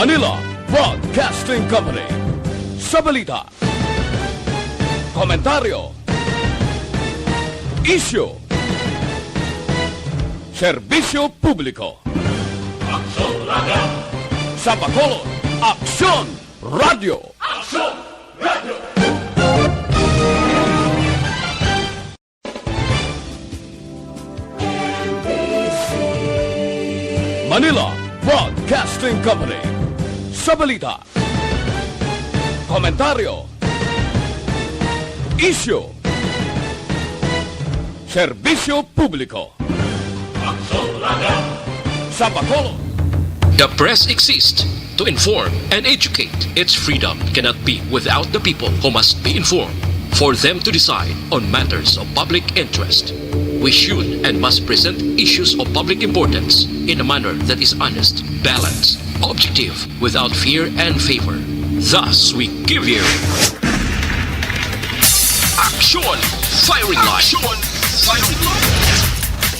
Manila Broadcasting Company. Sa balita, komentaryo, issue, serbisyo publiko. Aksyon Radio! Sa Bacolod, Aksyon Radio! Aksyon Radio! Manila Broadcasting Company. Sa balita, komentaryo, issue, serbisyo publiko. Aksyon Radio! Sa Bacolod. The press exists to inform and educate. Its freedom cannot be without the people who must be informed for them to decide on matters of public interest. We should and must present issues of public importance in a manner that is honest, balanced, objective, without fear and favor. Thus, we give you Action Firing Line. Action Firing Line.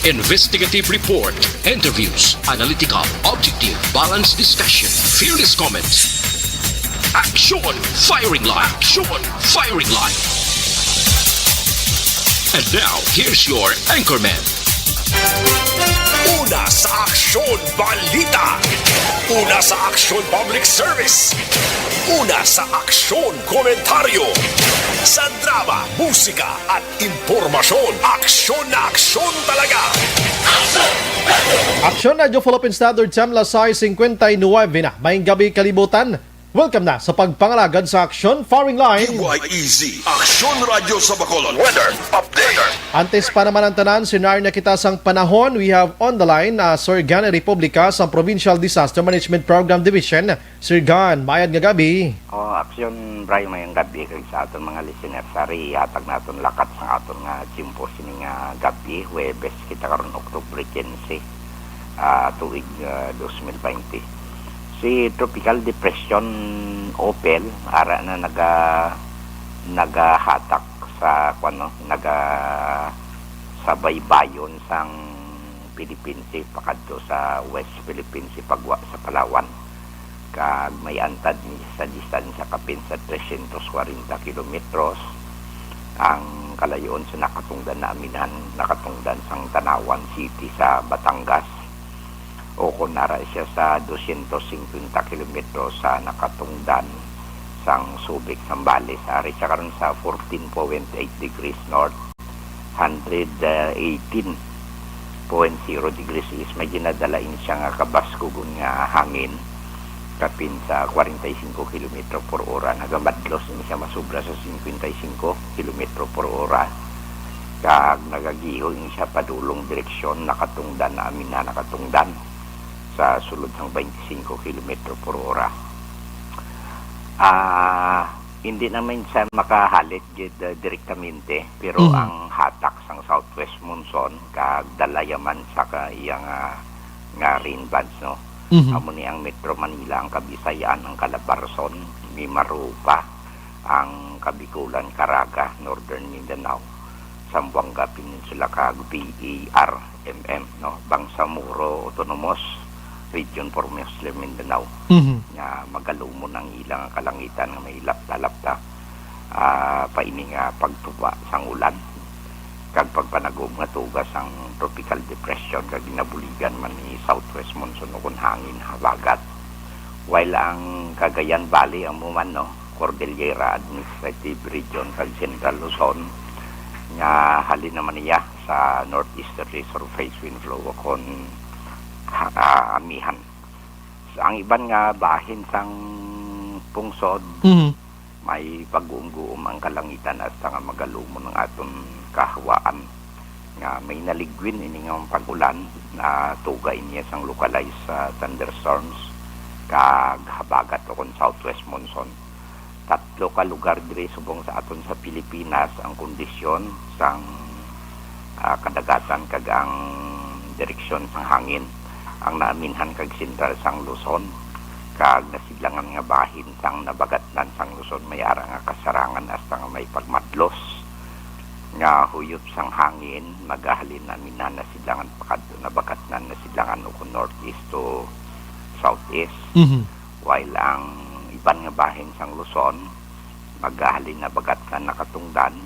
Investigative report, interviews, analytical, objective, balanced discussion, fearless comments. Action Firing Line. Action Firing Line. And now, here's your anchorman. Una sa Aksyon Balita. Una sa Aksyon Public Service. Una sa Aksyon Komentaryo. Sa drama, musika at impormasyon. Aksyon na aksyon talaga. Aksyon Radio Philippine Standard Time, Lasay 59 na. Maing gabi kalibutan. Welcome na sa pagpangalagad sa Aksyon Firing Line. PYEZ, Aksyon Radio sa Bacolod. Weather Update. Antes pa naman ang tanan, sinar na kita sang panahon. We have on the line Sir Gan Republica sa Provincial Disaster Management Program Division. Sir Gan, mayad nga gabi. Aksyon Bray mayang gabi kay sa aton mga listeners. Sari, hatag naton lakat sa aton nga simpo sining gabi. Huwebes kita karon October 15, tuig 2020. Si Tropical Depression Opel ara na nagahatak sa sa baybayon sang Philippines pakadto sa West Philippines pagwa sa Palawan. Kag may antad ni sa distansya kapin sa 340 kilometros ang kalayon sa nakatungdan sang Tanawan City sa Batangas. O kung nara siya sa 250 kilometro sa nakatungdan sang Subic, Zambales. Ari siya karon sa 14.8 degrees north, 118.0 degrees east. May ginadalain siya nga kabaskugon nga hangin kapin sa 45 kilometro per ora. Nagamadlos niya masubra sa 55 kilometro per ora. Kag nagagiho siya padulong direksyon nakatungdan namin na nakatungdan sa sulod ng 25 km per ora. Hindi naman siya makahalit direktamente, pero ang hatak sang southwest monsoon kag dalayaman sa iyang nga rain bands, no. Amo ni ang Metro Manila, ang Kabisayan, ang Calabarzon, Mimaropa, ang Kabikulan, Caraga, Northern Mindanao, Zamboanga Peninsula kag BERMM, no, Bangsamoro Autonomous Region for Muslim Mindanao. Nga magalumo ng ilang kalangitan nga may lapta-lapta paining pagtuba sang ulan kag pagpanagom nga tugas ang tropical depression kag ginabuligan man ni southwest monsoon kun hangin habagat. While ang Cagayan Valley ang muman, no, Cordillera Administrative Region kag Central Luzon nga halin naman niya sa northeasterly surface wind flow kon amihan. So, ang iban nga bahin sang pungsod, may pag-uum-guum ang kalangitan at nga magalumo ng aton kahawaan. Nga may naligwin ini nga pag-ulan na tugay niya sang localized thunderstorms kag habagat o kon southwest monsoon. Tatlo ka lugar diri subong sa aton sa Pilipinas ang kondisyon sang kadagatan kag ang direksyon sang hangin. Ang naaminhan kag sentral sang Luzon kag nasidlangan nga bahin sang nabagatnan sang Luzon may ara nga kasarangan hasta nga may pagmadlos nga huyop sang hangin magahalin namin na nasidlangan pakadto nabagatnan nasidlangan o northeast to southeast. while ang iban nga bahin sang Luzon maghalin na bagat na nakatungdan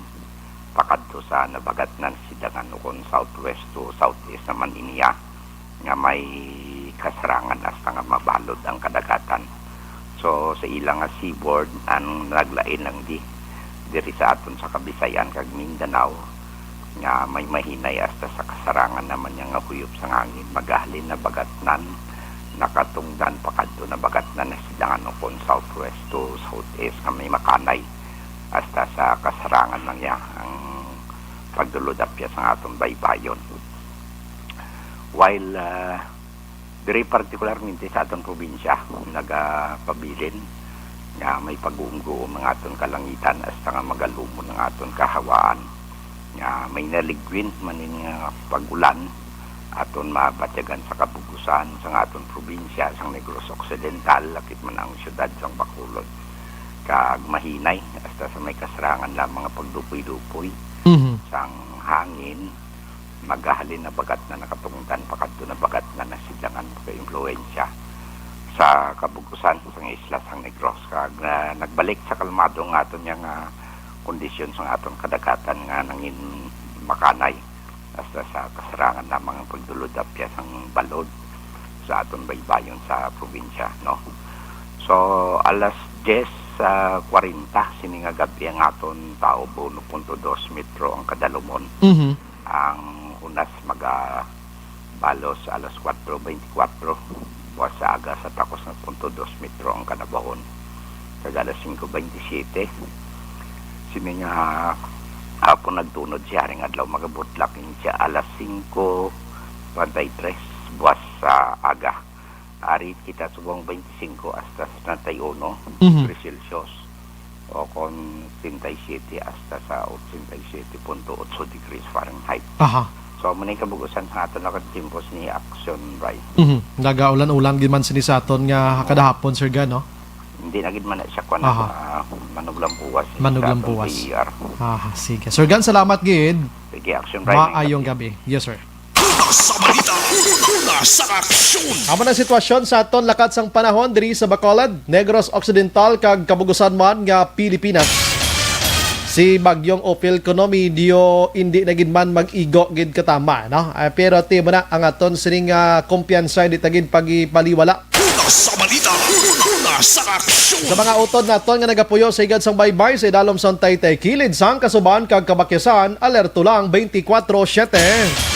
pakadto sa nabagat nan sidangan ukon southwest to southeast naman iniya nga may kasarangan hasta nga mabalod ang kadagatan. So sa ilang nga seaboard ang naglain lang diri sa aton sa Kabisayan kag Mindanao nga may mahinay hasta sa kasarangan naman nga huyop sa hangin maghalin na bagatnan nakatungdan pakadto na bagatnan na sidangan ukon southwest to southeast nga may makanay hasta sa kasarangan lang ya ang pagdulodapya sa atong baybayon. While very particularmente sa atong probinsya nagapabilin nga may pag-uunggo ng atong kalangitan hasta nga magalumon ng atong kahawaan nga may naligwin manin nga pag-ulan aton mabatyagan sa kabugusan sa atong probinsya sa Negros Occidental lakit man ang syudad sa Bacolod kag mahinay hasta sa may kasarangan lang mga pagdupoy-dupoy sang hangin maghahalin na bagat na nakatungdan pakadto na bagat na nasidangan pagka-influensya sa kabugusan sa isla sang Negros kag nagbalik sa kalmado nga aton yang kondisyon sa aton kadagatan nga nangin makanay hasta sa kasarangan na mga pagdulod-apya sang balod sa aton baybayon sa probinsya, no? So alas 10:40 sini nga gabi ang aton tao 1.2 metro ang kadalumon. Ang unas balos alas 4:24 buwas sa aga sa takos ng 0.2 metro ang kanabahon. Kag alas 5:27 sini nga hapon nagtunod siya ring adlaw magabutlak siya alas 5:23 buwas sa aga. Ari kita subong 25 hasta 31 Celsius o kon 37 hasta sa 87.8 degrees Fahrenheit. So manay kabugusan sa aton lakad timpos ni Action Right. Nagaulan-ulan gid man sini sa aton nga kadahapon Sir Gan, no? Hindi na gid man na siya kuan manuglang puwas. Manuglang puwas. Sige. Sir Gan, salamat gid. Sige, Action Right. Maayong gabi. Yes, sir. Sa balita, una sa aksyon. Amo na sitwasyon sa aton lakat sang panahon diri sa Bacolod, Negros Occidental kag kabugusan man nga Pilipinas. Si bagyong Opil Konomi dio hindi na gid man mag-igo gid katama, no? Pero tibo na ang aton sining kumpiyansa di tagid pagipaliwala. Una sa balita, una sa aksyon. Sa mga utod naton nga nagapuyo sa igad sang baybay sa idalom sang Taytay kilid sang kasuban kag kabakyasan alerto lang 24/7.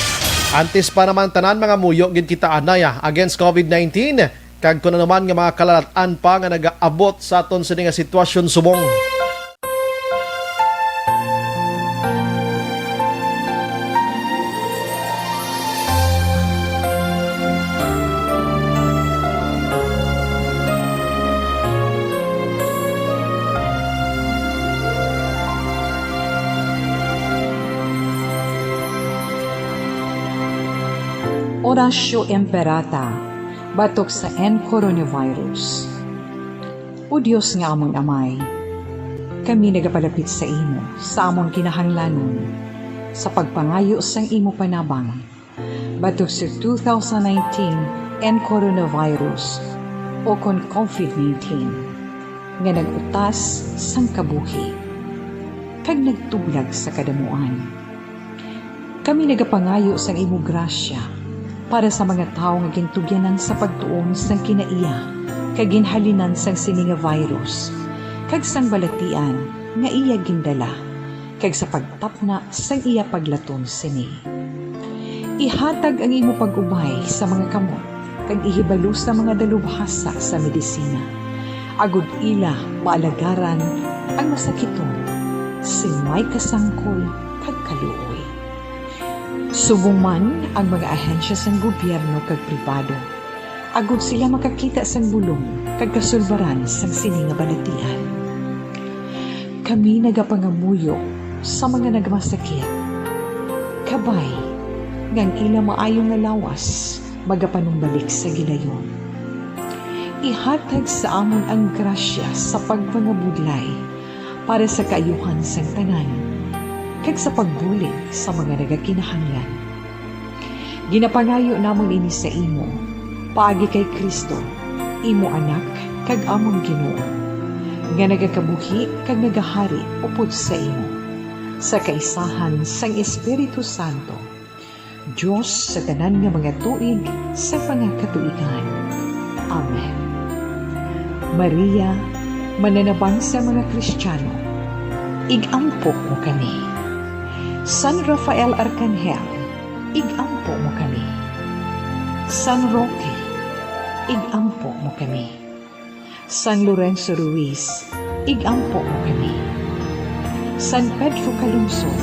Antes pa naman tanan mga muyo gid kita anaya against COVID-19 kag kuno naman nga mga kalalatan pa nga nagaabot sa aton sa nga sitwasyon subong. Orasyo Imperata, batok sa coronavirus. O Diyos nga among amay, kami nagapalapit sa imo, sa among kinahanglanon, sa pagpangayo sang imo panabang, batok sa 2019 coronavirus o kon COVID-19, nga nagutas sang kabuhi, kag nagtublag sa kadamuan. Kami nagapangayo sang imo grasya, para sa mga tao nga gintugyanan sa pagtuon sang kinaiya kag ginhalinan sang sini nga virus kag sang balatian nga iya gindala kag sa pagtapna sang iya paglaton sini. Ihatag ang imo pag-ubay sa mga kamot kag ihibalo sa mga dalubhasa sa medisina. Agud ila maalagaran ang masakiton si may kasangkol kag kaluoy. Subong man ang mga ahensya sang gobyerno kag pribado. Agud sila makakita sang bulong kag kasulbaran sang sini nga balatian. Kami nagapangamuyo sa mga nagmasakit. Kabay, ngang ila maayong nga lawas, magapanumbalik sa gilayon. Ihatag sa amon ang grasya sa pagpangabudlay para sa kaayuhan sang tanan kag sa pagbulig sa mga nagakinahanglan. Ginapangayo namon ini sa imo, paagi kay Kristo, imo anak kag among Ginoo, nga nagakabuhi kag nagahari upod sa imo, sa kaisahan sang Espiritu Santo, Diyos sa tanan nga mga tuig sa pangakatuigan. Amen. Maria, mananabang sa mga Kristiyano, igampo mo kami. San Rafael Arcangel, igampo mo kami. San Roque, igampo mo kami. San Lorenzo Ruiz, igampo mo kami. San Pedro Calungsod,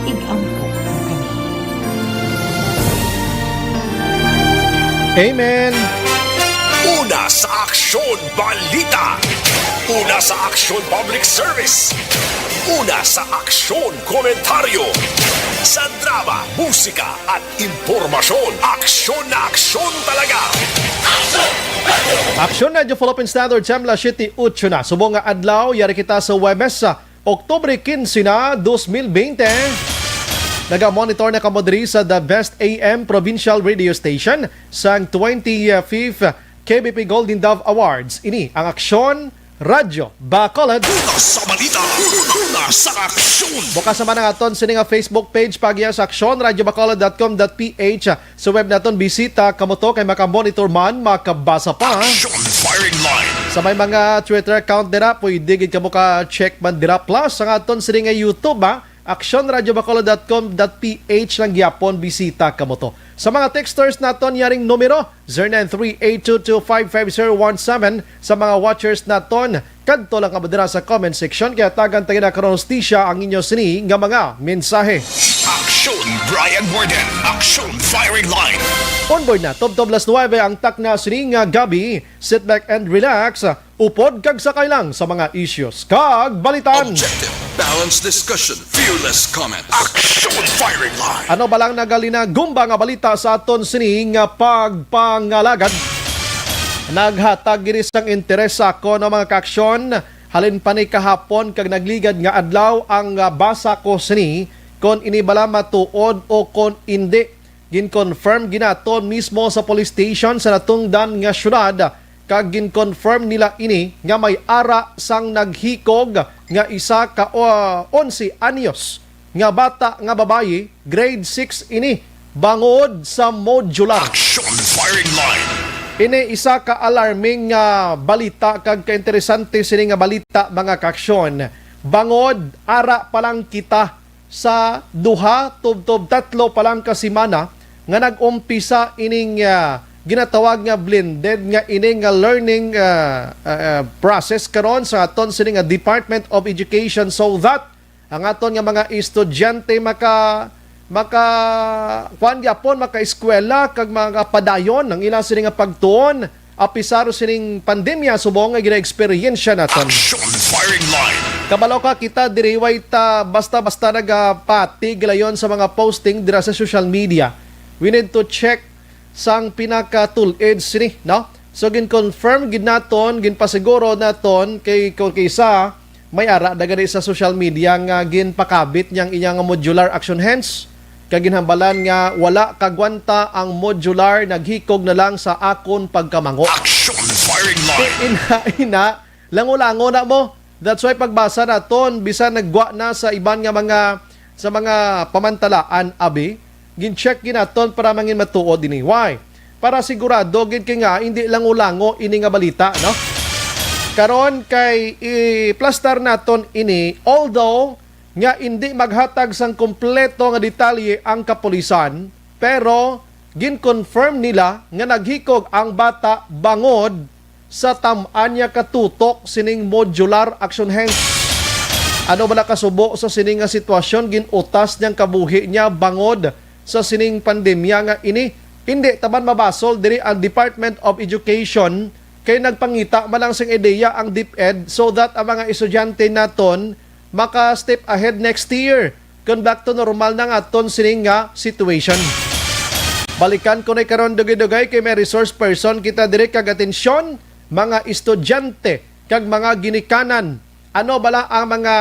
igampo mo kami. Amen! Una sa Aksyon Balita. Una sa Aksyon Public Service. Una sa Aksyon Komentaryo. Sa drama, musika at impormasyon. Aksyon na aksyon talaga. Aksyon na Philippine Standard Time la City 8 na. Subong nga adlaw, yari kita sa Webes sa Oktubre 15 na 2020. Naga-monitor na kamodri sa The Best AM Provincial Radio Station sang 25th KBP Golden Dove Awards. Ini ang Aksyon Radyo Bacolod. Una sa balita. Una sa aksyon. Bukas naman ang aton sa nga Facebook page pagya sa Aksyon radyobacolod.com.ph. Sa web naton bisita kamoto kay makamonitor man, makabasa pa. Aksyon firing line. Sa may mga Twitter account dira, pwede gid kamo ka check man dira, plus ang aton sa nga YouTube actionradyobacolod.com.ph lang gyapon bisita kamo to. Sa mga texters naton yaring numero 0938225517. Sa mga watchers naton kadto lang kamo dira sa comment section kaya tagan tayo na karon hostisya ang inyo sini nga mga mensahe. Aksyon Brian Warden. Aksyon firing line. Onboard na, Top 9 ang takna sini nga gabi. Sit back and relax. Upod kag sakay lang sa mga issues kag balitan. Objective, balanced discussion, fearless comment. Aksyon firing line. Ano ba lang nagalina gumba nga balita sa aton sini nga pagpangalagad? Naghatag giri sang interes ako ng mga kaaksyon. Halin pa ni kahapon kag nagligad nga adlaw ang basa ko sini kon ini bala matuod o kon hindi. Gin-confirm ginaton mismo sa police station sa natungdan nga syudad kag gin-confirm nila ini nga may ara sang naghikog nga isa ka 11 anyos nga bata nga babayi, grade 6 ini, bangod sa modular. Aksyon firing line. Ini isa ka alarming nga balita kag kainteresante sini nga balita mga kaaksyon. Bangod ara pa lang kita sa duha tubtob tatlo pa lang ka semana nga nag-umpisa ining ginatawag nga blended nga ining learning process karon sa aton sini nga Department of Education so that ang aton nga mga estudyante maka kuan gyapon maka-eskwela kag mga padayon ang ilang sini nga pagtuon apisaro sining pandemya subong nga gina-eksperyensya naton. Aksyon firing line. Kabalo ka kita diri way ta basta-basta nagapatig layon sa mga posting dira sa social media. We need to check sang pinaka-tulid sini, no? So gin-confirm gid naton, ginpasiguro naton kay kaysa may ara dagari sa social media nga ginpakabit niyang inyang modular action hands kag ginhambalan nga wala kagwanta ang modular, naghikog na lang sa akon pagkamango. Aksyon firing line. Ina lango-lango na mo. That's why pagbasa naton bisan nagwa na sa iban nga mga pamantalaan abi, gin-check ginaton para mangin matuod dinhi. Why? Para sigurado gid kay nga hindi lango-lango ini nga balita, no? Karon kay i-plaster naton ini, although nga hindi maghatag sang kompleto nga detalye ang kapulisan, pero gin-confirm nila nga naghikog ang bata bangod sa tam-an niya katutok sining modular action hands. Ano ba nakasubo sa sining nga sitwasyon, ginutas niyang kabuhi niya bangod sa sining pandemya nga ini. Hindi taman mabasol diri ang Department of Education kay nagpangita malang sing ideya ang DepEd so that ang mga estudyante naton maka-step ahead next year kung back to normal na nga aton sining nga situation. Balikan ko na karon dugay-dugay kay may resource person kita diri kag atensyon mga estudyante kag mga ginikanan. Ano bala ang mga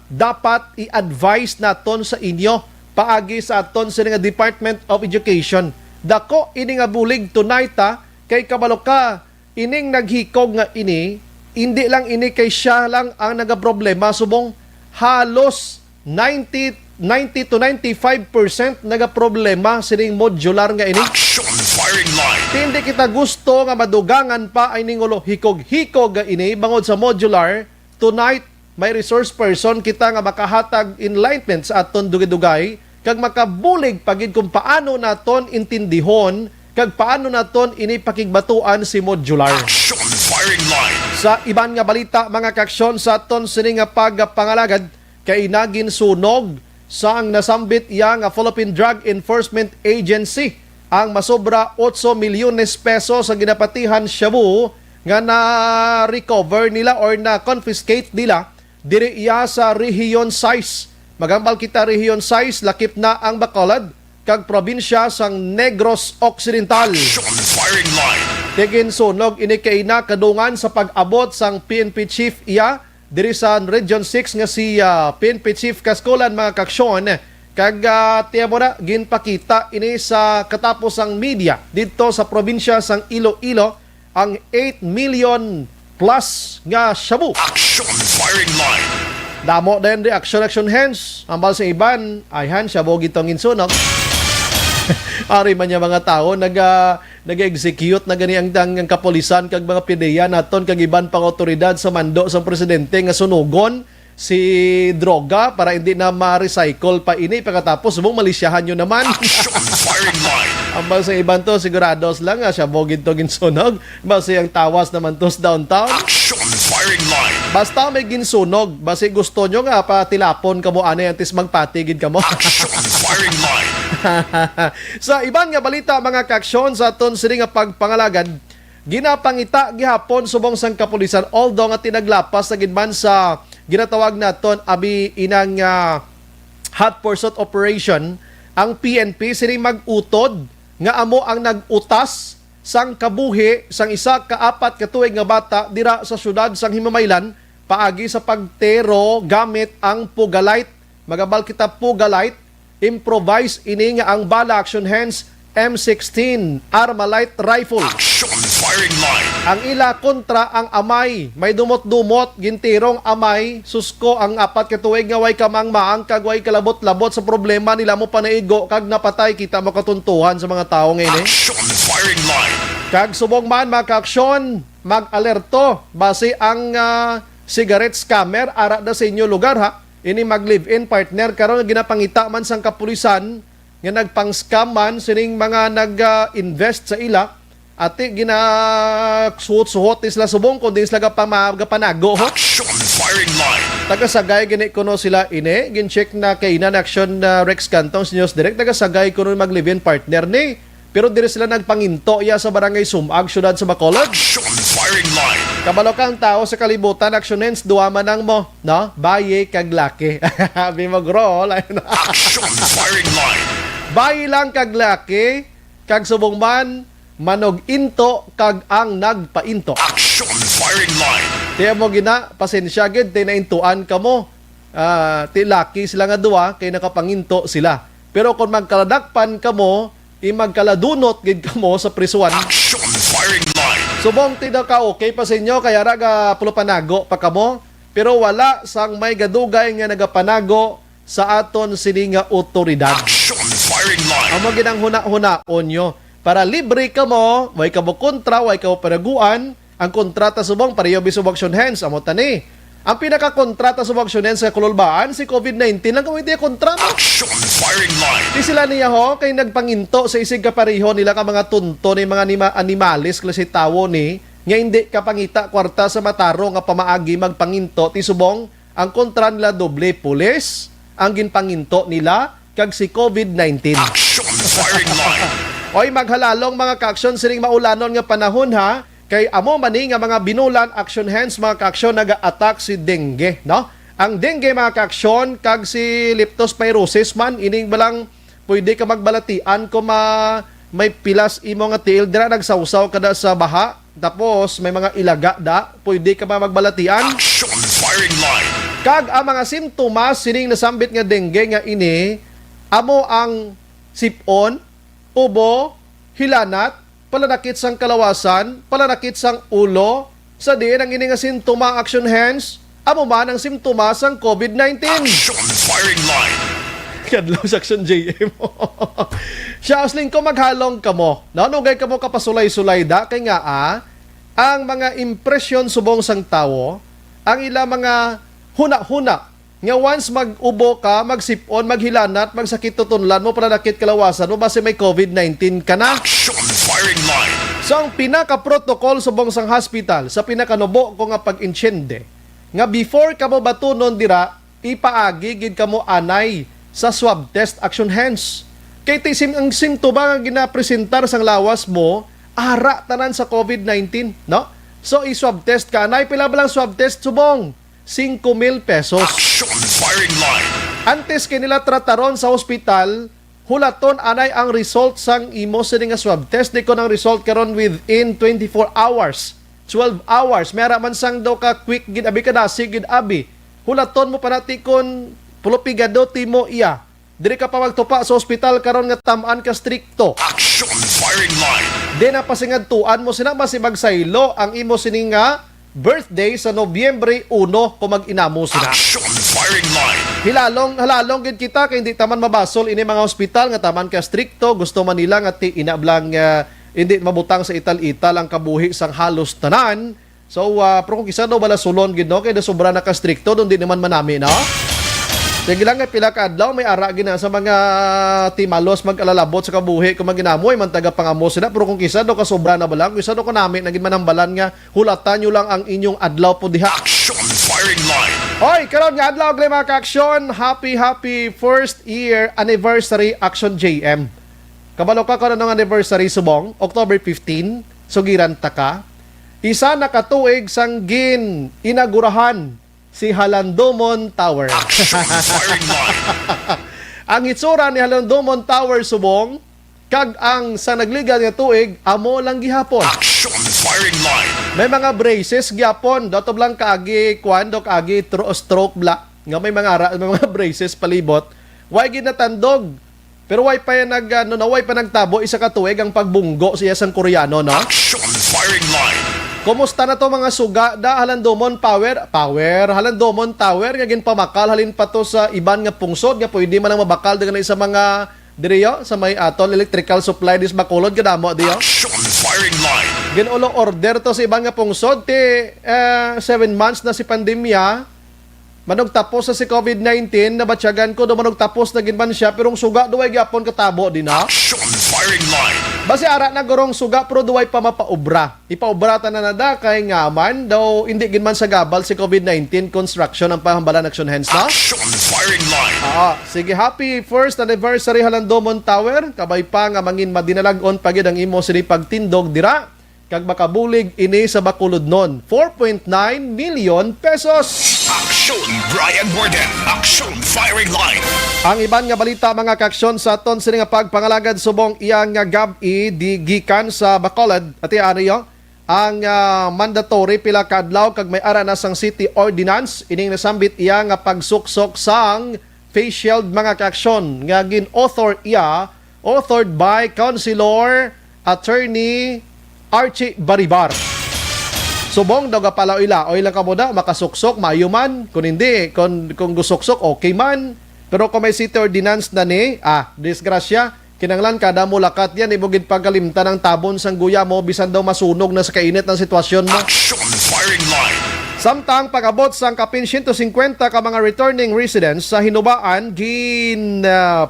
dapat i-advise naton sa inyo paagi sa aton sa nga Department of Education? Dako ini nga bulig tonight kay kabalo ka ining naghikog nga ini, hindi lang ini kay siya lang ang nagaproblema, subong halos 90 to 95% nagaproblema sining modular nga ini. Action firing line. Hindi kita gusto nga madugangan pa ay ningulo hikog-hikog nga ini bangod sa modular. Tonight, may resource person kita nga makahatag enlightenment sa aton dugay-dugay kag makabulig pagid kung paano naton intindihon kag paano naton ini pakigbatuan si modular. Action firing line. Sa iban nga balita mga kaksyon sa aton sini nga pagpangalagad kay nagin sunog sa ang nasambit iya nga Philippine Drug Enforcement Agency ang masobra 8 milyones pesos sa ginapatihan Shabu nga na-recover nila or na-confiscate nila diri iya sa Region 6. Magambal kita Region 6, lakip na ang Bacolod kag probinsya sang Negros Occidental. Action firing line. Tigin sunog ini kay na kadungan sa pag-abot sang PNP Chief iya diri sa Region 6 nga si PNP Chief Kaskulan mga kaksyon kag tiya mo na ginpakita ini sa katapos ang media dito sa probinsya sang Iloilo ang 8 million plus nga shabu. Action firing line. Damo din di action hands ambal sa iban ay han shabu gitong insunog. Ari man niya mga tao nag-execute na gani ang kapolisan kag mga pideya naton kag iban pang otoridad sa mando sa presidente nga sunugon si droga para hindi na ma-recycle pa ini pagkatapos subong malisyahan nyo naman. Action firing line. Ambang sa iban to sigurados lang siya bogid to ginsunog base ang tawas naman to sa downtown. Action firing line. Basta may ginsunog base gusto nyo nga patilapon kamo anay antes magpatigid kamo. Action firing line. Sa iban nga balita mga kaksyon sa aton sini nga pagpangalagad ginapangita gihapon subong sang kapulisan although nga tinaglapas na gidman sa ginatawag naton abi inang hot pursuit operation ang PNP sini mag-utod nga amo ang nag-utas sang kabuhi sang isa ka apat ka tuig nga bata dira sa syudad sang Himamaylan paagi sa pagtero gamit ang Pugalite. Magabal kita Pugalite improvise ini nga ang bala action hands M16 Armalite rifle. Action firing line. Ang ila kontra ang amay, may dumot-dumot gintirong amay, susko ang apat ka tuig nga way kamang maang kag way kalabot-labot sa problema nila mo panaigo kag napatay kita makatuntuhan sa mga tao ngayon. Action firing line. Kag subong man maka-aksyon, mag-alerto base ang cigarette scammer ara da sa inyo lugar ha. Ini mag-live-in partner karon ginapangita man sang kapulisan nga nagpang-scam man sining mga nag-invest sa ila ati ginasuhot-suhot sila subong kundi sila panago. Action firing line. Tagasagay gini kuno sila ini gin-check na kay Inan Action Rex Cantong News Direct tagasagay kuno mag-live-in partner ni pero diri sila nagpanginto iya sa barangay Sumag syudad sa Bacolod. Action firing line. Kabalo kang tao sa kalibutan action hands duwa man ang mo no baye kag laki. Abi mo gro Action firing line. bayi lang kag laki kag subong man manog into kag ang nagpainto. Action firing line. Tiya mo gina pasensya gid tinaintuan kamo. Ti laki sila nga duwa kay nakapanginto sila. Pero kung magkaladakpan kamo magkaladunot gid kamo sa prisuan. Action firing line. Subong tidak ka okay pa sa inyo kaya raga pulupanago pa kamo pero wala sang may gadugay nga nagapanago sa aton sini nga otoridad. Action firing line. Amo ginang huna-hunaon nyo para libre ka mo, way ka mo kontra, way ka mo panaguan, ang kontrata subong pareho bisub action hands amo tani. Ang pinaka-kontrata subong action hands sa kululbaan si COVID-19 lang kamo iti kontrata. Action firing line. Di sila niya ho kay nagpanginto sa isig kapareho nila ka mga tunto ni mga animalis klase tawo ni nga hindi kapangita kwarta sa mataro nga pamaagi magpanginto ti subong ang kontra nila doble pulis ang ginpanginto nila kag si COVID-19. Action firing line. Oy maghalalong mga ka-action sining maulanon nga panahon ha kay amo mani nga mga binulan action hands mga ka-action naga-attack si dengue no. Ang dengue mga ka-aksyon kag si leptospirosis man ining balang pwede ka magbalatian kung may pilas imo nga tiil dira nagsawsaw kada sa baha tapos may mga ilaga da pwede ka magbalatian. Action firing line. Kag ang mga simptomas sining nasambit nga dengue nga ini amo ang sipon, ubo, hilanat, palanakit sang kalawasan, palanakit sang ulo, sa din ang ini nga sintoma action hands, amo man ang simptoma sang COVID-19. Action firing line. Kadlaw sa action JM. Siya usling ko maghalong kamo. Nanugay kamo kapasulay-sulay da kay nga ang mga impresyon subong sang tawo, ang ila mga huna-huna nga once mag-ubo ka, magsipon, maghilanat, magsakit tutunlan mo, palanakit kalawasan mo, base may COVID-19 ka na. Action firing line. So ang pinaka-protocol subong sang hospital, sa pinakanubo ko nga pag-insyende, nga before ka mo batunon dira, ipaagi gid ka mo anay sa swab test action hands. Kay tisim ang simptoma nga ginapresentar sang lawas mo, ara tanan sa COVID-19, no? So i-swab test ka, anay pila ba lang swab test subong? 5,000 pesos. Action firing line. Antes kanila trataron sa ospital, hulaton anay ang result sang imo sa nga swab test. Di ko ng result karon within 24 hours, 12 hours. Mera man sang daw ka quick gid abi ka dasig gid abi. Hulaton mo panati kon pulupigado timo iya. Diri ka pa magtupa sa ospital karon nga tam-an ka strikto. Action firing line. Di na pasingadtuan mo sina masibagsaylo ang imo sini nga birthday sa Nobyembre 1 kung mag-inamo sila. Action firing line. Halalong gid kita kay hindi taman mabasol ini mga ospital nga taman ka strikto, gusto man nila nga ti inablang hindi mabutang sa ital-ital ang kabuhi sang halos tanan. So pero kung kisa daw bala sulon gid no kay da sobra na ka strikto don di naman manami no. Sige lang nga pila ka adlaw may ara gina sa mga timalos mag-alalabot sa kabuhi kung maginamoy man taga pangamo sila, pero kung kisa do ka sobra na balang, kisa do ko namin naging manambalan nga hulatan nyo lang ang inyong adlaw po diha. Action firing line. Hoy, karon nga adlaw gle mga ka-aksyon, happy first year anniversary Action JM. Kabalo ka karon ng anniversary subong October 15, sugiran ta ka. Isa na katuig sang gin inagurahan si Halandomon Tower. Action firing line. Ang itsura ni Halandomon Tower subong kag ang sa nagligan nga tuig amo lang gihapon. Action firing line. May mga braces gihapon dato lang kaagi kwando kaagi stroke bla nga may mga braces palibot. Way gid natandog. Pero way pa yan way pa nagtabo isa ka tuig ang pagbunggo siya sang Koreano no. Action firing line. Kumusta na to mga suga da Halandomon Halandomon Tower nga ginpamakal halin pa to sa iban nga pungsod nga pwede man ang mabakal dengan sa mga diriyo sa may atol electrical supply dis Bacolod kadamo diyo. Action firing line. Ginulo order to sa iban nga pungsod ti 7 months na si pandemya. Manog tapos sa si COVID-19 na batyagan ko do manog tapos na ginban siya pero suga duway gyapon katabo din na. Action firing line. Basi ara na gorong suga pero duway pa mapaubra. Ipaubratan na nada kay ngaman daw hindi gin man sa gabal si COVID-19 construction ang pahambalan action hands na. Action firing line. Sige, happy first anniversary Halandomon Tower. Kabay pa nga mangin madinalagon pagid ang imo sini pagtindog dira kag makabulig ini sa Bacolod non 4.9 million pesos. Action Brian Borden. Action firing line. Ang iban nga balita mga kaksyon sa aton sini nga pagpangalagad subong iyang nga gabi di gikan sa Bacolod at ano yo ang mandatory pila ka adlaw kag may ara na sang city ordinance ining nasambit iya nga pagsuksok sang face shield mga kaksyon nga authored by Councilor Attorney Archie Baribar. Subong daw gapalaw ila o ilang kamuda makasuksok maayo man kung hindi kung gusuksok okay man pero kung may city ordinance na ni disgrasya kinanglan kada mo lakat yan ibugid pagkalimtan ng tabon sang guya mo bisan daw masunog na sa kainit ng sitwasyon mo. Action firing line. Samtang pag-abot sang kapin 150 ka mga returning residents sa hinubaan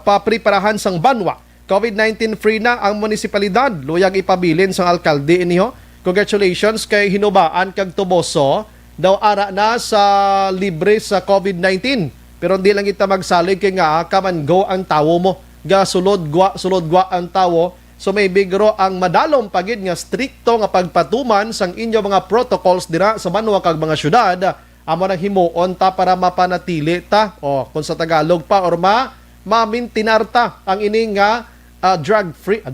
papreparahan sang banwa. COVID-19 free na ang munisipalidad. Luyag ipabilin sang alkalde iniho. Congratulations kay hinubaan kag Tuboso. Daw ara na sa libre sa COVID-19. Pero hindi lang kita magsalig kay nga kaman go ang tawo mo. Ga sulod gwa ang tawo. So may bigro ang madalom pagid nga strikto nga pagpatuman sang inyo mga protocols dira sa banwa kag mga syudad. Amo nang himuon ta para mapanatili ta. Kung sa Tagalog pa or mamintinarta ang ining nga drug-free,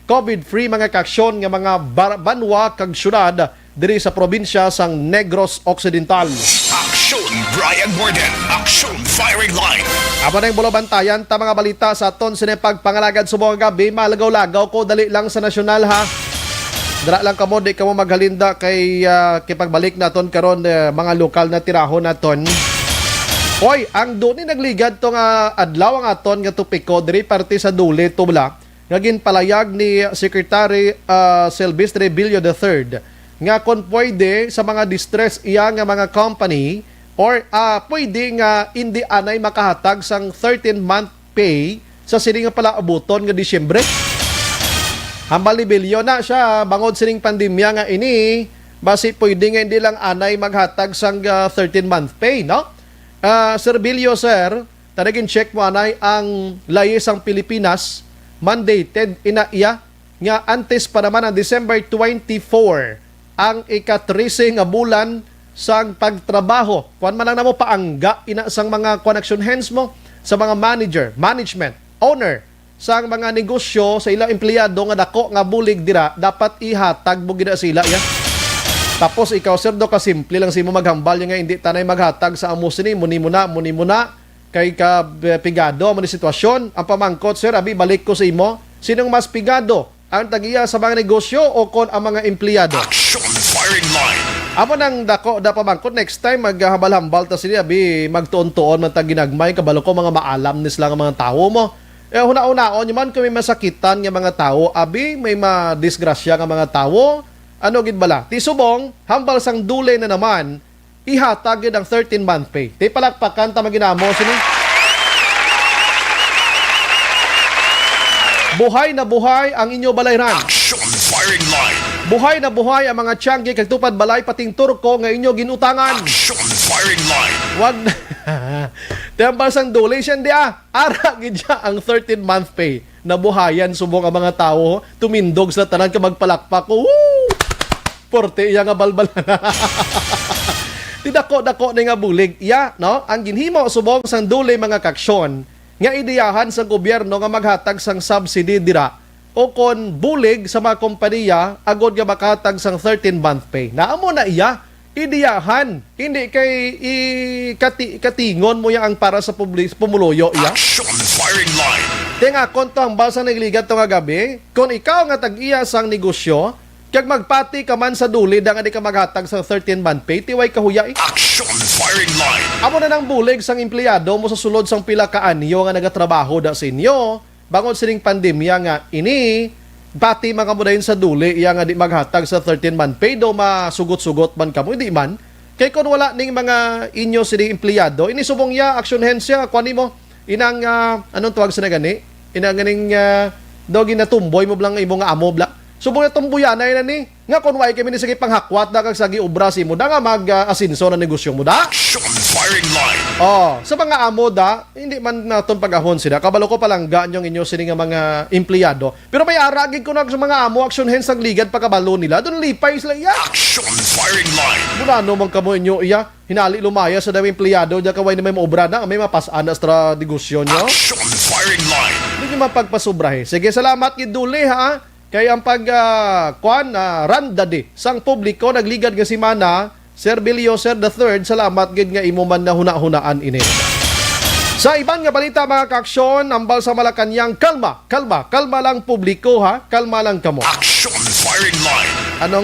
COVID-free mga kaksyon nga mga banwa kag syudad diri sa probinsya sang Negros Occidental. Action Aksyon Brian Morden, Aksyon Firing Line. Aba na yung bulabantayan ta mga balita sa aton sinipagpangalagad subong gabi, malagaw-lagaw ko dali lang sa nasyonal ha. Dara lang kamo, di kamo maghalinda kay kipagbalik naton karon mga lokal na tirahon naton. Hoy, ang doon ni nagligad tong adlaw ang aton nga tupiko diri parte sa Dule Tubla. Nga ginpalayag ni Secretary Silvestre Billo III nga kon pwede sa mga distress iya nga mga company or pwede nga hindi anay makahatag sang 13-month pay sa sini nga pala abuton nga Disyembre. Hambal ni Bilyo na siya bangod sining pandemya nga ini basi pwede nga hindi lang anay maghatag sang 13-month pay, no? Sir Bilyo, sir, tanagin check mo anay ang layis ang Pilipinas mandated ina iya nga antes pa naman ang December 24 ang ika-13 nga bulan sang pagtrabaho. Kuan man lang namo paangga ina sang mga connection hands mo sa mga manager, management, owner sang mga negosyo sa ilang empleyado nga dako nga bulig dira dapat ihatag mo gid sila ya. Tapos ikaw sir do ka simple lang simo maghambal nga hindi tanay maghatag sa amo sini muni mo na kay ka pigado mo ni sitwasyon. Ang pamangkot sir abi balik ko sa imo, sinong mas pigado ang tagiya sa mga negosyo o kon ang mga empleyado? Aksyon Firing Line. Amo nang dako da pamangkot next time maghambal-hambal ta sila abi magtuon-tuon man ta ginagmay kabalo ko mga maalam nis lang ang mga tawo mo. Huna-unaon man kung may masakitan nga mga tao, abi may madisgrasya nga mga tao, ano gid bala? Ti subong, hambal sang Dule na naman, ihatag gid ang 13-month pay. Ti palakpakan ta maginamo sini. Buhay na buhay ang inyo balayran. Aksyon Firing Line. Buhay na buhay ang mga tiyanggi kag tupad balay pating turko nga inyo ginutangan. Aksyon Firing Line. Wag na. Tiyambal sang Dule siya di ara gid siya ang 13-month pay. Nabuhayan subong ang mga tao, tumindog sa tanan ka magpalakpak ko. Woo! Porte iya nga balbal. Ti dako-dako ni nga bulig iya, no? Ang ginhimo subong sang Dule mga kaksyon nga ideyahan sa gobyerno nga maghatag sang subsidy dira o kon bulig sa mga kompanya agod nga makahatag sang 13-month pay. Naamo na iya ideyahan, hindi kay katingon mo ya ang para sa pumuluyo iya. Aksyon Firing Line. Tinga konto ang basa nagligat to nga gabi, kung ikaw nga tag-iya sang negosyo, kag magpati ka man sa Dule da nga di ka maghatag sa 13-month pay, tiway kahuya eh. Aksyon Firing Line. Amo na nang bulig sang empleyado mo sa sulod sang pila ka anyo nga nagatrabaho da sa inyo, bangod sining pandemya nga ini, pati mga mudayin sa Dule, iya nga di maghatag sa 13-month pay, do masugot-sugot man kamo, hindi man. Kay kung wala ning mga inyo sining empleyado, ini subong ya, action hands ya, kuani mo, inang, anong tuwag sa na gani? Inang ganing, dogi na tumboy mo blang imong amo blang. Subong na tumbuyan na yun ni. Nga kung why kami ni sige panghakwat na kag sagi obrasi mo da nga mag-asinso na negosyo mo da. Aksyon Firing Line. Sa mga amo da, hindi man naton pag-ahon sila. Kabalo ko palang ganyong inyo sini nga mga empleyado. Pero may aragig ko na sa mga amo, action hands ang ligad pagkabalo nila. Doon lipay sila iya. Aksyon Firing Line. Bunano man kamo inyo iya. Hinali lumaya sa dami empleyado. Diya kaway na may maobra na. May mapasaan na sa negosyo nyo. Aksyon Firing Line. Hindi nyo mapagpasubrahe. Sige, salamat Gidule ha. Kaya ang randadi sang publiko nagligad nga si Mana, Sir Bilyo, Sir III, salamat gid nga imo man na huna-hunaan ini. Sa ibang nga balita mga kaaksyon, ambal sa Malacanang, kalma lang publiko ha, kalma lang kamo. Aksyon Firing Line.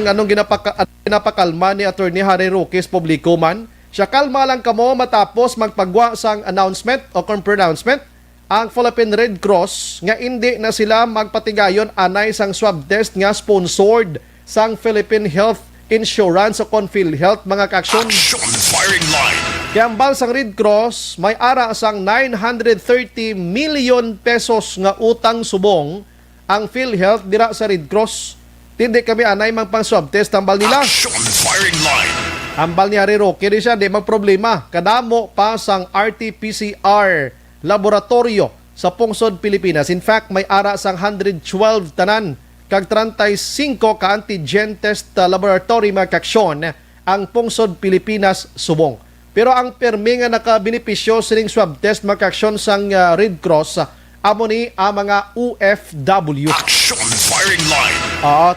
Anong ginapakalma ni Attorney Harry Roques publiko man? Siya kalma lang kamo matapos magpagwa sang announcement o pronouncement ang Philippine Red Cross nga hindi na sila magpatigayon anay sang swab test nga sponsored sang Philippine Health Insurance o PhilHealth mga kaaksyon. Aksyon Firing Line. Kaya ang balsang Red Cross may ara sang 930 million pesos nga utang subong ang PhilHealth dira sa Red Cross. Hindi kami anay magpang swab test tambal nila. Aksyon Firing Line. Ambal ni Harry Roque di siya, di magproblema. Kadamo pa sang RT-PCR laboratorio sa pungsod Pilipinas. In fact, may ara sang 112 tanan kag 35 ka antigen test laboratory mga kaaksyon ang pungsod Pilipinas subong. Pero ang permi nga nakabenepisyo sining swab test mga kaaksyon sang Red Cross amo ni ang mga OFW. Aksyon Firing Line.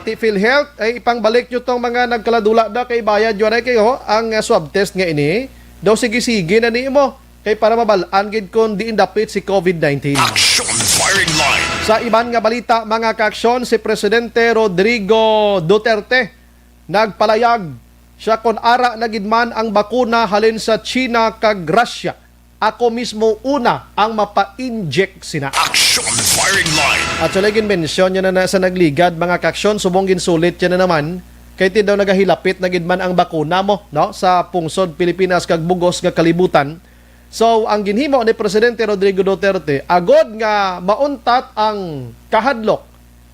Ti PhilHealth ay ipangbalik nyo tong mga nagkaladula da kay bayad yun ay kayo ang swab test nga ini. daw sige-sige na ni mo kay para mabalaan gid kung diin dapit si COVID-19. Action firing line. Sa iban nga balita, mga kaaksyon, si Presidente Rodrigo Duterte nagpalayag siya kon ara na gid man ang bakuna halin sa China kag Russia. Ako mismo una ang mapa-inject sina. Action firing line. At sa laging mensyon niya na sa nagligad, mga kaaksyon, subong ginsulit niya na naman kay ti daw nagahilapit na gid man ang bakuna mo no sa pungsod Pilipinas kag bugos nga kalibutan. So ang ginhimo ni Presidente Rodrigo Duterte agod nga mauntat ang kahadlok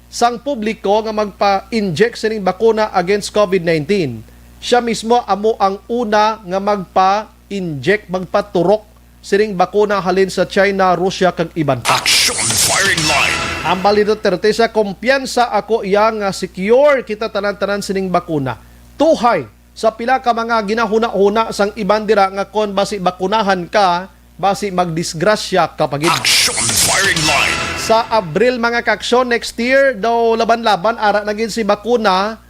sang publiko nga magpa-inject sining bakuna against COVID-19. Siya mismo amo ang una nga magpa-inject, magpaturok sining bakuna halin sa China, Russia kag iban pa. Action firing line. Ang bali Duterte sa kumpiyansa ako iyang secure kita tanan-tanan sining bakuna. Tuhay sa pila ka mga ginahuna-huna sang iban dira nga kon basi bakunahan ka, basi magdisgrasya ka pagid. Action firing line. Sa Abril mga kaksyon next year daw laban-laban ara na gid si bakuna.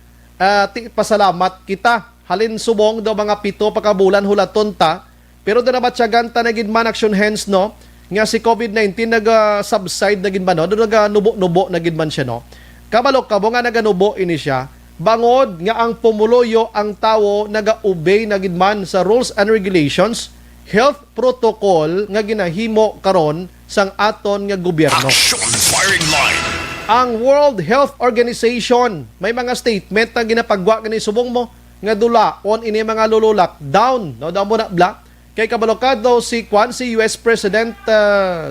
Pasalamat kita. Halin subong daw mga 7 pa ka bulan hulaton ta. Pero doon naman siya ganta na gid man action hands no nga si COVID-19 nag-subside na gid man no. Doon nag-nubo-nubo na gid man siya no. Kabalok kabo nga naganubo ini siya. Bangod nga ang pumuloyo ang tawo naga-obey na gid man sa rules and regulations, health protocol nga ginahimo karon sang aton nga gobyerno. Action firing line. Ang World Health Organization may mga statement na ginapagwa kani subong mo nga dulaon ini mga lockdown no daw mo na black kay kabalokado si US President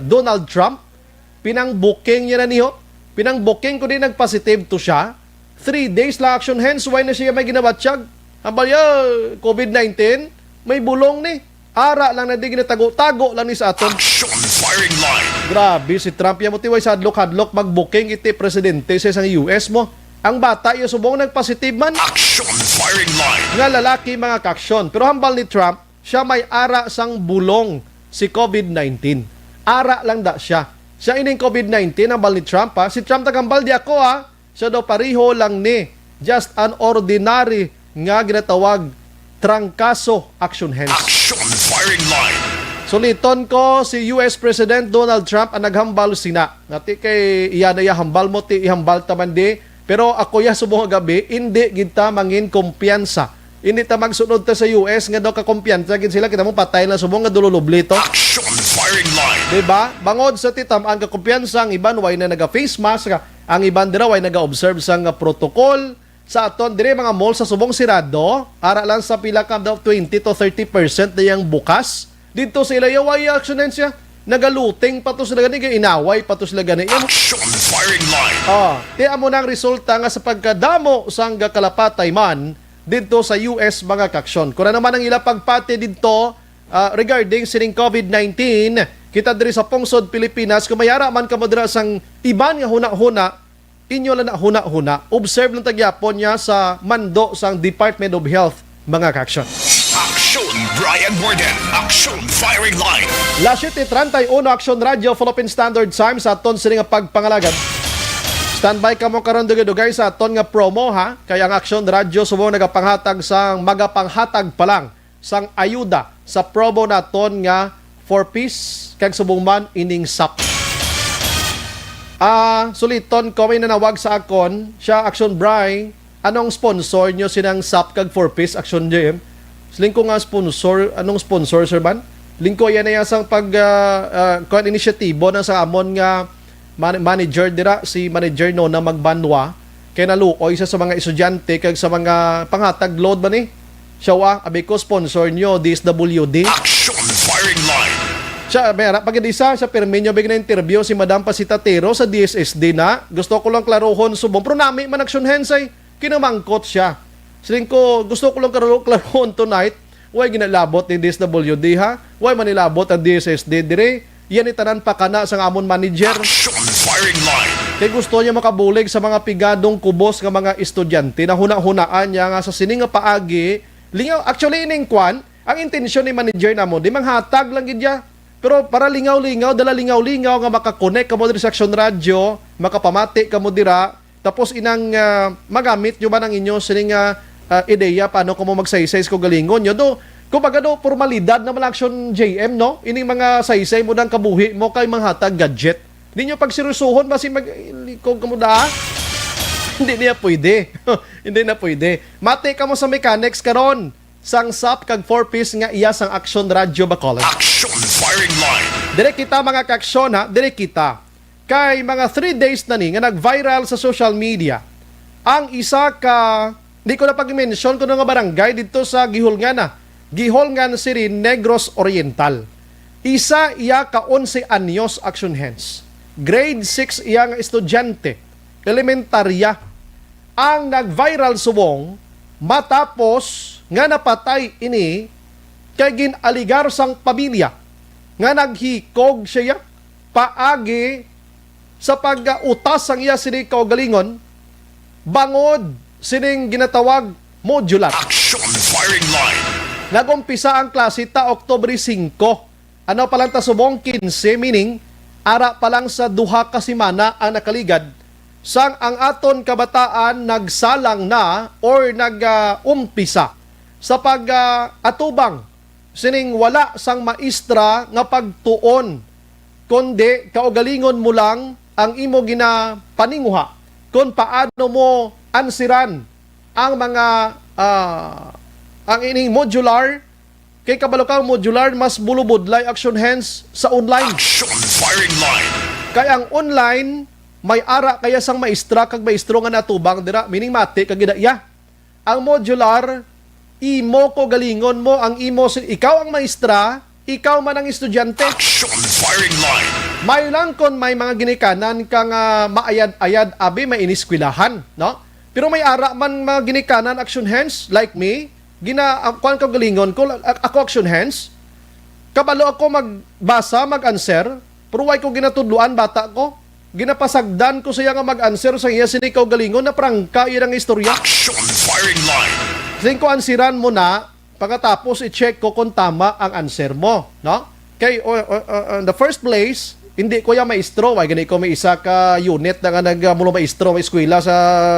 Donald Trump pinang-booking niya na niyo pinang-booking ko din nag-positive to siya 3 days la action hands why na siya may ginabatsyag ambal ya COVID-19 may bulong ni ara lang na di ginatago-tago lang ni sa aton. Action firing line. Grabe si Trump ya motiway sa hadlok-hadlok mag-booking iti presidente sa isang US mo. Ang bata yung subong nag-positive man. Action firing line. Nga lalaki mga kaksyon. Pero hambal ni Trump, siya may ara sang bulong si COVID-19. Ara lang da siya. Siya ining COVID-19 hambal ni Trump ha. Si Trump tagambal di ako ha. Siya daw pariho lang ni just an ordinary nga ginatawag trangkaso action hands. Action firing line. Suliton ko si US President Donald Trump ang naghambal sina. Ngati kay iya na hambal mo ti ihambal taman di. Pero ako ya subong gabi hindi kita mangin kumpiyansa. Hindi ta magsunod ta sa US nga daw ka kumpiyansa gid sila kita mo patay na subong nga dululubli to. Action firing line. Diba? Bangod sa titam ang kakumpiyansa ang iban way na naga face mask, ang iban dira way naga-observe sang protocol. Sa aton dire mga mall sa subong sirado, ara lang sa pila ka daw 20 to 30% na yang bukas. Dito sila yaway actionensya. Nagaluting pa to sila gani, inaway pa to sila gani. Action firing line. Tiya mo na ang resulta nga sa pagkadamo sang kalapatay man dito sa US mga kaksyon. Kung naman ang ila pagpati dito regarding sining COVID-19, kita diri sa pungsod Pilipinas, kung mayara man ka mo dira sang iban nga huna-huna, inyo lang na huna-huna, observe lang tagyapon niya sa mando sang Department of Health mga kaksyon. Action Brian Borden. Action firing line. Last 7:31 Action Radio Philippine Standard Time sa aton sila nga pagpangalagan. Standby ka mo karon dugay sa aton nga promo ha. Kaya ang Action Radio sumo nagapanghatag sang magapanghatag pa lang sang ayuda sa promo naton nga 4-piece kag subong man ining SAP. Suliton ko may nanawag sa akon, siya Action Bry, anong sponsor nyo sinang SAP kag 4-piece Action JM? Lingko nga sponsor, anong sponsor sir man? Lingko yan na sang pag inisyatibo na sa amon nga manager dira, si manager no na magbanwa kay naluoy sa mga estudyante kag sa mga panghatag load ba ni? Siya abi ko sponsor nyo DSWD. Action firing line. Siya, mayara, pag-isa, siya perminyo bigyan na interview si Madam Pasitatero sa DSSD na. Gusto ko lang klarohon subong. Pero nami man action hensay, kinamangkot siya. Siling ko, gusto ko lang klarohon tonight. Huwag ginalabot ni DSWD ha. Huwag manilabot ang DSSD dire. Yan itanan pa kana sa amon manager. Action firing line. Kaya gusto niya makabulig sa mga pigadong kubos ng mga estudyante na huna-hunaan niya nga sa sining nga paagi. Lingaw, actually ining kwan, ang intensyon ni manager na mo, di manghatag lang gidya. Pero para lingaw-lingaw, dala lingaw-lingaw nga makakonect ka mo diri sa Action Radio, makapamati ka mo dira, tapos inang magamit nyo ba ng inyo sining ideya paano ko mo magsaysay ko galingon nyo. Do, Kumbaga no, formalidad na malaksyon JM, no? Ining mga saysay mo ng kabuhi mo kay mga hatag gadget. Hindi nyo pagsirusuhon, basi mag-likog ka mo da. Hindi niya pwede. Hindi na pwede. Mate ka mo sa mechanics karon. Sang SAP kag 4-piece nga iya sang Action Radio Bacolod. Action firing line. Dire kita mga kaaksyon ha, dire kita. Kay mga 3 days na ni nga nag-viral sa social media. Ang isa ka, di ko na pag-mention ko nga barangay dito sa Gihulngan Gihulngan City, Negros Oriental. Isa iya ka 11 anyos action hands. Grade 6 iya nga estudyante, elementarya. Ang nag-viral subong matapos nga napatay ini kay ginaligar sang pamilya nga naghikog siya paagi sa pag-utas sang iya sini kaugalingon bangod sining ginatawag modular. Action firing line. Nagumpisa ang klase ta Oktubre 5. Ano pa lang ta subong 15, meaning ara pa lang sa duha ka semana ang nakaligad sang ang aton kabataan nagsalang na or nag-umpisa sa pag-atubang sining wala sang maestra nga pagtuon kundi kaugalingon mo lang ang imo ginapaninguha kung paano mo ansiran ang mga ang ining modular kay kabalukang modular mas bulubudlay action hands sa online. Action firing line. Kay ang online may ara kaya sang maestra kag maestro nga natubang dira meaning mate kag gidaya. Ang modular imo ko galingon mo ang imo ikaw ang maestra, ikaw man ang estudyante. Action firing line. May lang kon may mga ginikanan kang maayad-ayad abi may iniskwilahan, no? Pero may ara man mga ginikanan action hands like me, kuan ka galingon ko ako action hands. Kabalo ako magbasa, mag-answer, pero way ko ginatudluan bata ko. Ginapasagdan ko siya nga mag-answer sa iya sinikaw galingon na prangka irang istorya. Action firing line. Sing ko ansiran mo na, pagkatapos i-check ko kung tama ang answer mo, no? Kay in the first place, hindi ko yung maestro, ay ganito ko may isa ka unit na nga nagmulo maestro, may eskwela sa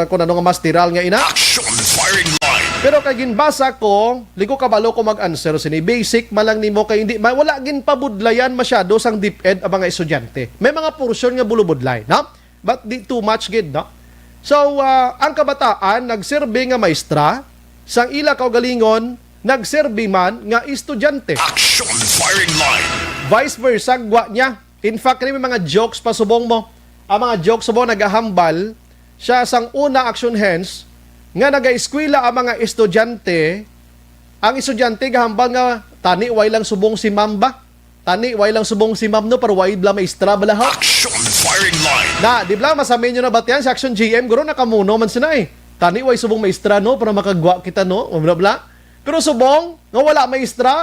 kung ano nga masteral nga ina. Action firing line. Pero kay ginbasa ko, liko kabalo ko mag-answer sini. Basic malang nimo kay hindi wala gin pabudlayan masyado sang deep end ang mga estudyante. May mga portion nga bulubudlay, no? But di too much gid, no? So, ang kabataan nagserbe nga maestra, sang ila kaugalingon nagserbi man nga estudyante. Action firing line. Vice versa, gwa niya. In fact, may mga jokes pa subong mo. Ang mga jokes subong nagahambal siya sang una action hands nga naga-eskwela ang mga estudyante. Ang estudyante gahambal nga tani way lang subong si ma'am ba? Tani way lang subong si ma'am no pero way bla maestra bala ha. Action firing line. Na, di bla masamin nyo na ba yan sa action GM guro nakamuno man sina eh. Tani way subong maestra no para makagwa kita no, bla bla. Pero subong nga wala maestra,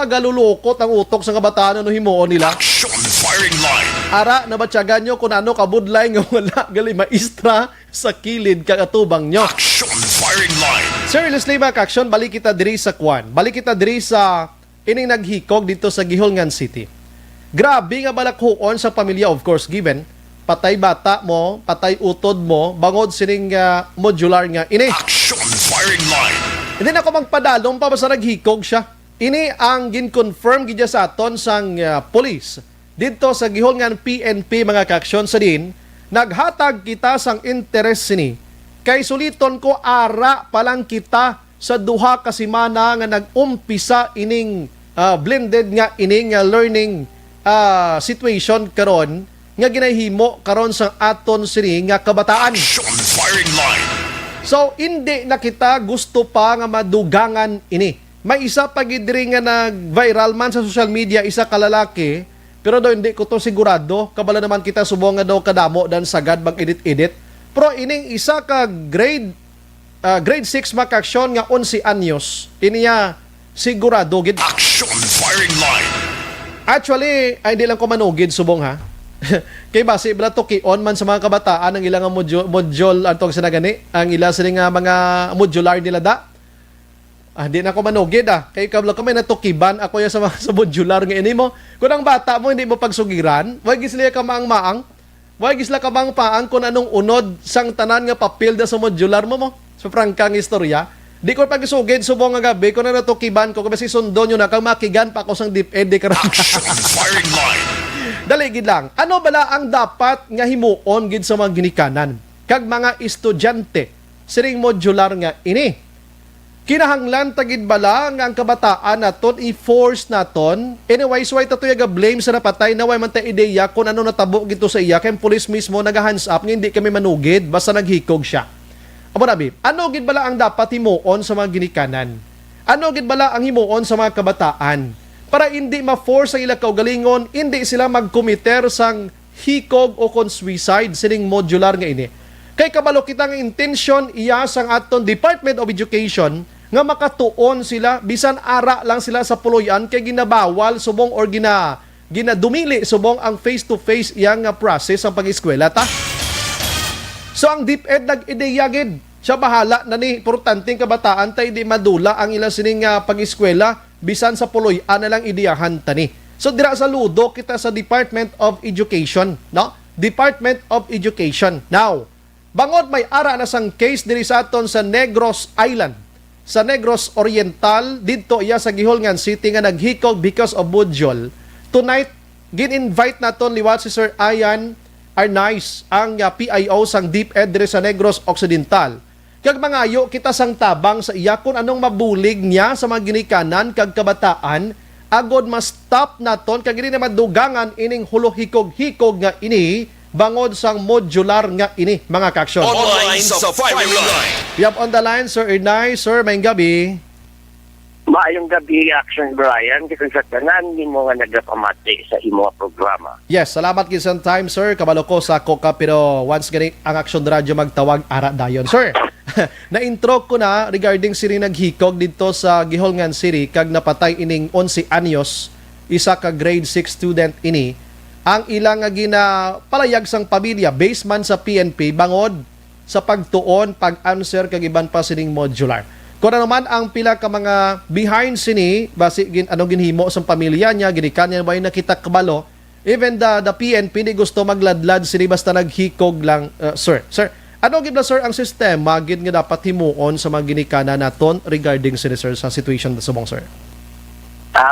galulukot ang utok sa kabataan no himuon nila. Action firing line. Ara nabatyagan nyo kung ano kabudlay nga wala gali maestra sa kilid kagatubang nyo. Action firing line. Seriously mga kaksyon, balik kita diri sa Kwan. Balik kita diri sa ining naghikog dito sa Gihulngan City. Grabe nga balakhuon sa pamilya, of course given patay bata mo, patay utod mo, bangod sining modular nga ini. Action firing line. Hindi na ako magpadalong pa basta naghikog siya. Ini ang gin-confirm gidya sa aton sang police. Dito sa Gihulngan PNP mga kaaksyon sa din, naghatag kita sang interes sini. Kay suliton ko ara pa lang kita sa duha ka semana nga nag-umpisa ining blended nga ining learning situation karon nga ginahimo karon sa aton sini nga kabataan. Action firing line. So, hindi na kita gusto pa nga madugangan ini. May isa pa gidiri nga nag-viral man sa social media, isa kalalaki, pero do hindi ko to sigurado. Kabala naman kita subong nga daw kadamo dan sagad mag-edit-edit. Pero ining isa ka grade 6 makaksyon nga 11 anyos, iniya sigurado gid. Action firing line. Actually, ay di lang ko manugid subong ha. Kay base bala to kion man sa mga kabataan ang ilang module atong sinagani ang ila sini nga mga modular nila da. Di na ko manugid kay kabla kami natukiban ako ya sa modular nga ini mo. Kung ang bata mo hindi mo pagsugiran, wag gisla ka maang-maang. Wag gisla ka maang paang kung anong unod sang tanan nga papel da sa modular mo. So prangkang istorya. Di ko pagisugid subong nga gabi ko na natukiban ko kasi sundo nyo na kang makigan pa ako sang DepEd di karon. Firing line. Dali gid lang. Ano bala ang dapat nga himuon gid sa mga ginikanan kag mga estudyante siring modular nga ini? Kinahanglan tagid bala nga ang kabataan naton i-force naton. Anyway, so ay tatuya ga blame sa napatay na way man ta ideya kung ano natabo gito sa iya kay pulis mismo naga-hands up nga hindi kami manugid basta naghikog siya. Amo na, babe, ano gid bala ang dapat himuon sa mga ginikanan? Ano gid bala ang himuon sa mga kabataan? Para hindi ma-force ang ila kaugalingon, hindi sila mag-committer sang hikog o kon suicide sining modular nga ini. Kay kabalo kita nga intention iya sang aton Department of Education nga makatuon sila bisan ara lang sila sa puloy-an kay ginabawal subong or ginadumili subong ang face-to-face iyang process ang pag-eskwela ta. So ang DepEd nag-ideya gid. Siya bahala na ni importanteng kabataan tay di madula ang ilang sining pag-eskwela bisan sa puloy-an na lang ideyahan tani. So dira sa ludo kita sa Department of Education, no? Department of Education. Now, bangod may ara na sang case diri sa aton sa Negros Island. Sa Negros Oriental didto iya sa Gihol City nga naghikog because of budyol. Tonight gin-invite naton liwat si Sir Ayan Arnaiz, ang PIO sang DepEd dire sa Negros Occidental. Kag mangayo kita sang tabang sa iya kung anong mabulig niya sa mga ginikanan kag kabataan, agod mas stop naton kag hindi na madugangan ining hulohikog-hikog nga ini bangod sang modular nga ini, mga kaksyon. Online sa firing line. We have on the line Sir Arnaiz. Sir, maayong gabi. Maayong gabi, Action Brian, kasi sa tanan ni mo nga nagapamati sa imo nga programa. Yes, salamat gid sa time, sir. Kabalo ko sa Coca, pero once gani ang Action Radio magtawag ara dayon. Sir, na-intro ko na regarding siri naghikog dito sa Giholngan City kag napatay ining 11 anyos, isa ka grade 6 student ini. Ang ilang nga ginapalayag sang pamilya based man sa PNP bangod sa pagtuon, pag-answer kag iban pa sining modular. Kung ano naman ang pila ka mga behind sini, basi ginhimo sa pamilya niya, ginikan niya ba yung nakita kabalo, even the PNP di gusto magladlad sini basta naghikog lang, sir. Sir, ano gid ba sir ang sistema gid nga dapat himuon sa mga ginikanan naton regarding sini sir sa situation sa subong sir?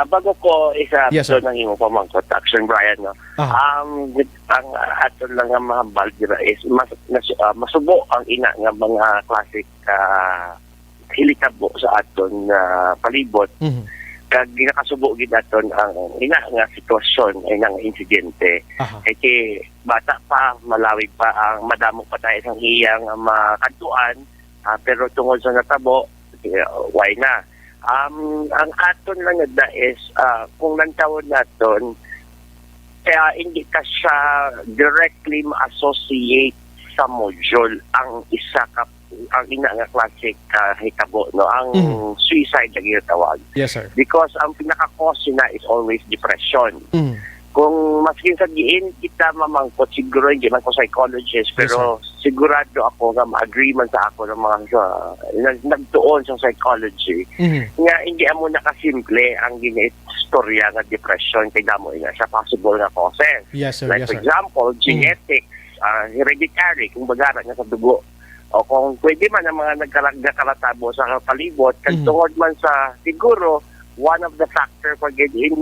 Bago ko isa Yes, yes, sir. ng imo pamangkot, Action Brian, no? Ang aton lang nga mga balgira is masubo ang ina nga mga classic hilikabo sa aton palibot. Mhm. Kag ginakasubo gid aton ang ina nga sitwasyon ay nga insidente. Aha. Kay bata pa, malawig pa ang madamo pa tayo sang iyang makantuan, pero tungod sa natabo, why na? Ang aton lang na is kung nantawon naton, kaya hindi ka siya directly ma-associate sa module ang isa ka ang ina nga classic hitabo, no, ang suicide lagi tawag, Yes sir. because ang pinaka-cause na is always depression. Mm. Kung maskin sa giin kita mamangkot, siguro hindi man ko psychologist, pero sigurado ako nga ma-agree man sa ako ng mga nagtuon sa psychology, Mhm. nga hindi amo nakasimple ang ginaistorya nga depression kay damo nga sa possible nga causes. Yes sir. Like Yes for sir. example, genetics, hereditary, kung bagara nga sa dugo. O kung pwede man ang mga nagkalatabo sa palibot, tungod man sa siguro, one of the factor for getting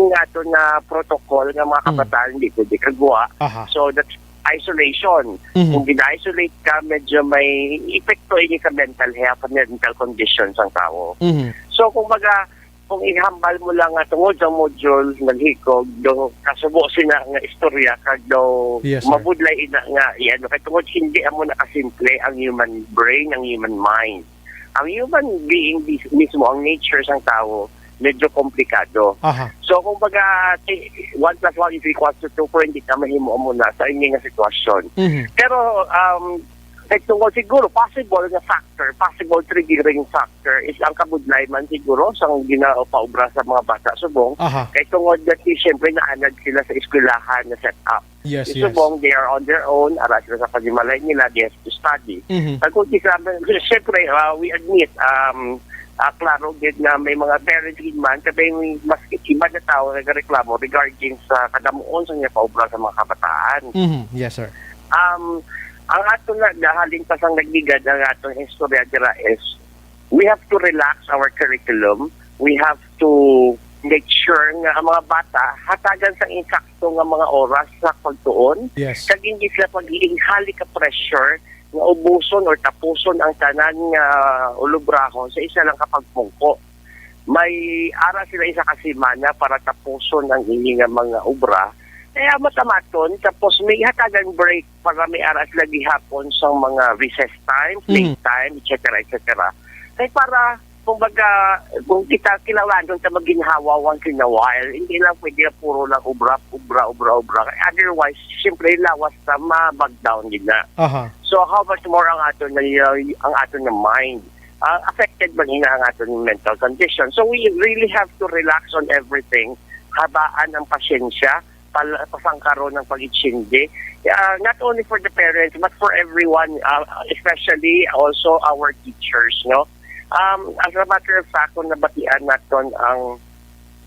nga ito na protocol ng mga kabataan hindi pwede kagawa. Aha. So that's isolation. Mhm. Kung gina-isolate ka, medyo may epekto ini sa mental health and mental conditions ng tao. Mhm. So kung baga, kung ihambal mo lang nga tungod sa module, naghikog, do kasubo sina nga istorya, kag do Yes, sir. mabudlay ina nga, yan, kaya tungod hindi amo nakasimple ang human brain, ang human mind. Ang human being mismo, ang nature sang tao, medyo komplikado. Aha. So kung baga, 1 plus 1 is equals to 2, pero hindi ka mahimo mo na sa inyong nga sitwasyon. Mhm. Pero, tungkol siguro, possible na factor, possible triggering factor is ang kabudlay man siguro sa ginapaubra sa mga bata subong. Aha. Kaya tungkol dati, siyempre naanad sila sa eskwelahan na set up. Yes, Si yes. subong, they are on their own, aras sila sa paghimalay nila, they have to study. Mhm. At kung siyempre, we admit, klaro din na may mga parents din man, kasi may mas iba na tao na reklamo regarding sa kadamuon sa niya paubra sa mga kabataan. Mhm. Yes sir. Ang ato na dahaling pasang nagbigad ng atong istorya dira is we have to relax our curriculum. We have to make sure nga ang mga bata hatagan sa insakto nga mga oras sa pagtuon. Yes. Kag hindi sila pag-iinghali ka pressure nga ubuson or tapuson ang tanan nga ulubrahon sa isa lang kapagpungko. May ara sila isa ka semana para tapuson ang ining nga mga obra. Kaya matamaton, tapos may hatagan break para may ara sila gihapon sa mga recess time, play time, etc. Kaya para kumbaga, kung kita kilawan doon sa maginhawa once in a while, hindi lang pwede na puro lang obra. Otherwise, siyempre lawas na mabag down din na. So how much more ang aton na mind? Affected ba nina ang aton mental condition? So we really have to relax on everything. Habaan ang pasyensya, pasangkaron ng pag-itsindi. Not only for the parents, but for everyone, especially also our teachers, no? As a matter of fact, kung nabatian natin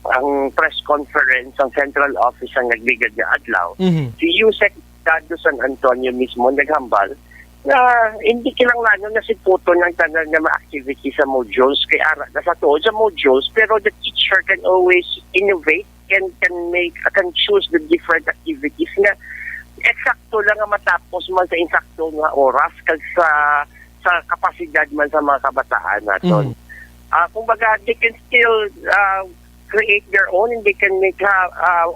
ang press conference ng Central Office ang nagbigad na adlaw, si Yusek Dado San Antonio mismo naghambal na hindi kinanglan na si puto ng tanan na ma-activity sa modules kay ara nasa tuod sa modules, pero the teacher can always innovate and can choose the different activities na eksakto lang nga matapos man sa insakto nga oras kag sa kapasidad man sa mga kabataan natin. Kumbaga, they can still create their own and they can make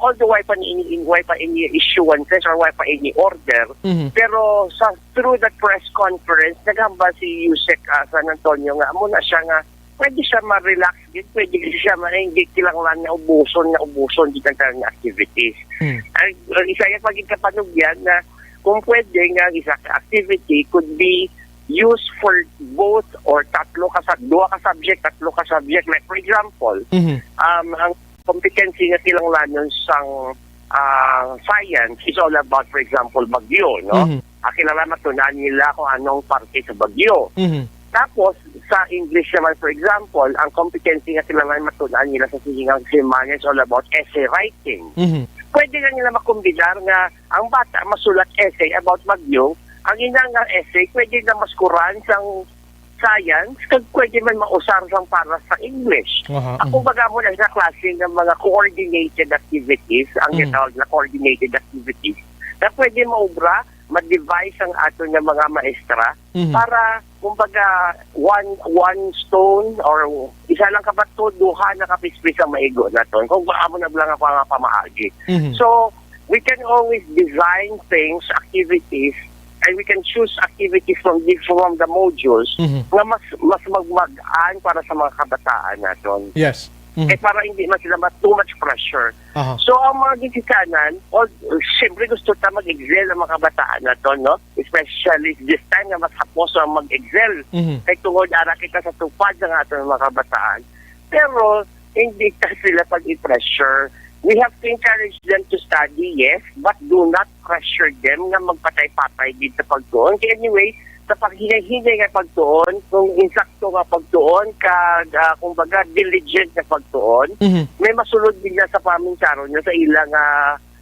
although why pa any issuances or why pa any order. Pero through that press conference, naghamba si Yusek San Antonio nga, muna siya nga, pwede siya ma-relax din, pwede siya hindi kilanglan na ubuson di kang activities. Isa yung paging kapanugyan na kung pwede nga isa activity could be used for both or dua ka subject. Like for example, ang competency nga kilanglanon sang science is all about, for example, bagyo, no? Kilala matunan nila kung anong parte sa bagyo. Tapos, sa English naman, for example, ang competency nga kilanglanon matunan nila sa sihingang semana is all about essay writing. Pwede na nila makombinar nga ang bata masulat essay about bagyo. Ang inang essay, pwede na maskuran sang science, kag pwede man mausar sang para sa English. Ako baga mo na sa klase ng mga coordinated activities, ang ginatawag na coordinated activities, na pwede maubra, ma-devise ang ato ng mga maestra para, kumbaga, one stone or isa lang kabato, duha na kapispis ang maigo na to. Kung amo na lang ako nga pamaagi. So, we can always design things, activities, and we can choose activities from the modules na mas magmagaan para sa mga kabataan natin. Yes. Para hindi man sila too much pressure. So, ang mga gisikanan, siyempre gusto ta mag-excel ang mga kabataan natin, no? Especially this time na mas hapos ang mag-excel. Kaya tungod ara kita sa tupad ng ating mga kabataan. Pero, hindi ka sila pag-i-pressure. We have to encourage them to study, yes, but do not pressure them nga magpatay-patay dito sa pagtuon. Kaya anyway, sa paghinay-hinay nga pagtuon, kung insakto nga pagtuon, kumbaga diligent nga pagtuon, may masulod din na sa paminsaron na sa ilang,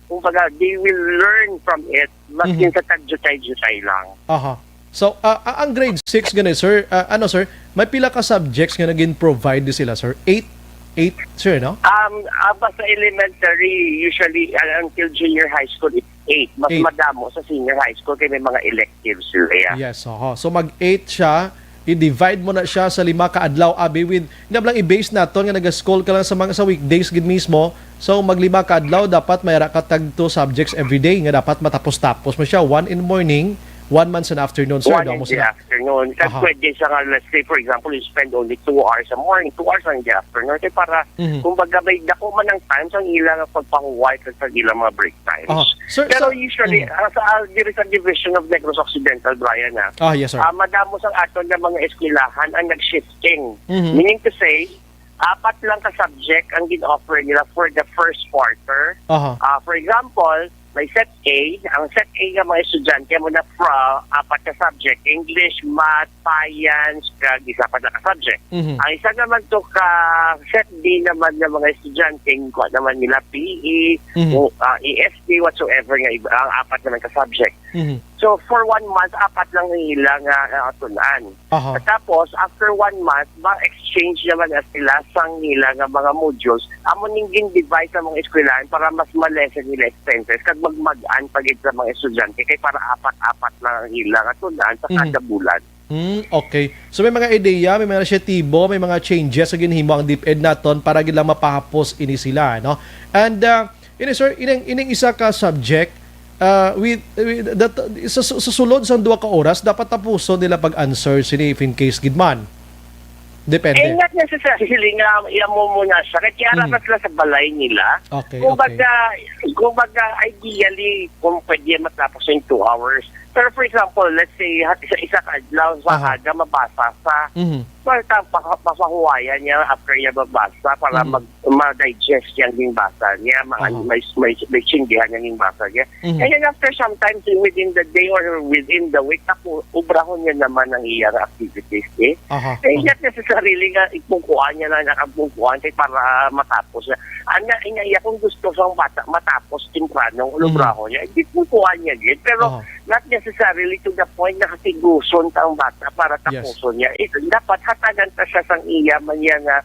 kumbaga, they will learn from it, masin sa tagjutay-jutay lang. So, ang grade 6 ganun, sir, sir, may pila ka subjects nga naging provide sila, sir? 8, sir, no? Basta elementary, usually until junior high school, it's 8. Mas madamo sa senior high school kaya may mga electives sila. Yes, so mag-8 siya, i-divide mo na siya sa 5 ka adlaw, abi with, hindi lang i-base natin nga nag-school ka lang sa weekdays gid mismo, so mag-5 ka adlaw, dapat mayra ka tag 2 subjects every day, nga dapat matapos-tapos mo siya, 1 in the morning, 1 month in the afternoon, sir. 1 in the afternoon. Kasi pwede siya nga, let's say, for example, you spend only 2 hours a morning, 2 hours in the afternoon. Kaya para, kumbaga, may dako man ng times ang ilang pagpahuway sa ilang mga break times. Sir, pero usually, there is a division of Negros Occidental, Brian, yes, sir. Madamo sang aton ng mga eskwelahan ang nag-shifting. Meaning to say, 4 lang ka subject ang gin-offer nila for the first quarter. For example, may set A. Ang set A nga mga estudyante mo na 4 ka subject. English, Math, Science, kag isa pa na ka subject. Ang isa naman to ka set B naman ng mga estudyante, naman nila PE, ESD, whatsoever nga ang 4 naman ka subject. So for 1 month, 4 lang nila nga tunan. Aha. At tapos, after 1 month, ma-exchange naman na sila sang nila nga mga modules. Amo ning gin-divide sa mga eskwelahan para mas malesen nila expenses kag magmagaan pagit sa mga estudyante kay para 4 lang ang nila nga tunan sa kada bulan. Okay. So may mga ideya, may mga resyetibo, may mga changes sa ginhimo ang DepEd naton para gid lang mapahapos ini sila, no? And ini sir, ining isa ka subject with that sa sulod sa 2 ka oras dapat tapuson nila pag-answer sini if in case gidman. Depende. Not necessarily nga mo muna siya. Kaya araras sila sa balay nila. Okay, Kumbaga, ideally, kung pwede matapos in 2 hours. Pero for example, let's say, isa kadlaw sa aga mabasa sa papahuwayan niya after niya babasa para ma-digest yung basa niya, may chindihan yung basa niya. And then after sometimes within the day or within the week, ubrahon niya naman ang iyang activities. Not necessarily nga ipungkuhan niya na nakapungkuhan kay para matapos niya. Iya kung gusto sang bata matapos tempranong ubrahon niya, ipungkuhan niya din. Pero not necessarily to the point na katiguson ang bata para tapuson niya. Dapat hatagan ta siya sang iya man niya nga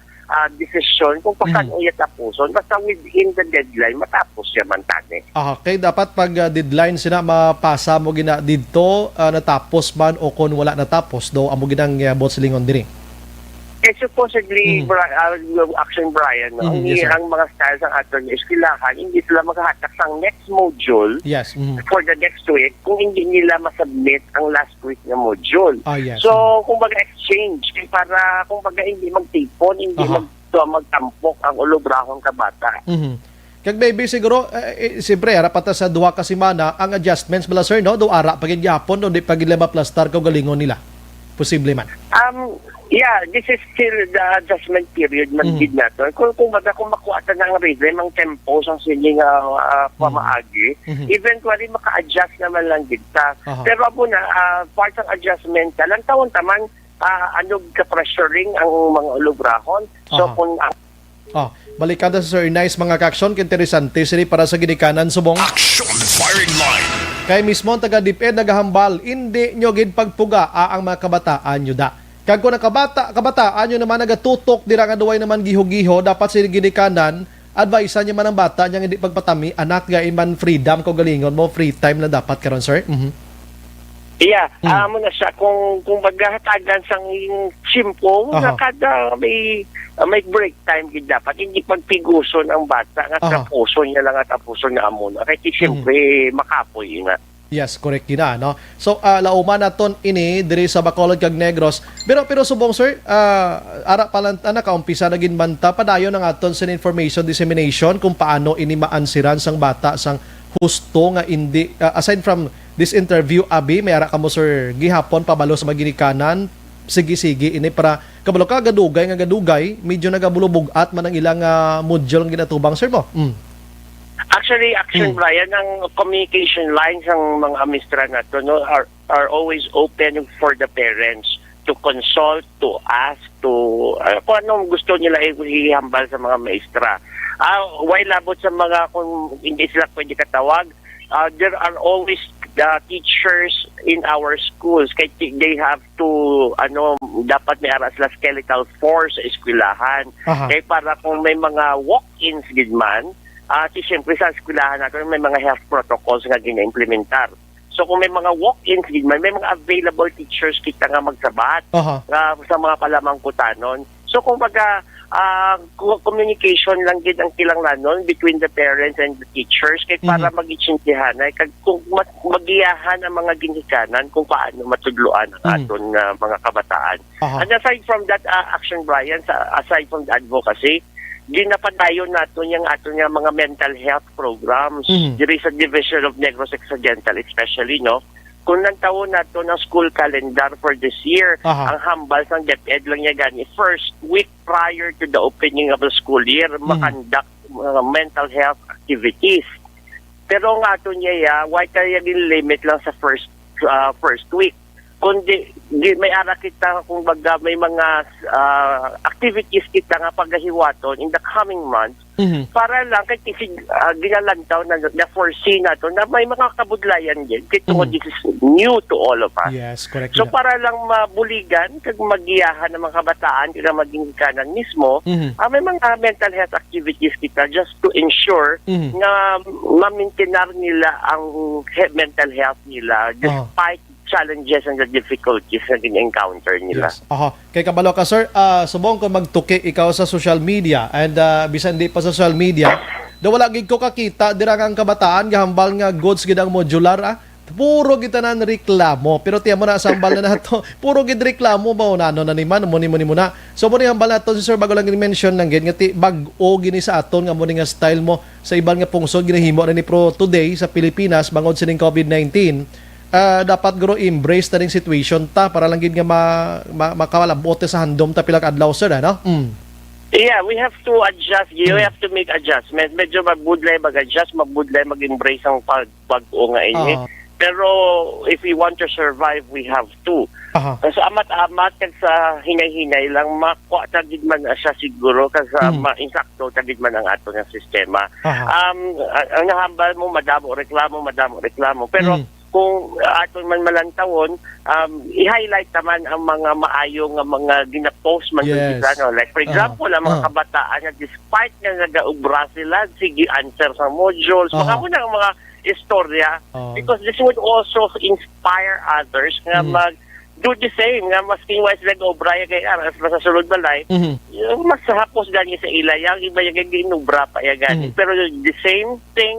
desisyon kung paano iya tapuson. Basta within the deadline, matapos siya man tani. Okay, dapat pag deadline sina mapasa mo gina didto natapos man o kung wala natapos do amo ginang botslingon diri. Supposedly, Action Brian, ang mga styles ng aton eskwelahan, hindi sila maghahatak sang next module for the next week kung hindi nila masubmit ang last week na module. So, kumbaga exchange, para kumbaga hindi magtipon, hindi magtampok ang ulobrahong kabata. Kag baby siguro siyempre arapat sa 2 ka semana ang adjustments bala sir no do ara pagid yapon do di pagilaba plastar kag galingon nila. Posible man. Yeah, this is still the adjustment period man gid nato. Kung makuha ta ng rhythm ang tempo sang siling pamaagi, eventually maka-adjust naman lang gid ta. Pero abo na part ng adjustment lang taon taman ka-pressuring ang mga ulubrahon. So kung balikan sa Sir Nice mga kaksyon kinteresante sini para sa ginikanan subong. Action Firing Line. Kay mismo taga DepEd nagahambal hindi nyo gid pagpuga ang mga kabataan nyo da. Kag kung kabataan nyo naman nagatutok dira nga duway naman giho-giho dapat sila ginikanan advice niya man ang bata niya hindi pagpatami anak ga iman freedom ko galingon mo free time na dapat karon sir. Yeah, amo na siya kung maghahatagan sang simple na kada may break time gid dapat hindi pagpiguson ang bata nga tapuson niya lang at tapuson nga amo na kay siyempre makapoy na. Yes, correct na, no? So, lauman naton ini diri sa Bacolod kag Negros. Pero subong sir, ara palanta na kaumpisa naging banta padayon ang aton sa information dissemination kung paano ini maansiran sang bata sang husto nga hindi aside from this interview abi may ara kamo sir gihapon pabalo sa maginikanan sige ini para kabalo ka gadugay medyo nagabulubog-at man ang ilang module ang ginatubang sir mo. Actually, Action Brian, ang communication lines ng mga amistra nato no, are always open for the parents to consult, to ask, to kung anong gusto nila ihambal sa mga maestra. While labot sa mga kung hindi sila pwede katawag, there are always teachers in our schools kaya they have to dapat may ara sila skeletal force sa eskwelahan. Kaya para kung may mga walk-ins gid man siyempre sa eskwelahan natin may mga health protocols nga gina-implementar. So kung may mga walk-ins, may mga available teachers kita nga magsabat sa mga palamangkutanon. So kung communication lang din ang kilanglanon between the parents and the teachers kaya para mag-itsintihan kung magiyahan ang mga ginikanan kung paano matudluan ang aton mga kabataan. And aside from that, Action Brian, aside from the advocacy, ginapadayon natin yung ato nga mga mental health programs diri sa Division of Negros Occidental especially, no? Kung nang taon nato ng school calendar for this year, ang hambal ng DepEd lang niya gani, first week prior to the opening of the school year, makandak mental health activities. Pero ang ato niya, why kaya limit lang sa first week? Kundi may ara kita kung baga may mga activities kita nga paghiwaton in the coming months para lang kay ginalantaw na foresee na to na may mga kabudlayan din kay tungod this is new to all of us. Yes, correct. So para lang mabuligan kag magiyahan ng mga kabataan kaya maging kanan mismo, may mga mental health activities kita just to ensure na ma-maintainar nila ang mental health nila despite challenges and the difficulties na gin-encounter nila. Yes. Kay kabalo ka sir, subong ko magtuki ikaw sa social media and bisan di pa sa social media, daw wala gid ko kakita dira ang kabataan gahambal nga goods gid ang modular puro kita na reklamo pero tiyan mo na sambal na nato puro gid reklamo ba unano na niman mo na so mo ni hambal nato si sir bago lang mention nang gid nga ti bag-o gini sa aton nga mo nga style mo sa iban nga pungsod ginahimo na ni Pro today sa Pilipinas bangod sining COVID-19. Dapat guro embrace ta ning situation ta para lang gid nga makawalabote sa handom ta pilang adlaw sir no? Yeah, we have to adjust. You have to make adjustments. Medyo magbudlay mag-adjust, magbudlay mag-embrace ang pag-o nga ini. Pero if we want to survive, we have to. So amat-amat kag sa hinay-hinay lang makuha tagid man siya siguro kasi ma-insakto tagid man ang ato nga sistema. Ang nahambal mo madamo reklamo pero kung aton man malantawon, i-highlight naman ang mga maayo nga mga gina-post man no? Like for example, ang mga kabataan nga despite nga nagaubra sila, sige answer sa modules, mga muna ang mga istorya because this would also inspire others nga mag do the same nga masking wise like obraya kay aras sa sulod balay mas hapos gani sa ila yang iba yung ginubra pa ya gani pero the same thing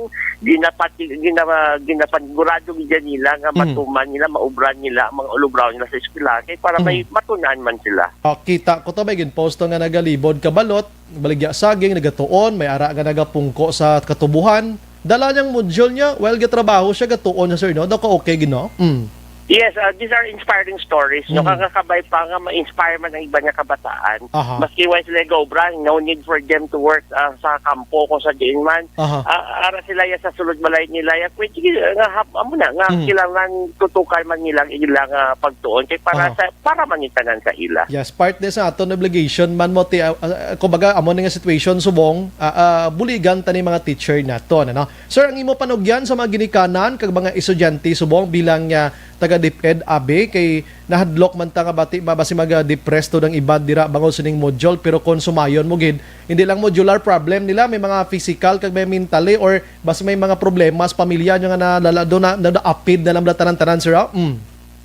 ginapanigurado nila nga matuman nila maubran nila ang mga ulubraw nila sa eskwela kay para may matunan man sila. Kita ko to may ginposto nga nagalibod kabalot baligya saging nagatuon may ara nga nagapungko sa katubuhan dala niyang module niya well gatrabaho siya gatuon niya sir no daw ka okay gino. Yes, these are inspiring stories. No, kakakabay pa nga ma-inspire man ang iba nga kabataan. Maski wise sila go, no need for them to work sa kampo ko sa diin man. Ara sila ya sa sulod balay nila ya pwede nga amo na nga kailangan tutukan man nila ilang pagtuon kay para manitanan sa ila. Yes, part din sa aton obligation man mo ti kumbaga amo nga situation subong buligan tani mga teacher nato no. Sir, ang imo panugyan sa mga ginikanan kag mga estudyante subong bilang taga DepEd abe kay nahadlok man ta nga basi maga-depress to ng iba dira bangod sining module pero kung sumayon mo gid hindi lang modular problem nila may mga physical kag may mentally or basi may mga problema sa pamilya nyo nga na apid na lang tanan sir.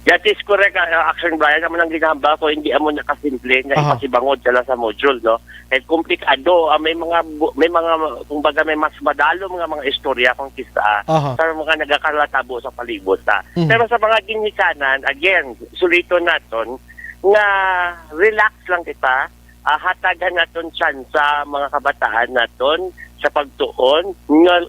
That is correct, Action Brian. Naman ang ginahamba ko, hindi amo nakasimple nga ipasibangod sila sa module, no? At komplikado, may mga, kumbaga may mas madalo mga istorya kung kisa sa mga nagakalatabo sa palibot. Pero sa mga ginikanan, again, sulito naton, nga relax lang kita, hatagan naton chance sa mga kabataan naton sa pagtuon,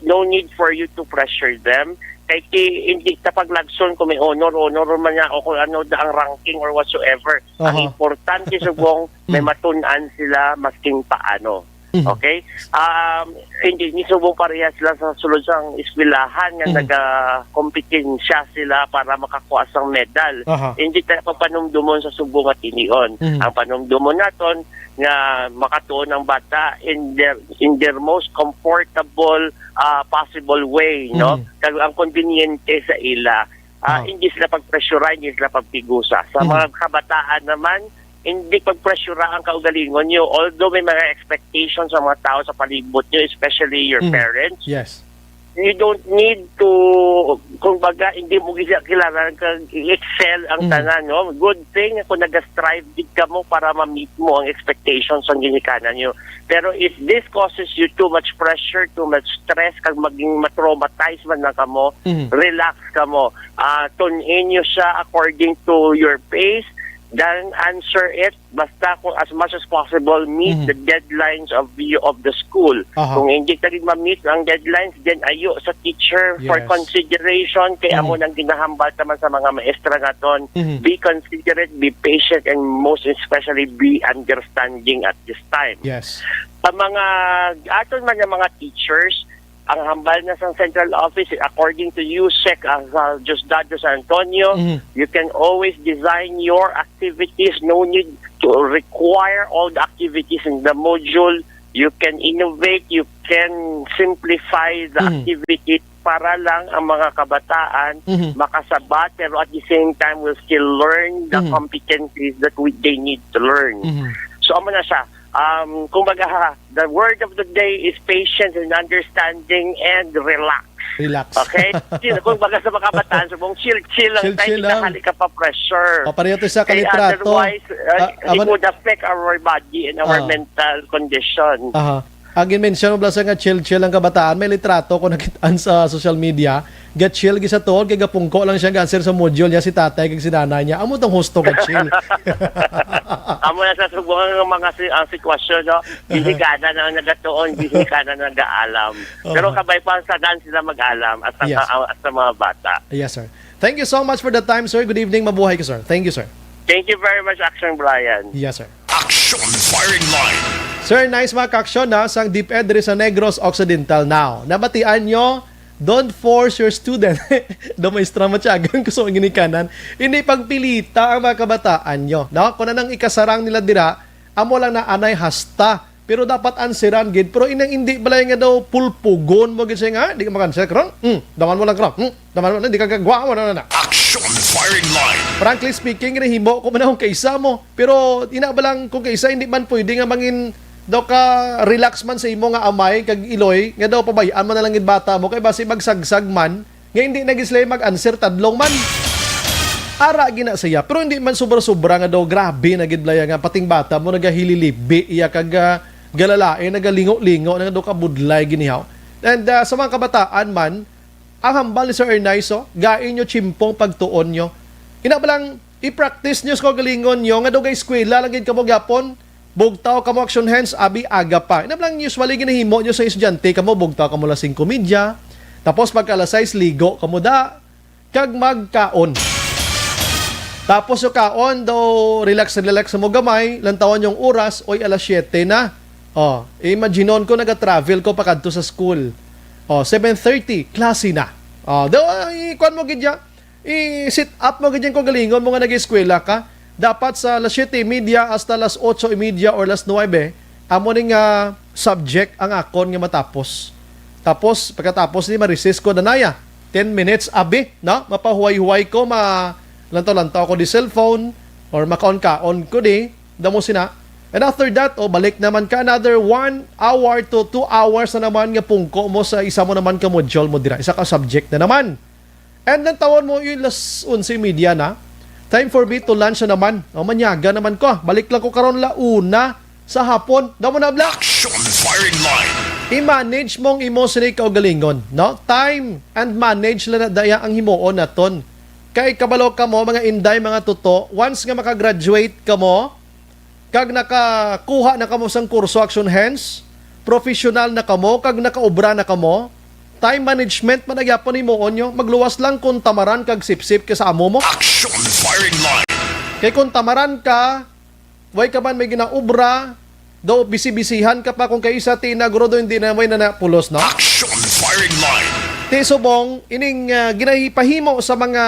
no need for you to pressure them. Kaya hindi sa paglagson kung may honor man niya o kung ano ang ranking or whatsoever. Ang importante subong may matunan sila masking paano. Okay? Hindi subong pareha sila sa sulod sang eskwelahan nga nagakompetensya sila para makakuha sang medal. Hindi tayo panumdumon sa subong at inion. Ang panumdumon naton nga makatuon ang bata in their most comfortable possible way, no? Kag ang conveniente sa ila. Hindi sila pagpressurize, hindi sila pagpigusa. Sa mga kabataan naman, hindi pagpressura ang kaugalingon nyo. Although may mga expectations sa mga tao sa palibot nyo, especially your parents. Yes. You don't need to, kumbaga, hindi mo kailangan excel ang tanan, no? Good thing kung nag-strive din ka mo para ma-meet mo ang expectations ang ginikanan nyo. Pero if this causes you too much pressure, too much stress, kag maging matraumatize man na ka mo, relax ka mo. Tune-in nyo siya according to your pace, then answer it basta kung as much as possible meet the deadlines of the school. Kung hindi ka rin ma-meet ang deadlines, then ayo sa teacher for consideration kay amo nang ginahambal naman sa mga maestra naton. Be considerate, be patient, and most especially be understanding at this time. Yes. Ang mga aton man yung mga teachers, ang hambal na sa central office, according to USEC, Diosdado San Antonio, you can always design your activities. No need to require all the activities in the module. you can innovate, you can simplify the activity para lang ang mga kabataan makasabat, pero at the same time will still learn the competencies that they need to learn. So amo na siya. Kumbaga, the word of the day is patience and understanding and relax. Relax. Okay? Kung baga sa mga kabataan, so chill lang tayo, Chill lang. hindi ka pa pressure. Pareho to sa Kaya kalitrato. otherwise, it would affect our body and our mental condition. Aha. Agin mention mo blasa nga chill ang kabataan, may litrato ko nakitaan sa social media. Get chill gisa to, kay gapungko lang siya answer sa module niya si tatay kag si nanay niya. Amo tong husto get chill. Amo na sa subungan ng mga ang sitwasyon, no? Hindi ka na nagatuon, hindi ka na nag-aalam. Pero kabay pa sa dan sila mag-alam at Yes. sa mga bata. Yes, sir. Thank you so much for the time, sir. Good evening. Mabuhay ka, sir. Thank you, sir. Thank you very much, Action Brian. Yes, sir. Action Firing Line. Sir, nice mga kaksyon na sang DepEd diri sa Negros Occidental now. Nabatian nyo, don't force your student. Domaistra matyagang gusto ang ginikanan. Hindi pagpilita ang mga kabataan nyo. No? Kung anang ikasarang nila dira, amo lang na anay hasta. Pero dapat ansiran gid. Pero inang hindi balay nga daw pulpugon mo gid siya nga. Di ka makanser kron. Daman mo lang kron. Daman mo lang. Di ka kagwa mo na. Action Firing Line. Frankly speaking, hinahimo ko man akong kaisa mo. Pero inabalang kung kaisa, hindi man pwede nga mangin daw ka relax man sa imo nga amay kag iloy nga daw pabayaan mo na lang gid bata mo kay basi magsagsag man nga hindi nagislay mag-answer tadlong man ara gina siya pero hindi man sobra-sobra nga daw grabe na gid blaya nga pating bata mo nagahililibi iya kag galalae nagalingo-lingo nga daw ka budlay ginihaw and sa mga kabataan man ang hambal ni Sir Ernaiso gain nyo chimpong pagtuon nyo ina ba lang i-practice nyo sa galingon nyo nga daw ga eskwela lang gid kamo gyapon bugtaw kamo action hands, abi aga pa. Inablang usually ginahimo nyo sa estudyante, kamo bugtaw kamo lasing komedya, tapos pagka alas 6, ligo kamo da, kag magkaon. Tapos yung kaon, daw relax mo gamay, lantawan yung oras, oy alas 7 na. Imaginon ko naga-travel ko pakadto sa school. 7:30, klase na. Daw, ikuan mo gidya, i-sit up mo gidyan ko galingon mo nga nag-eskwela ka. Dapat sa alas 7:30 hasta alas 8:30 or alas 9, amo ning subject ang akon nga matapos. Tapos, pagkatapos ni ma-recess ko danaya. 10 minutes, abi, no? Mapahuway-huway ko, lantaw-lantaw ko di cellphone, or makaon-kaon ko di, damo sina. And after that, balik naman ka another 1 hour to 2 hours na naman nga pungko mo sa isa mo naman ka module mo dira. Isa ka subject na naman. And lantawan mo yung alas 11:30 na, time for me to lunch na naman. Manyaga naman ko. Balik lang ko karon launa sa hapon. Damo na bla. Action Firing Line. I-manage mong emotionally kaugalingon. No? Time and manage lang na daya ang himuon naton. Kay kabalo ka mo, mga inday, mga tuto, once nga makagraduate ka mo, kag nakakuha na kamo sang kurso action hands, professional na kamo, kag nakaobra na kamo, time management managyapon nimo onyo magluwas lang kung tamaran kag sipsip ka sa amo mo. Action Firing Line. Kay kung tamaran ka, way ka man may ginaubra, do bisi-bisihan ka pa kung kay isa tinaguro do hindi na may nanapulos no. Action Firing Line. Ti subong ining ginahipahimo sa mga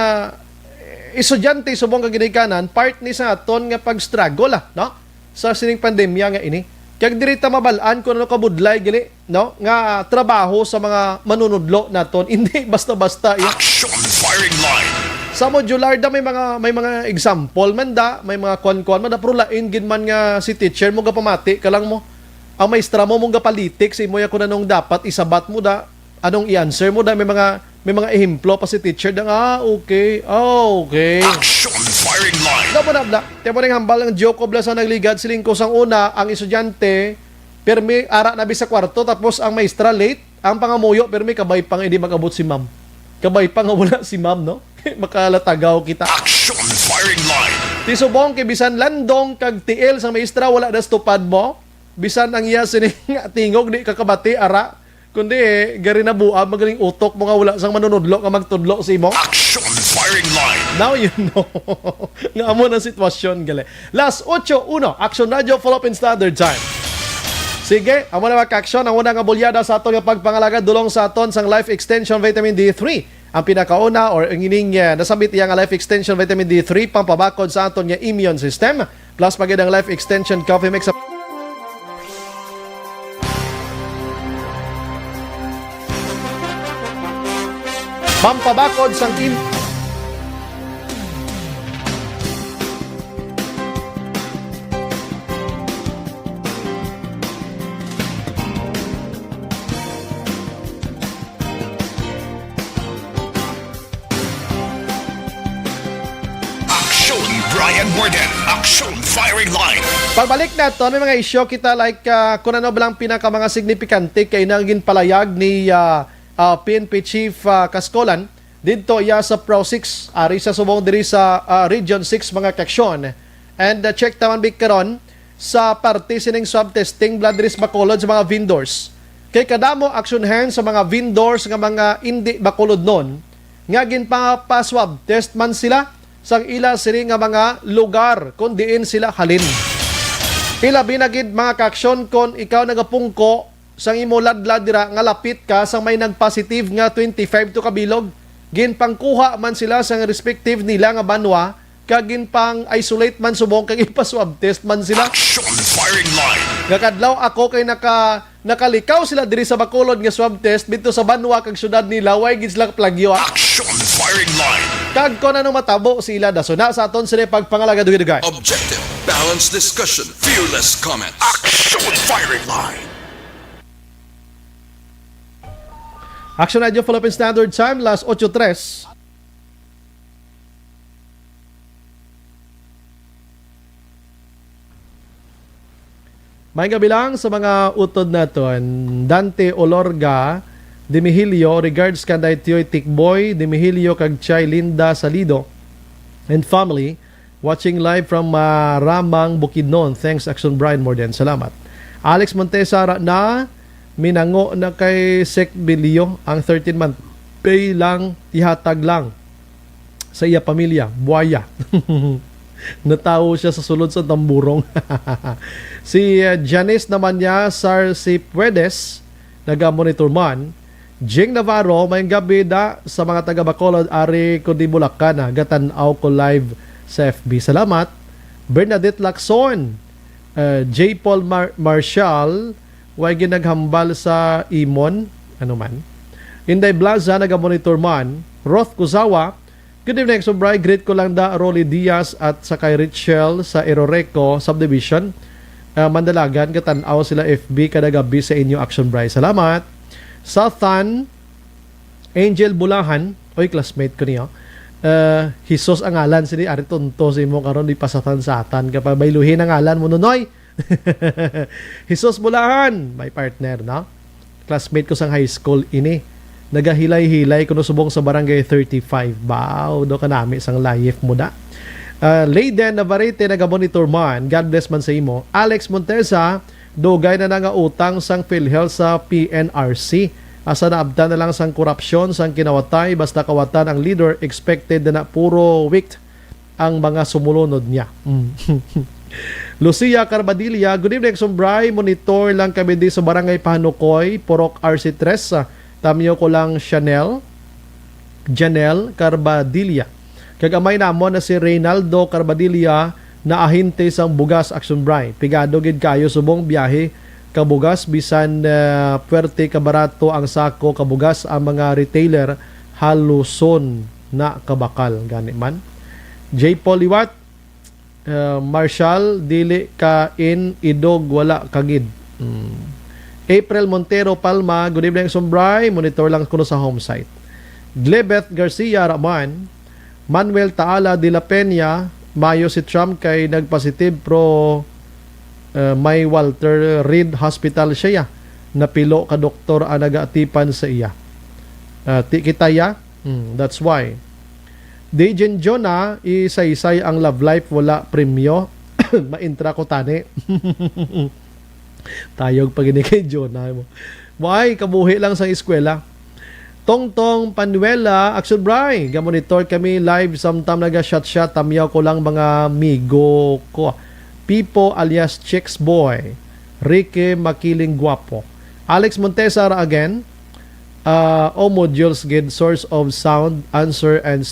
estudyante subong ka ginikanan part ni sa aton nga pag-struggle no sa sining pandemya nga ini. Kaya dirita mabalaan kung ano kabudlay gali, no? Nga trabaho sa mga manunudlo naton. Hindi basta-basta. Action Firing Line. Sa modular da may mga example man da, may mga kon-kon man da, pero lain gid man nga si teacher mo gapamati ka lang mo. Ang maestra mo mong gapalitik sa imo ya kun anong dapat isabat mo da, anong i-answer mo da, may mga ehemplo pa si teacher da, okay. Okay. Action Firing Line. Dapat tiyan ring hambal ang joke bla sa nagligad siling ko sang una ang estudyante permi ara na sa kwarto tapos ang maestra late ang pangamuyo permi kabay pang hindi magabot si ma'am. Kabay pang wala si ma'am no. Makalatagaw kita. Action Firing Line. Ti subong kay bisan landong kag tiil sang maestra wala das tupad mo. Bisan ang iya sining tingog di kakabati ara kundi gari na buab magaling utok mo nga wala sang manunudlo ka magtudlo si mo. Action Firing Line. Now you know. Nga amo na sitwasyon gali. Last 8:1 Action Radio Philippine Standard Time. Sige, amo na mag-action ang unang abulyada sa aton nga pagpangalaga dulong sa aton sang Life Extension Vitamin D3. Ang pinakauna or ang ining nasabit iya nga Life Extension Vitamin D3 pampabakod sa aton nga immune system plus pagid ang Life Extension Coffee Mix Mampabakod sang Aksyon Brian Warden. Aksyon Firing Line. Pagbalik na ito, may mga isyo kita like kung ano ba lang pinaka mga signifikante kay naging palayag ni PNP Chief Cascolan dito iya sa Pro 6 ari sa subong diri sa Region 6 mga kaksyon. And check taman bigkaron sa parte sining swab testing blood risk bakulod sa mga vendors. Kay kadamo action hand sa mga vendors nga mga hindi bakulod nun nga ginpapaswab test man sila sang ila siri nga mga lugar kung diin sila halin. Ila binagid mga kaaksyon kon ikaw nagapungko sang imo ladlad dira nga lapit ka sang may nagpositive nga 25 to kabilog, ginpangkuha man sila sang respective nila nga banwa kag ginpang isolate man subong kag ipaswab test man sila. Aksyon Firing Line. Nakadlaw ako kay nakalikaw sila diri sa Bacolod nga swab test dito sa banwa kag syudad nila way gid sila plagyo. Aksyon Firing Line. Kag ko na nung matabo sila daso na sa aton sila pagpangalaga dugay-dugay. Objective, balanced discussion, fearless comments. Aksyon Firing Line. Action Radio Philippine Standard Time, last 8:03. May gabi lang sa mga utod naton. Dante Olorga, Demihilio, regards kanday Tioy Tikboy, Demihilio kag Chay Linda Salido and family watching live from Ramang Bukidnon. Thanks Action Brian Morden. Salamat. Alex Montesa na minango na kay Sec Bilio ang 13-month pay lang ihatag lang sa iya pamilya, buaya. Natawo siya sa sulod sa tamburong. Si Janice naman niya, Sar si Puedes, naga-monitor man. Jing Navarro, may gabi da sa mga taga Bacolod, ari ko di Bulacan, gatanaw ko live sa FB. Salamat. Bernadette Lacson, J. Paul Marshall, way ginaghambal sa Imon, ano man. Inday Blaza, naga-monitor man. Roth Kuzawa, good evening, Sobray. Greet ko lang da Rolly Diaz at sa kay Richel sa Eroreco Subdivision. Mandalagan, katanaw sila FB kada gabi sa inyo Action Bray. Salamat. Southern Angel Bulahan, oy classmate ko niyo. Jesus ang ngalan sini ari tonto si mo karon di pasatan satan kapag bayluhin ang ngalan mo nunoy. Jesus Bulahan, my partner na. Classmate ko sa high school ini. Nagahilay-hilay kuno subong sa barangay 35. Wow, do kanami sang life mo da. Leyden Navarrete naga-monitor man. God bless man sa imo. Alex Montesa, dugay na nga utang sang PhilHealth sa PNRC. Asa naabdan na lang sang korupsyon sang kinawatay basta kawatan ang leader expected na puro wicked ang mga sumulunod niya. Lucia Carbadilla, good evening Sombray. Monitor lang kami di sa barangay Pahanukoy, Purok RC3. Tamyo ko lang Janelle Carbadilla. Kagamay namon na si Reynaldo Carbadilla na ahinte sang bugas Action Bray. Pigado gid kayo subong biyahe kabugas bisan puwerte kabarato ang sako kabugas ang mga retailer haluson na kabakal gani man. J. Paul Liwat, Marshall dili ka in idog wala kagid. April Montero Palma, good evening Sombray. Monitor lang kuno sa home site. Glebeth Garcia Raman, Manuel Taala de la Peña, mayo si Trump kay nagpositive pro may Walter Reed Hospital siya napilo ka doktor ang nagaatipan sa iya. Ti kitaya, that's why. Dejen Jonah, isa-isay ang love life wala premyo. Maintra ko tani. Tayog pag kay Jonah mo. Why kabuhi lang sa eskwela. Tongtong Panuela, Action Bray, gamonitor kami live sometime naga-shot-shot, tamyaw ko lang mga migo ko. Pipo alias Chicks Boy, Ricky Makiling Guapo. Alex Montesa again, O modules gid source of sound, answer and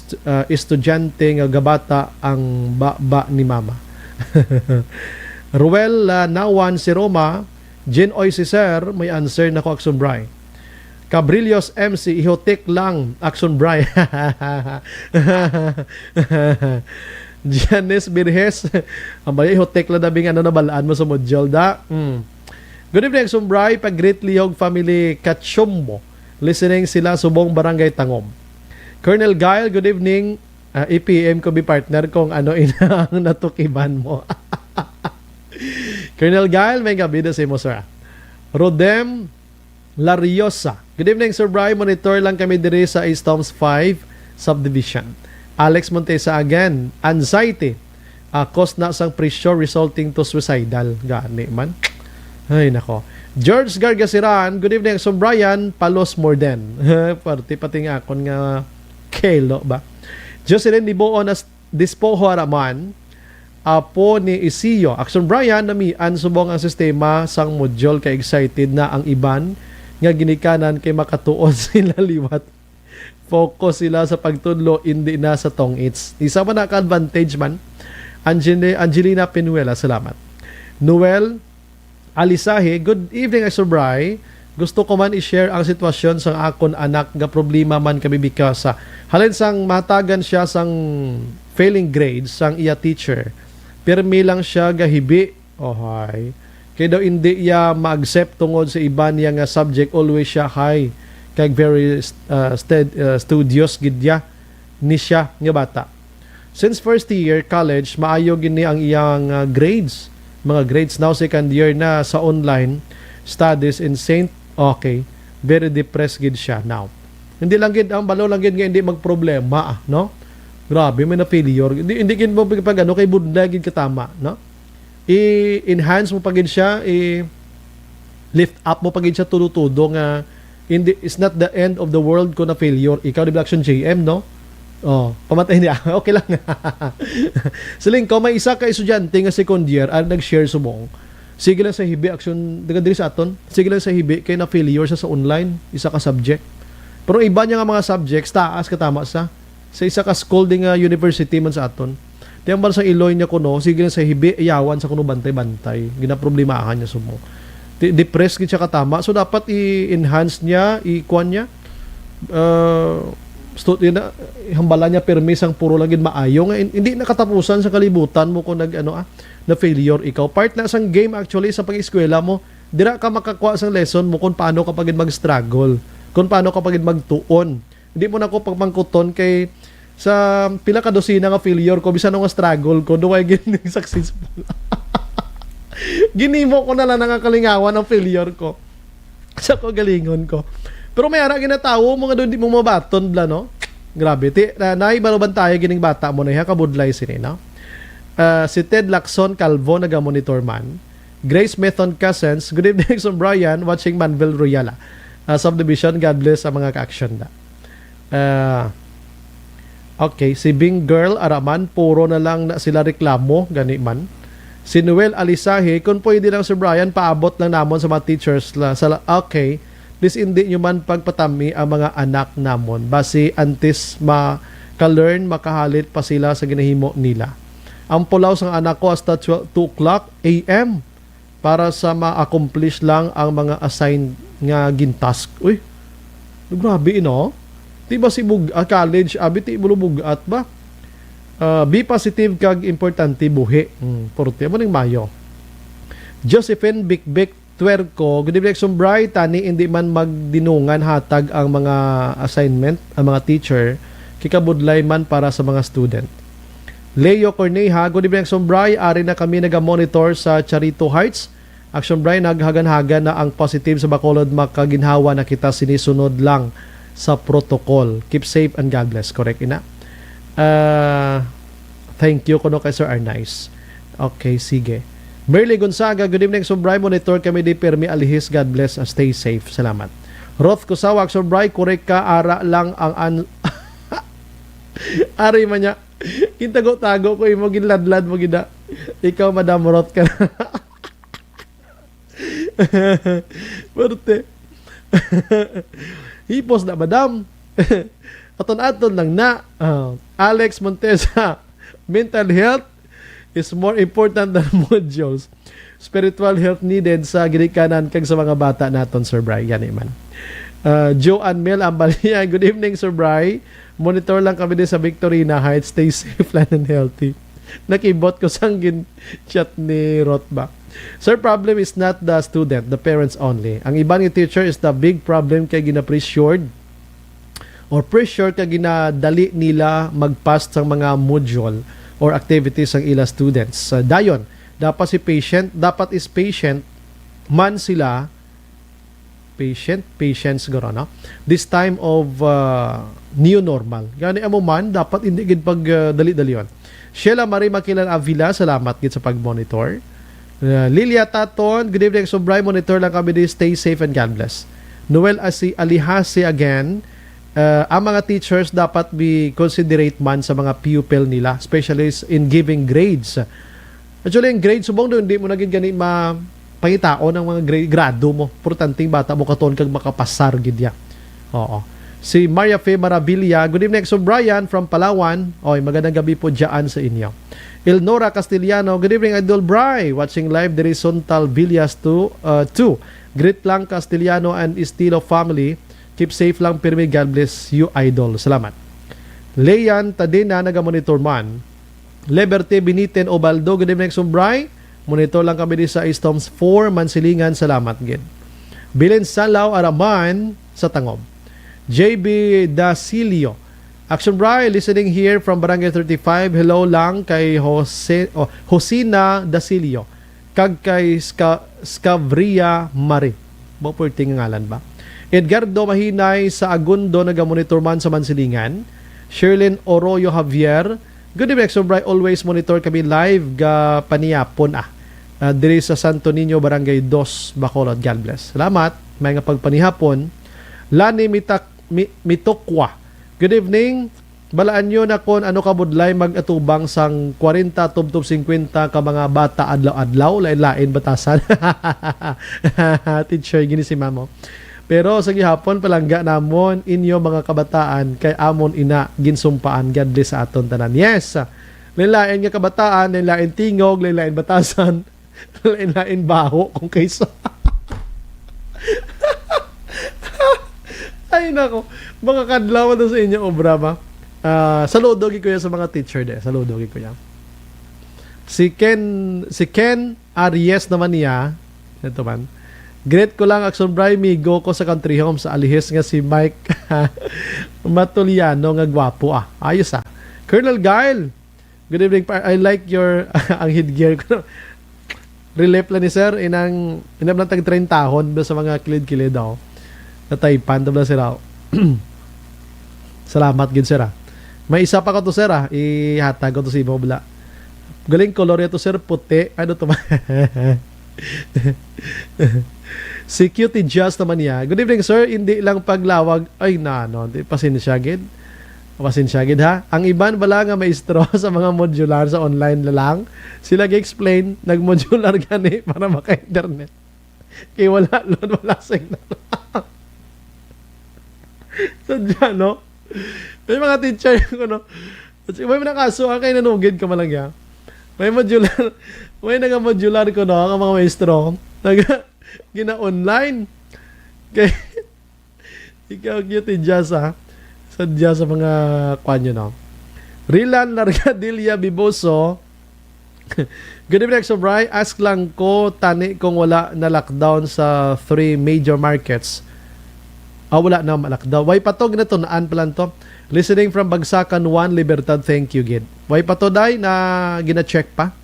estudyante nga gabata ang ba ni mama. Ruel Nawan si Roma, Jen Oy si Sir, may answer na ko Action Bray. Cabrillos MC, ihotek lang. Action Bry. Janice Birhes. Amay, ihotek lang dabing nabalaan mo sa module da. Good evening, Action Bry. Pag-greet Lihog Family Kachombo. Listening sila subong Barangay Tangom. Colonel Guile, good evening. EPM ko partner kung ano inang natukiban mo. Colonel Guile, may gabi na si mo, sir. Rodem Lariosa. Good evening, Sir Bry. Monitor lang kami diri sa Eastoms 5 Subdivision. Alex Montesa again. Anxiety. Cause na sang pressure resulting to suicidal. Gani man. Ay, nako. George Gargasiran. Good evening, Sir Brian. Palos more than. Pati nga akon nga kelo ba? Jocelyn Liboon as dispoho araman. Apo ni Isiyo. Action Brian, namian subong ang sistema sang module kay excited na ang iban nga ginikanan kay makatuon sila liwat. Focus sila sa pagtudlo, hindi na sa tong-its. Isa pa na ka-advantage man. Angelina Pinuela, salamat. Noel Alisahe, good evening, Sir Bry. Gusto ko man i-share ang sitwasyon sang akon anak nga problema man kami bikasa. Halin sang matagan siya sang failing grades sang iya teacher. Pirmi lang siya gahibi. Ohay. Kaya daw hindi iya ma-accept tungod sa iba niya nga subject, always siya high. Kaya very studious gidya ni siya nga bata. Since first year college, maayo gini ang iyang grades. Mga grades now second year na sa online studies in Saint. Okay, very depressed gid siya now. Hindi lang gid ang balo lang gid nga hindi magproblema, no? Grabe, may na failure. Hindi gid mo pag ano kay budla gid katama, no? I-enhance mo pagid siya, i-lift up mo pagid siya tudo-tudo nga it's not the end of the world ko na failure. Ikaw di Action JM, no? Oh, pamatay niya. Okay lang. Siling ko, may isa ka estudyante nga second year ang nag-share sumong. Sige lang sa hibi, Action, diri sa aton. Sige lang sa hibi, kay na failure siya sa online, isa ka subject. Pero iba niya nga mga subjects, taas katama sa isa ka scolding university man sa aton. Tiyang ba sa Iloy niya kuno, sige lang sa hibi, iyawan sa kuno bantay-bantay. Ginaproblemahan niya sumo. Depressed gid siya katama. So dapat i-enhance niya, i-kuan niya. Hambala niya permis ang puro lang gid maayo nga hindi nakatapusan sa kalibutan mo kung na failure ikaw. Part na sang game actually sa pag-eskwela mo. Dira ka makakuha sang lesson mo kung paano ka pagid mag-struggle, kung paano ka pagid magtuon. Hindi mo na ko pagmangkuton kay sa pila ka dosina nga failure ko bisan nga struggle ko duway gining successful. Ginimo ko na lang nakakalingawan ang failure ko sa kagalingon ko. Pero may ara ginatawo mo nga doon di mo mabaton bla, no? Grabe. Naibaluban tayo gining bata mo na kabudlay sini, no? Si Ted Lacson Calvo naga-monitor man. Grace Methon Cousins, good evening, Sir Brian, watching Manville Royala. Subdivision, God bless ang mga ka-action na. Okay, si Bing Girl Araman, puro na lang na sila reklamo, gani man. Si Noel Alisahe, kung pwede lang Sir Brian, paabot lang namon sa mga teachers. Okay, please hindi nyo man pagpatami ang mga anak namon. Basi antes maka-learn, makahalit pa sila sa ginahimo nila. Ang pulaw sang anak ko hasta 2 o'clock a.m. para sa ma-accomplish lang ang mga assigned nga gintask. Uy, grabe no? Diba si college, abiti bulubugat ba? Be positive kag importante buhi. Porte mo ning mayo. Josephine Bikbik Twerko, good evening, Sumbray. Tani hindi man magdinungan hatag ang mga assignment, ang mga teacher, kikabudlay man para sa mga student. Leo Corneja, good evening, Sumbray. Ari na kami naga-monitor sa Charito Heights. Action Bray, naghagan-hagan na ang positive sa Bacolod, makaginhawa na kita sinisunod lang sa protocol. Keep safe and God bless. Correct, ina? Thank you kuno kay Sir Arnice. Okay, sige. Merly Gonzaga, good evening, Sumbray. Monitor kami di Permi Alihis. God bless. Stay safe. Salamat. Roth Kusawak, Sumbray. Correct ka. Ara lang ang Ari man niya. Kintago-tago ko imo ginladlad mo gida. Ikaw, Madam Roth ka. Perte. Hipos na, Madam. Aton-aton lang na. Alex Montesa, mental health is more important than modules. Spiritual health needed sa ginikanan kag sa mga bata naton, Sir Brian. Yan man. Joanne Mel Ambalia, good evening Sir Bry. Monitor lang kami din sa Victorina Heights. Stay safe lang and healthy. Nakibot ko sang chat ni Rotbach. Sir, problem is not the student, the parents only. Ang iba ni teacher is the big problem kay gina-pressured or pressure kay ginadali nila mag-pass sa mga module or activities ng ila students. Dayon, dapat si patient, dapat is patient man sila patient siguro, no? This time of new normal. Gani amo man, dapat hindi gid pag dali-dali yon. Sheila Marie Makilan Avila, salamat gid sa pag-monitor. Lilia Taton, good evening. So, Bry, monitor lang kami din. Stay safe and God bless. Noel Alihasi again, ang mga teachers dapat be considerate man sa mga pupil nila, especially in giving grades. Actually, yung grades, subong doon, hindi mo naging gani pangitao ng mga grado mo. Importanteng bata mo katon kag makapasar gid ya. Oo. Si Maria Fe Marabilia, good evening so Brian from Palawan. Oy, magandang gabi po diyan sa inyo. Elnora Castellano, good evening Idol Bry, watching live the Horizontal Villas 2. Great lang Castellano and Estilo family. Keep safe lang pirmi, God bless you Idol. Salamat. Leyan Tadena naga-monitor man. Liberty Beniten Obaldo, good evening so Bry. Monitor lang kami din sa Storms 4, Mansilingan, salamat gid. Bilen Salaw Araman sa Tangob. JB Dasilio. Action Bry, listening here from Barangay 35. Hello lang kay Josina Dasilio. Kag kay Scavria Mari. Bopurting ngalan ba? Edgardo Mahinay sa Agundo, naga-monitor man sa Mansilingan. Sherlyn Oroyo Javier. Good evening, Action Bry. Always monitor kami live ga paniyapon diri sa Santo Niño, Barangay 2, Bacolod. God bless. Salamat. May nga pagpanihapon. Lani Mitokwa. Good evening. Balaan nyo na kung ano kabudlay mag-atubang sang 40 tubtob 50 ka mga bata adlaw-adlaw. Lain-lain batasan. Teacher, gini si mamo. Pero sa gihapon, palangga namon inyo mga kabataan kay amon ina ginsumpaan. God bless sa aton tanan. Yes. Lain-lain nga kabataan, lain-lain tingog, lain-lain batasan. Lain-lain baho kung kaysa. Ay nako, mga kadlaw na sa inyo obra ba? Saludo gi ko yan sa mga teacher de. Saludo gi ko yan. Si Ken Aries naman niya. Ito man. Great ko lang Action Bry, migo ko sa country home sa Alihis nga si Mike Matuliano nga gwapo Ayos Colonel Gail. Good evening. I like your ang headgear ko. Relief lang ni sir inang tag 30 tahon sa mga kilid-kilid daw. Nataypan tabla sir. Salamat gid sir. May isa pa ko to sir ihatag ko to si Bobla. Galing color ito sir, puti. Ano to ba? Si Cutie Just naman niya. Good evening sir, hindi lang paglawag. Ay pasensya gid. Pasensya gid ha. Ang iban bala nga maestro sa mga modular sa online na lang. Sila gi-explain nag-modular gani para maka-internet. Kaya wala signal. Sadya, no? May mga teacher ko, no? May nakaso, kay nanugid ka malang ya. May modular, may naga-modular ko, no? Ang mga maestro, gina-online. Kaya, ikaw cute jazz, ha? Sadya sa mga kwanyo, no? Rilan Largadilla Biboso. Good evening, so Bry. Ask lang ko, tani kung wala na lockdown sa 3 major markets. Wala na lockdown. Way patog na to, naan pala to. Listening from Bagsakan 1, Libertad, thank you, Gid. Way pato day na gina-check pa.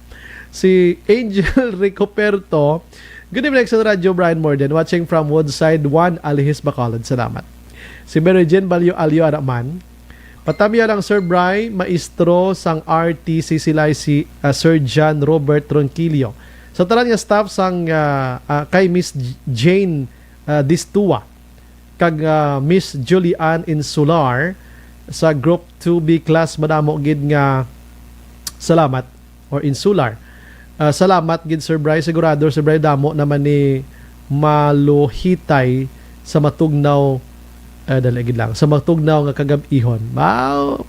Si Angel Ricoperto. Good evening sa Radio Brian Morden. Watching from Woodside 1, Alihis, Bacolod. Salamat. Si Mary Jane Balyo Alio Araman. Patamya lang Sir Bry, maestro sang RTC sila si Sir John Robert Ronquillo. Sa talan nga staff sang kay Miss Jane Distua kag Miss Julian Insular sa Group 2B class madamo gid nga salamat or Insular. Salamat gid Sir Bry, sigurado Sir Bry damo naman ni maluhitay sa matugnaw daligid lang sa matugnaw nga kagab-ihon.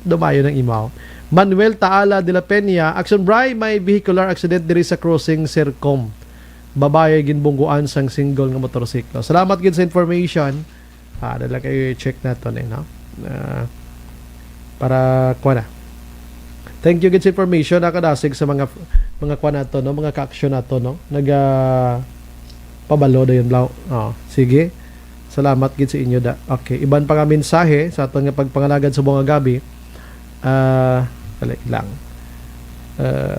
Dumayo ng imaw. Manuel Taala de la Peña, Action Bry, may vehicular accident diri sa crossing Sercom. Babae ginbungguan sang single nga motorsiklo. Salamat gid sa information. Dala kayo check na to no? Para kuha na. Thank you gid sa information nakadasig sa mga kuha na to, no? Mga ka-action na to, no? Pabalo da yun, Blau. Sige. Salamat gid sa inyo da. Okay, iban pa nga mensahe sa aton nga pagpangalagad sa buong gabi. Dali lang.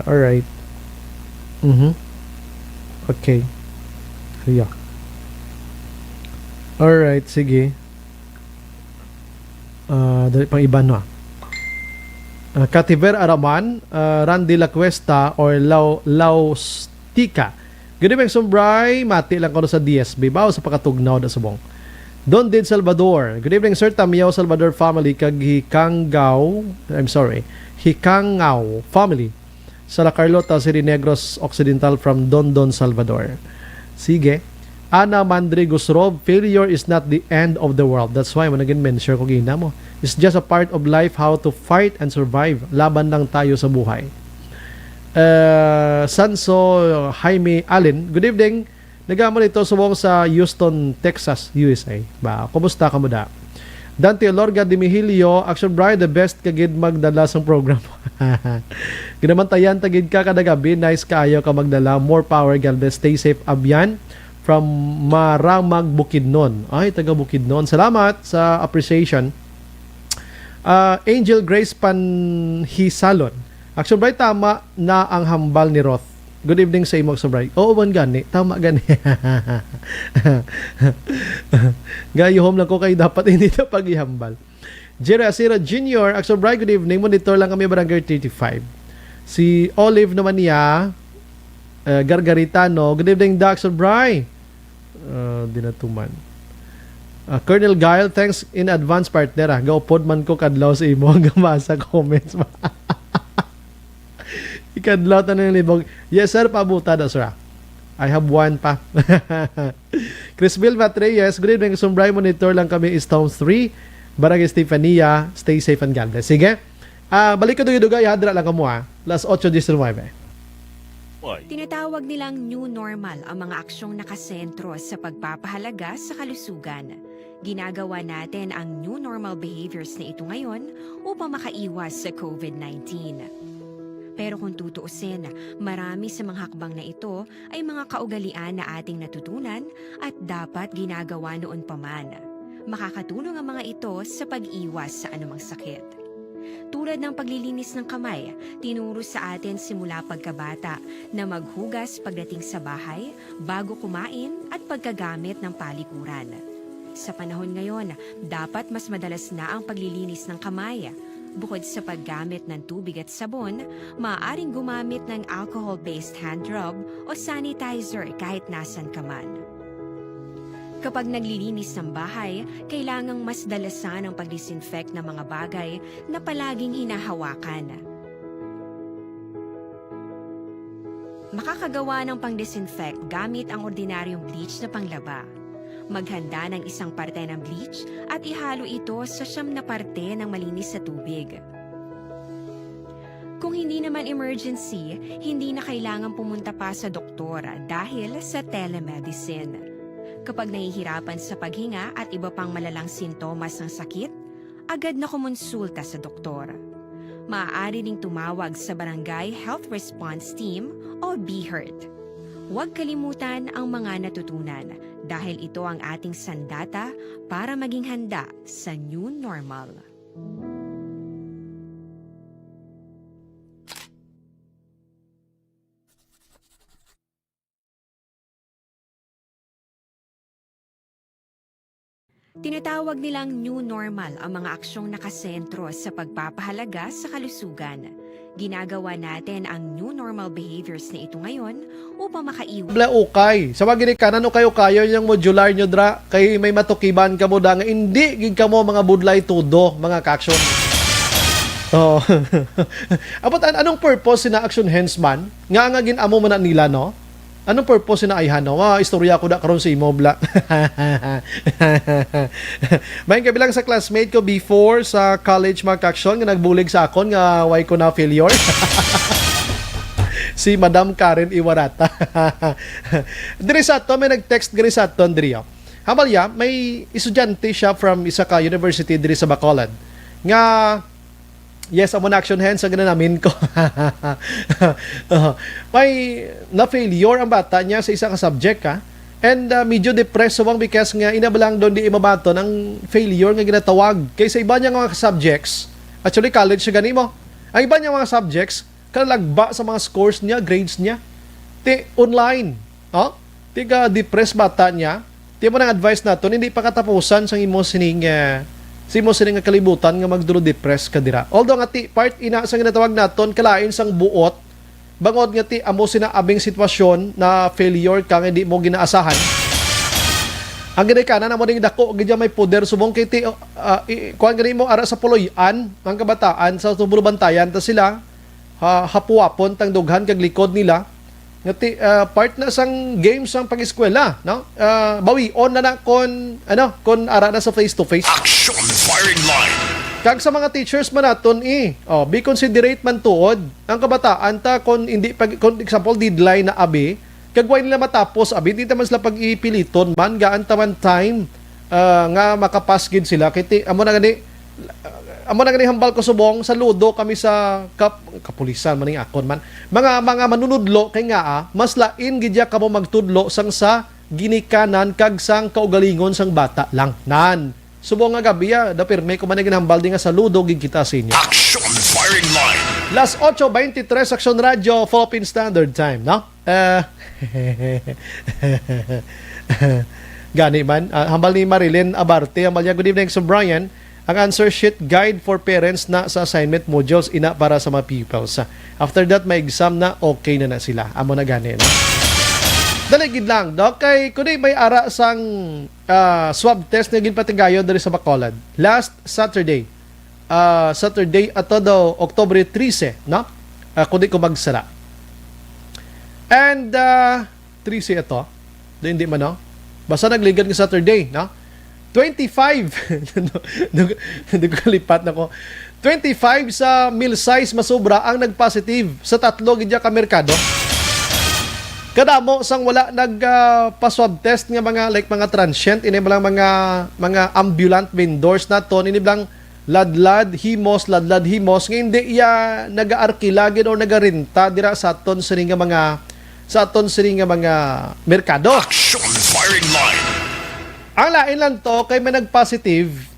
Alright. Okay. Yeah. Alright, sige. Dali pang iba no. Kativer Araman, Randy La Cuesta or Laustica. Good evening, Sumbray. Mati lang ko sa DSB. Bao sa pakatugnaw na subong. Don Did Salvador. Good evening, Sir Tamiao Salvador family. Kag Hikangaw family. Sa La Carlota, City Negros Occidental from Dondon, Salvador. Sige. Ana Mandri Gusrov, failure is not the end of the world. That's why, managin mention ko gina mo. It's just a part of life, how to fight and survive. Laban lang tayo sa buhay. Sanso Jaime Allen, good evening. Nagamon ito subong sa Houston, Texas, USA. Kumusta ka mo da? Dante Lorga de Mihilio, Action Bride, the best kagid magdala sa program. Ginamantayan tagid ka kada gabi, nice kaayo ka magdala. More power, Galvez. Stay safe, Abyan. From Maramag, Bukidnon. Ay, taga Bukidnon. Salamat sa appreciation. Angel Grace Panhisalon. Action Bride, tama na ang hambal ni Roth. Good evening sa imo, Action Bride. Oo, man gani. Tama gani. Gayuhom lang ko kayo dapat hindi na paghihambal. Jerry Asira Jr. Action Bride, good evening. Monitor lang kami Barangay 35. Si Olive naman niya, Gargaritano. Good evening, Action Bride. Dinatuman. Colonel Guile, thanks in advance, partner. Gaupod man ko kadlaw sa imo. Gamasa comments. Ikadlaw tanong libog. Yes, sir. Pabuta na, sir. I have one pa. Chris Bill Matreyes. Good evening. Sumbray monitor lang kami. Stones 3. Barangay Estefania. Stay safe and God bless. Sige. Balik ko dugi-duga. Ihadra lang kamo Las 8:19. Tinatawag nilang new normal ang mga aksyong nakasentro sa pagpapahalaga sa kalusugan. Ginagawa natin ang new normal behaviors na ito ngayon upang makaiwas sa COVID-19. Pero kung tutuusin, marami sa mga hakbang na ito ay mga kaugalian na ating natutunan at dapat ginagawa noon pa man. Makakatulong ang mga ito sa pag-iwas sa anumang sakit. Tulad ng paglilinis ng kamay, tinuro sa atin simula pagkabata na maghugas pagdating sa bahay, bago kumain at pagkagamit ng palikuran. Sa panahon ngayon, dapat mas madalas na ang paglilinis ng kamay. Bukod sa paggamit ng tubig at sabon, maaaring gumamit ng alcohol-based hand rub o sanitizer kahit nasan ka man. Kapag naglilinis ng bahay, kailangang mas dalasan ang pag-disinfect ng mga bagay na palaging hinahawakan. Makakagawa ng pang-disinfect gamit ang ordinaryong bleach na panglaba. Maghanda ng isang parte ng bleach at ihalo ito sa 9 na parte ng malinis sa tubig. Kung hindi naman emergency, hindi na kailangan pumunta pa sa doktor dahil sa telemedicine. Kapag nahihirapan sa paghinga at iba pang malalang sintomas ng sakit, agad na kumonsulta sa doktor. Maaari ding tumawag sa Barangay Health Response Team o BHERT. Huwag kalimutan ang mga natutunan dahil ito ang ating sandata para maging handa sa new normal. Tinatawag nilang new normal ang mga aksyong nakasentro sa pagpapahalaga sa kalusugan. Ginagawa natin ang new normal behaviors na ito ngayon upang makaiwas. Bla ukay. Sa mga kanan o kayo yung modular nyo dra kay may matukiban ka mo da nga hindi gid ka mo mga budlay tudo mga ka-action. Oh. Abot anong purpose sina action handsman? Nga ginamo man nila no? Anong purpose na ayhan no? Istorya ko da karon sa Imobla. May kabilang sa classmate ko before sa college mga ka-action nga nagbulig sa akon nga why ko na failure. Si Madam Karen Iwarata. Diri sa to may nag-text gari sa to Andrea. Hamalya, may estudyante siya from isa ka university diri sa Bacolod. Nga, yes, amo na action hands ang namin ko. May na-failure ang bata niya sa isa ka subject, ha? And medyo depressed subang because nga inabalang doon di imabato ng failure nga ginatawag. Kaysa iba niya mga subjects, actually college siya ganimo. Ang iba niya mga subjects, kalagba sa mga scores niya, grades niya. Ti online, oh? Ti ka depressed bata niya. Ti mo nang advice nato, hindi pa katapusan sa imo sining nga kalibutan nga magdulo depressed ka dira. Although nga ti part ina sa ginatawag naton kalain sang buot, bangod nga ti amo sina abing sitwasyon na failure ka nga di mo ginaasahan. Ang ginikanan na mo ding dako gidya may poder subong kay ti kuan gani mo ara sa puloy-an ang kabataan sa tubulubantayan ta sila hapuapon tang dughan kag likod nila nga ti part na sang games sang pag-eskwela, no? Bawi on na kon kon ara na sa face to face. Action firing line. Kag sa mga teachers man naton be considerate man tuod ang kabataan ta kon hindi pag kon example deadline na abi kag way nila matapos abi di ta man sila pag-ipiliton man gaan ta man time nga makapas gid sila kiti amo na gani hambal ko subong sa ludo kami sa kapulisan maning akon man mga manunudlo kay nga mas lain gid ya kamo magtudlo sang sa ginikanan kag sang kaugalingon sang bata lang nan subong nga gabi da pirme ko man ginhambal di nga sa ludo gid kita sa inyo. Action firing line. Las 8:23 Action Radio Philippine Standard Time, no? Gani man hambal ni Marilyn Abarte hambal niya good evening so Brian. Ang answer sheet guide for parents na sa assignment modules ina para sa mga pupils. After that, may exam na okay na sila. Amo na gani. No? Daligid lang. No? Kay kundi may ara sang swab test na ginpatigayo dari sa Bacolod. Last Saturday. Saturday ato daw October 13. No? Kundi ko magsara. And 13 ito. Hindi man no? Basta nagligad ng Saturday. No? 25 nagkalipat na ko 25 sa meal size masobra ang nagpositive sa tatlo gidya ka merkado kadamo sang wala nagpa-swab test nga mga transient ini lang mga ambulant vendors naton ini lang ladlad himos nga hindi iya nagaarkilagin o nagarenta dira sa aton sini nga mga merkado. Action firing line. Ang lain lang to kay may nag-positive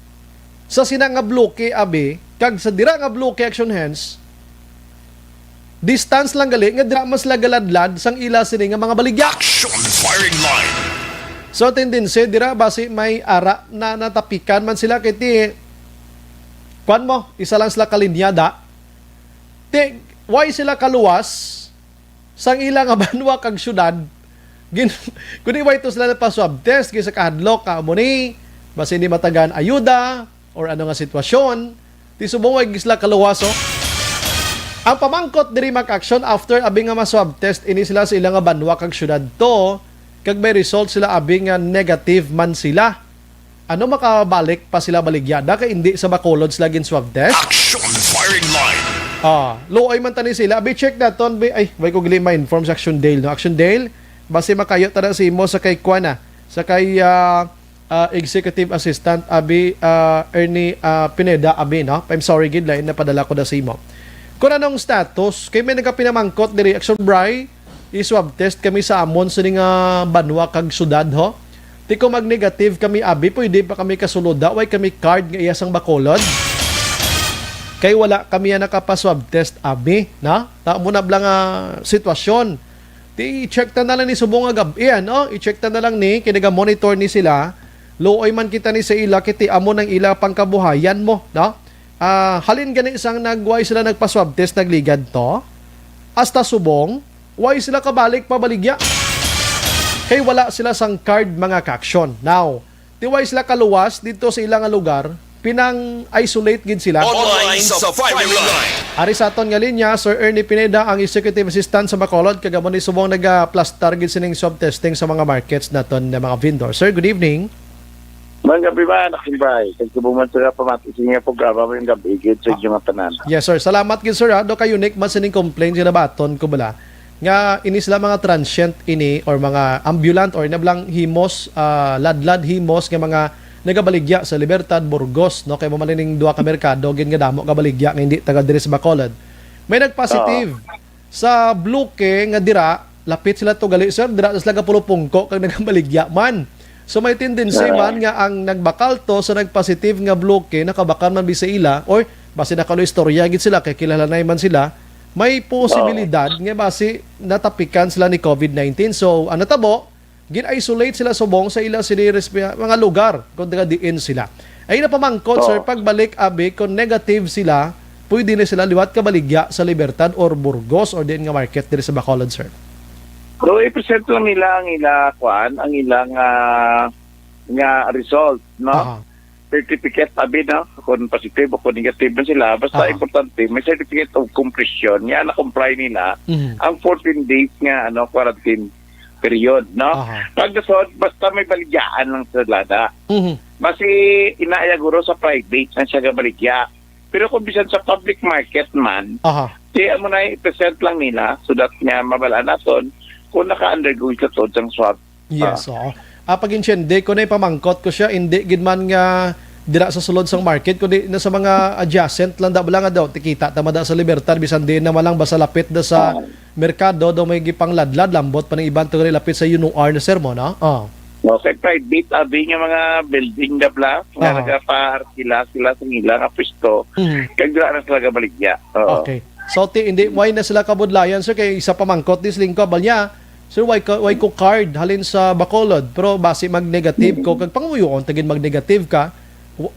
sa sina nga bloke abi kag sa dira nga bloke action hands distance lang gali nga dira mas lagaladlad sang ila sini nga mga baligya. Action firing line. So tendency dira basi may ara na natapikan man sila kay ti kuan mo isa lang sila kalinyada ti why sila kaluwas sang ila nga banwa kag syudad. Kundi why ito sila na pa-swab test kaysa kahadlok ka mo ni basta hindi matagaan ayuda or ano nga sitwasyon ti subong way gisla kaluwaso ang pamangkot diri mak-action after abi nga ma-swab test ini sila sa ilang nga banwa kag syudad to kag may result sila abi nga negative man sila ano makabalik pa sila baligyada kay hindi sa Bacolod sila gin swab test. Action firing line. Luoy man tani sila abi check naton ay way ko gili ma-inform sa Action Dale no Action Dale base makayo tada si mo sa kay Kuana sa kay executive assistant abi Ernie Pineda abi no I'm sorry gid lain napadala ko da si mo kun anong status kay may nagapinamangkot diri Action Bray i-swab test kami sa amon sa nga banwa kag syudad ho ti ko mag negative kami abi pwede pa kami kasulod way kami card nga iyasang Bacolod kay wala kami nakapa-swab test abi na ta mo na blang sitwasyon. I-check ta na lang ni subong nga gabi i-check ta na lang ni kinaga-monitor ni sila luoy man kita ni sa ila kiti amo ng ila pangkabuhayan mo no halin gani isang nagway sila nagpa-swab test nagligad to hasta subong why sila kabalik pabaligya kay wala sila sang card mga kaksyon now ti why sila kaluwas dito sa ilang lugar pinang-isolate gid sila. Online sa firing line. Ari sa aton nga linya, Sir Ernie Pineda, ang Executive Assistant sa Bacolod, kagamo ni subong nag-plaster gid sining swab testing sa mga markets naton na mga vendor. Sir, good evening. Mga gabi ba, nakimbay. Kagsubuman sila pamatising nga programa mo yung gabi, gid sa inyong tanan. Yes, sir. Salamat gid, sir. Do ka unique man sining complaint sila baton ko bala. nga ini sila mga transient ini or mga ambulant or nablang himos, ladlad himos nga mga nagabaligya sa Libertad, Burgos, no? Kay mamalining duha ka merkado, gin nga damo kabaligya nga hindi taga diri sa Bacolod. May nagpositive sa Bluke nga dira, lapit sila to gali, sir, dira sila kapulupungko kag nagabaligya man. So may tendency man nga ang nagbakal to sa nagpositive nga Bluke, nakabakal man bisa ila, or base nakalo istorya gid sila, kay kilala na man sila, may posibilidad nga base natapikan sila ni COVID-19. So ano tabo, gin-isolate sila subong sa ilang mga lugar kung diin sila. Ay na pamangkot, sir, pagbalik abi, kung negative sila, pwede na sila liwat kabaligya sa Libertad or Burgos or din nga market diri sa Bacolod, sir. So, i-present lang nila ang ilang nga result, no? Certificate, abi, no? Kung positive o kung negative na sila, basta importante, may certificate of completion, nga na-comply nila ang 14 days nga quarantine period, no? Pag nasod, basta may baligyaan lang sa lada. Basi inaaya guro sa private na siya baligya. Pero kung bisan sa public market man, kaya mo na i-present lang nila so that nga mabalaan natin kung naka-undergo ito to ang swab. Yes, oo. Pag insyende ko na ipamangkot ko siya, hindi gid man nga dira sa sulod sang market, kundi na sa mga adjacent lang nga daw, tikita tama da sa Libertad, bisan din na malang basa lapit da sa merkado, daw may gipang ladlad, lambot pa ng ibang tuloy lapit sa UNR na sermon, no? Okay, private, abi nga mga building na bla, nga nagpa-arkila sila sa ilang apisto, kag dira na sila baligya. Okay. So, hindi, why na sila kabudlayan, sir, kay isa pamangkot dis lingko, balya, sir, why ko card halin sa Bacolod, pero base mag-negative ko, kag panguyon, tagin mag-negative ka,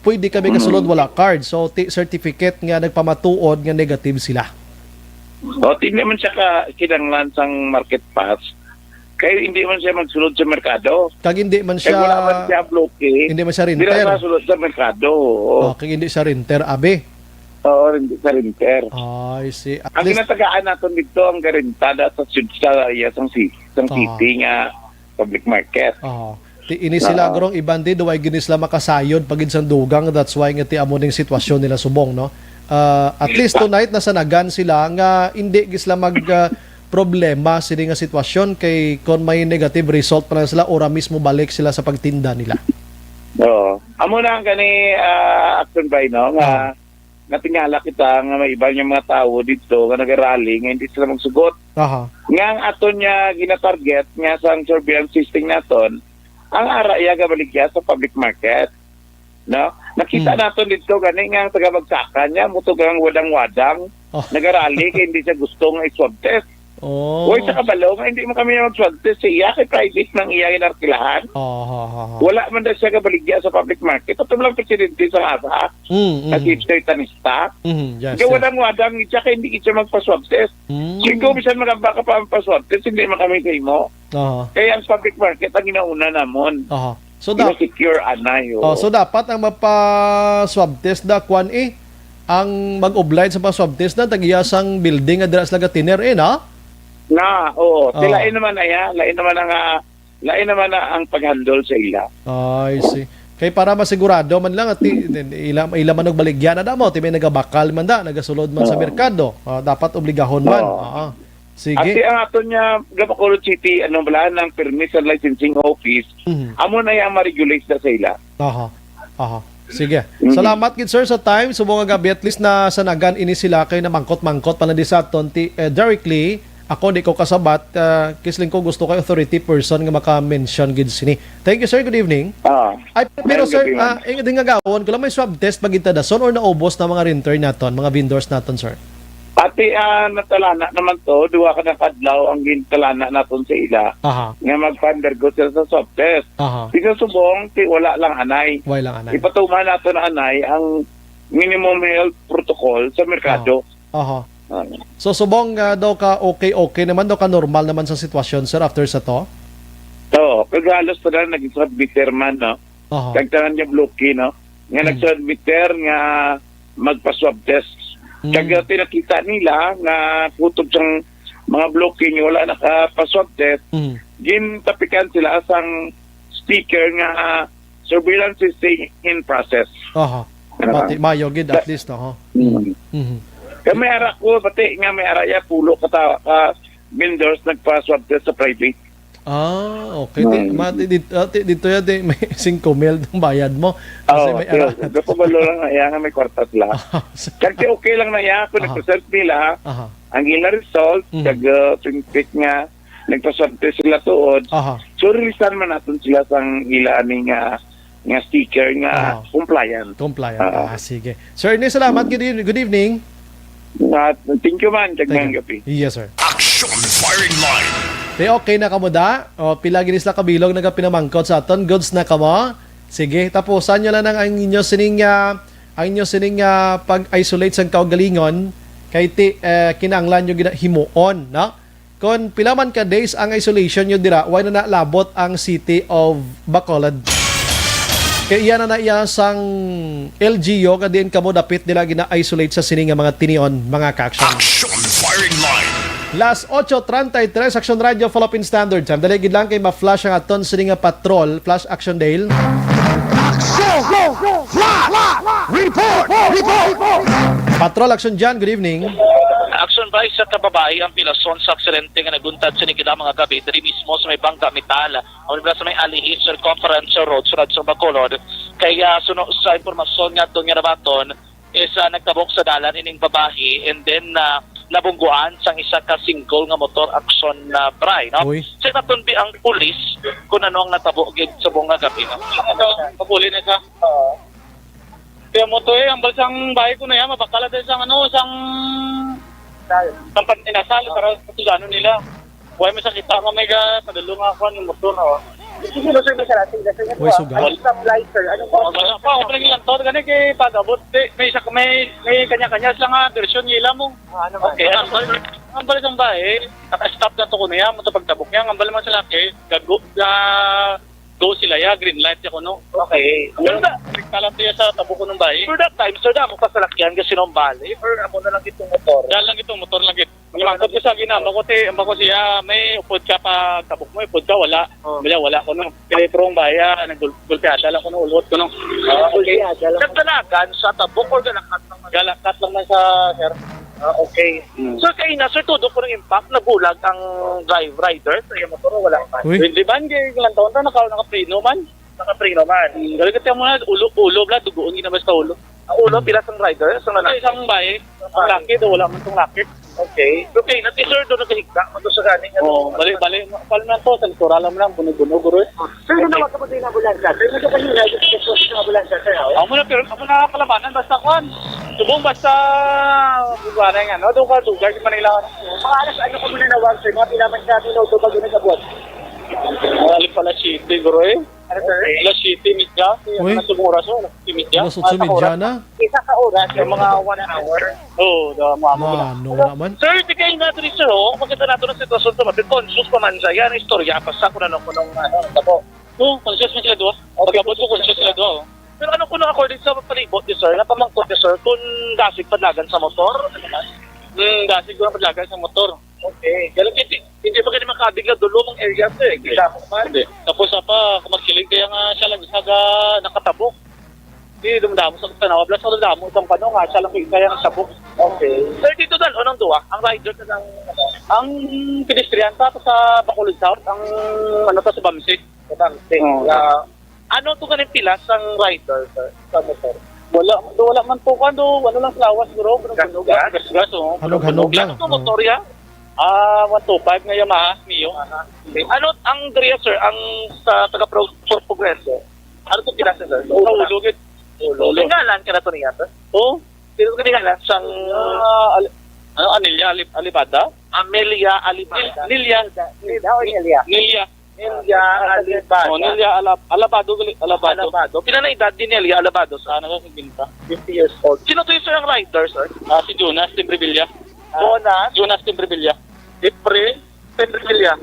pwede kami kasulod wala card. So, certificate nga nagpamatuod nga negative sila. O, hindi man siya kinanglan sang market pass, kaya hindi man siya magsulod sa merkado. Kag hindi man siya... Kaya wala man siya bloke. Hindi man siya rinter. Hindi na masulod sa merkado. Kag hindi siya rinter, abe. Oo, hindi sa rinter. I see. Ang ginatagaan natin dito, ang garintada sa city nga public market. Ini sila grong iban di duway gini sila makasayod pag insan dugang, that's why nga ti amo ning sitwasyon nila subong, no. At least tonight nasa nagan sila nga hindi gisla mag problema sila nga sitwasyon kay kon may negative result pa lang sila ora mismo balik sila sa pagtinda nila. Amo na ang gani action by, no, nga natingala kita nga may iba yung mga tao dito nga nagarally nga hindi sila magsugot. Nga ang aton niya gina-target nga sa surveillance system naton ang araya gabaligya sa public market, no? Nakita natin dito gani nga taga-bagsakan niya mutog ang wadang-wadang nagarally kay hindi siya gustong i-swab test. Uy, sa kabalo nga hindi mo kami mag-swab test siya kay private nang iya inarkilahan. Wala man daw siya gabaligya sa public market. Ito lang presidente sa asa. Nag-hipster tanista. Kaya wadang-wadang siya kay hindi siya magpa-swab test. Kung bisan magamba ka pa magpa-swab test, hindi man kami kayo mo. Kaya ang public market ang ginauna namon. So secure anay. So dapat ang mapa-swab test da kwan ang mag-oblige sa pa-swab test na tagiyasang building nga dira sila gatiner na? Lain naman ang pag-handle sa ila. I see. Kay para masigurado man lang at ila man baligyan na damo, may nagabakal man da, nagasulod man sa merkado. Dapat obligahon man. Sige. At ang ato niya, Bacolod City, ng permit and licensing office, amo na yung ma-regulate na sa ila. Sige. Salamat kid sir sa time. Subong nga gabi at least na sanagan ini sila kay na mangkot-mangkot pa na di sa tonti directly. Ako di ko kasabat, kisling ko gusto ko authority person nga maka-mention gid sini. Thank you sir, good evening. Pero sir, ingin nga gawon, kung may swab test pagita dason or naubos na mga renter naton, mga vendors naton sir? Pati natalana naman to, duwa ka na kadlaw ang gintalana naton sa ila. Nga mag-undergo sila sa swab test. Bisa subong, wala lang anay. Ipatuman nato na anay ang minimum health protocol sa merkado. So subong daw ka okay naman, daw ka normal naman sa sitwasyon sir after sa to? Kagalos pa na nag-submitter man, no? Kagtangan niya bloke, no? Nga nag-submitter nga magpa-swab test. Kaya tinakita nila nga kutob sang mga bloke nga wala nakapa-swab test, gintapikan sila sang sticker nga surveillance system in process. Pati mayo gid at least, no? Kaya may ara ko, pati nga may ara ya pulo ka vendors nagpa-swab test sa private. Okay. Dito yan, may 5 mil ng bayad mo. Kasi may Kapabalo lang na yan, may kwarta sila. Kasi okay lang na yan, kung nagpa-self nila, ang ila result, pick nga, nagpa-swab test sila tuod. So, releasean man natin sila sa ila nga sticker nga compliant. Sige. Sir, salamat. Good evening. Thank you man, Jagmayang gabi. Yes, sir. Action Firing Line. Okay na kamo da? Pila ginis la kabilog nagapinamangkot sa aton. Goods na kamo? Sige, tapusan nyo lang ang inyo sining pag-isolate sa kaugalingon kay kinanglan nyo himuon, no? Kung pila man ka days ang isolation nyo dira, why na nalabot ang city of Bacolod? Kaya na iya sang LGU kadin kamo dapit nila gina-isolate sa sining mga tinion, mga ka-action. Action Firing Line. Last 8:33 Action Radio Philippine Standard Time. Dali gid lang kay ma-flash ang aton sining patrol, flash action Dale. Action! Report! Patrol action Jan, good evening. Action ba sa kababae ang pilason sa aksidente nga naguntad sa nikita mga gabi diri mismo sa may Bangka Metal o sa may Alihis Circumference Road sunod sa Bacolod. Kaya suno sa impormasyon nga doon nga nabaton is nagtabok sa dalan ining babae and then nabungguan sang isa ka single nga motor action na bray, no? Sa natunbi ang pulis kung ano ang natabo gid sa buong gabi, no? Papuli na ka. Kaya mo to ang balsang bahay ko na yan, mabakala dahil sang tampan inasal para sa nila. Huwag may sakita ka may padulong ako ng motor, no? Uy, sugal. Ako lang ilang to, ganun kay padabot. May kanya-kanya lang nga, version nila mo. Okay, ang balis ang bahay, naka-stop na to ko na yan, mo pagtabok yan, ang balis man sa laki, go sila ya, green light ya ko no. Okay. Pero kalam tiya sa tabo ko ng bahay. For that time, sir, damo pa sa lakyan kasi nung bali, or amo na lang itong motor. Dahil lang itong motor lang git. Mangkot ko sa ginama ko siya, may upod ka pa tabok mo, upod ka wala. Wala ko no. Teleprong baya, nagulpiada lang ko no, ulot ko no. Okay. Nagdalagan sa tabok or galakat lang man sa sir. Okay. So kay na sir todo ko ng impact nagulag ang rider sa motor wala pa. Hindi ban kay ilang taon ta naka-preno man. Naka-preno man. Galit mo na ulo bla dugoon ginabas sa ulo. Ang ulo pila sang rider sa isang bahay. Ang laki do wala man tong laki. Okay. Okay, nati sir do nagahigda mo sa ganing bali pal man to sa litoral lang bunog-bunog guro. Sir na ka din ambulansya. Sir na ka din sa ambulansya sir. Amo na palabanan basta kwan. Subong basta buwanan nga, no? Doon ka, lugar sa Manila. Mga alas, ano ka muna nawag, sir? Mga pinaman sa atin, no? Doon ba doon nagabot? Alip pala City, bro, eh. Ano, sir? La City, Midya. Uy. Nasong oras, oh. Midya. Masot sa medya na. Isa ka oras, yung mga 1 hour. Oo, No naman. Sir, di kayo natin, sir, oh. Maganda natin ang sitwasyon sa mapit. Conscious pa man siya. Yan ang istorya. Basta ko na nung tabo. Oo, conscious man sila doon. Pagkabot ko, conscious sila doon. Pero ano ko na according sa palibot ni sir, napamangkot ni sir, kung dasig padlagan sa motor, dasig ko na padlagan sa motor. Okay. Kaya hindi pa kayo makabigla dulo ng area sir. Tapos kung magkilig kaya nga siya lang isa nakatabok. Hindi dumdamo sa tanawa, plus sa dumdamo itong kano nga, siya lang kaya ng sabok. Okay. Sir, dito dal, unang duwa, ang rider na ang pedestrian pa sa Bacolod South, ang sa Bamsig. Sa Bamsig. Ano to ganun pilas ang rider, sir? Sa motor? Wala man to kando, lang lawas bro. Gas, oh. Hanog lang. Ano motor ya? 125 nga Yamaha, Mio. Ano ang diriya, sir, ang sa taga-progreso? Ano to pilas, sir? Ulugit. Tingalan ka na to niya, sir? Oo. Sino ka tingalan? Sang, Amelia Alibada? Amelia Alibada. Nilia Alibado. Nelia Alabado. Pila na edad din Nelia Alabado sa nagkakabinta? 50 years old. Sino to yung sir ang rider, sir? Si Jonas Timbrevilla. Jonas Timbrevilla. Timbrevilla.